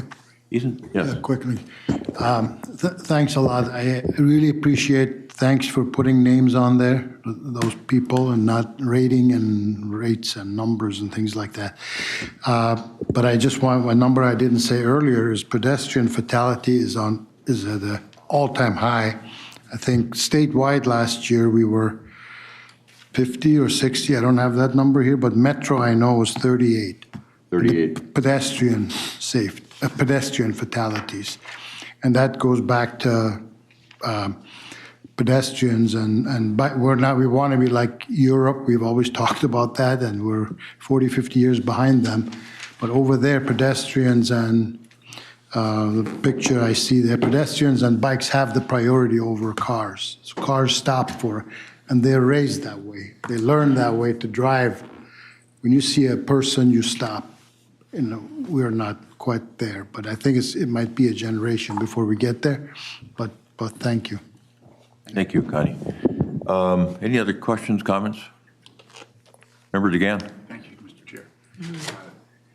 Ethan? Yes. Yeah, quickly. Thanks a lot. I really appreciate, thanks for putting names on there, those people, and not rating and rates and numbers and things like that. But I just want, a number I didn't say earlier is pedestrian fatality is at an all-time high. I think statewide last year we were 50 or 60, I don't have that number here, but Metro I know was 38. 38. Pedestrian fatalities. And that goes back to pedestrians and we want to be like Europe. We've always talked about that, and we're 40, 50 years behind them. But over there, pedestrians and the picture I see there, pedestrians and bikes have the priority over cars. So cars stop and they're raised that way. They learn that way to drive. When you see a person, you stop. We're not quite there, but I think it might be a generation before we get there. But thank you. Thank you, Connie. Any other questions, comments? Member DeGan. Thank you, Mr. Chair.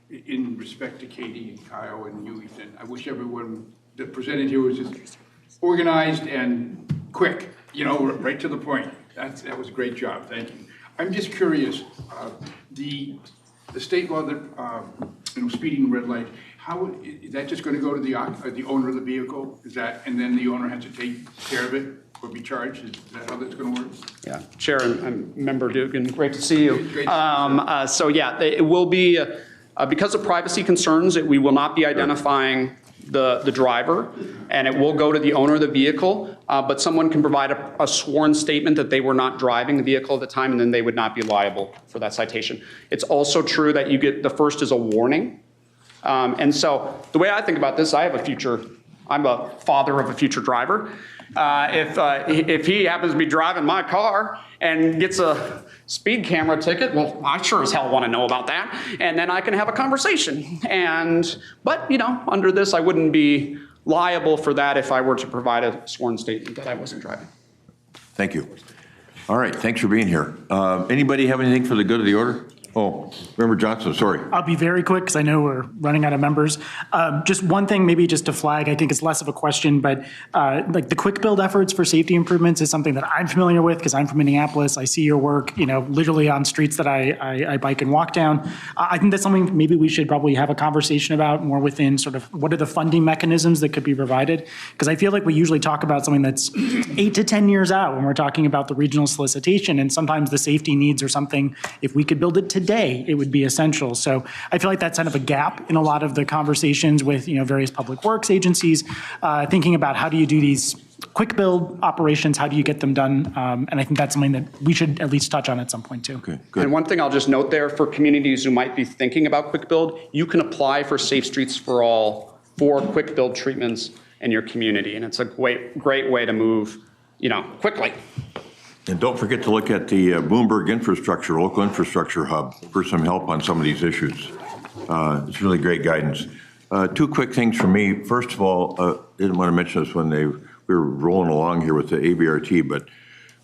In respect to Katie and Kyle and you, Ethan, I wish everyone that presented here was just organized and quick, right to the point. That was a great job. Thank you. I'm just curious, the state law that, speeding red light, how is that just going to go to the owner of the vehicle? And then the owner has to take care of it or be charged? Is that how that's going to work? Yeah, Chair and Member Dugan, great to see you. Great to see So yeah, it will be, because of privacy concerns, we will not be identifying the driver, and it will go to the owner of the vehicle, but someone can provide a sworn statement that they were not driving the vehicle at the time, and then they would not be liable for that citation. It's also true that you get, the first is a warning. And so the way I think about this, I'm a father of a future driver. If he happens to be driving my car and gets a speed camera ticket, well, I sure as hell want to know about that. And then I can have a conversation. But under this, I wouldn't be liable for that if I were to provide a sworn statement that I wasn't driving. Thank you. All right, thanks for being here. Anybody have anything for the good of the order? Oh, Member Johnson, sorry. I'll be very quick because I know we're running out of members. Just one thing, maybe just to flag, I think it's less of a question, but like the quick build efforts for safety improvements is something that I'm familiar with because I'm from Minneapolis. I see your work, literally on streets that I bike and walk down. I think that's something maybe we should probably have a conversation about more within sort of what are the funding mechanisms that could be provided? Because I feel like we usually talk about something that's 8 to 10 years out when we're talking about the regional solicitation, and sometimes the safety needs are something, if we could build it today, it would be essential. So I feel like that's kind of a gap in a lot of the conversations with various public works agencies, thinking about how do you do these quick build operations, how do you get them done? And I think that's something that we should at least touch on at some point too. Okay, good. And one thing I'll just note there for communities who might be thinking about quick build, you can apply for Safe Streets for All for quick build treatments in your community. And it's a great way to move, quickly. And don't forget to look at the Bloomberg Infrastructure, local infrastructure hub for some help on some of these issues. It's really great guidance. Two quick things from me. First of all, didn't want to mention this when we were rolling along here with the ABRT, but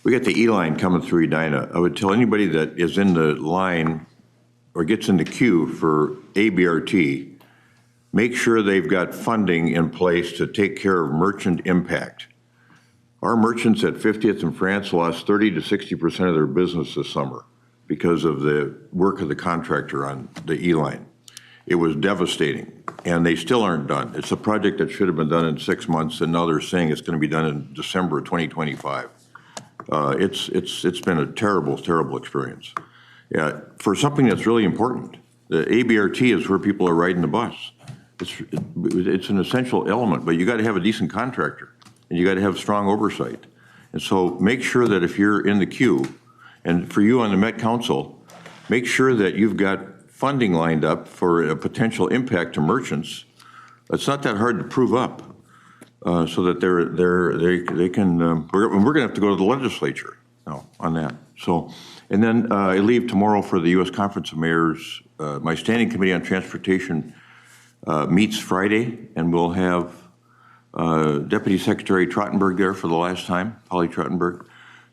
we got the E-line coming through Edina. I would tell anybody that is in the line or gets in the queue for ABRT, make sure they've got funding in place to take care of merchant impact. Our merchants at 50th and France lost 30 to 60% of their business this summer because of the work of the contractor on the E-line. It was devastating, and they still aren't done. It's a project that should have been done in 6 months, and now they're saying it's going to be done in December 2025. It's been a terrible, terrible experience. Yeah, for something that's really important. The ABRT is where people are riding the bus. It's an essential element, but you got to have a decent contractor. And you got to have strong oversight. And so make sure that if you're in the queue, and for you on the Met Council, make sure that you've got funding lined up for a potential impact to merchants. It's not that hard to prove up, so that they can. We're going to have to go to the legislature now on that. So, and then I leave tomorrow for the U.S. Conference of Mayors. My Standing Committee on Transportation meets Friday, and we'll have Deputy Secretary Trottenberg there for the last time, Polly Trottenberg.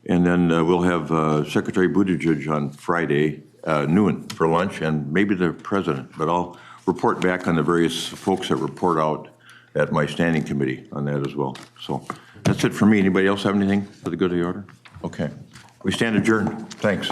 And then we'll have Secretary Buttigieg on Friday noon for lunch, and maybe the president, but I'll report back on the various folks that report out at my standing committee on that as well. So that's it for me. Anybody else have anything for the good of the order? Okay. We stand adjourned. Thanks.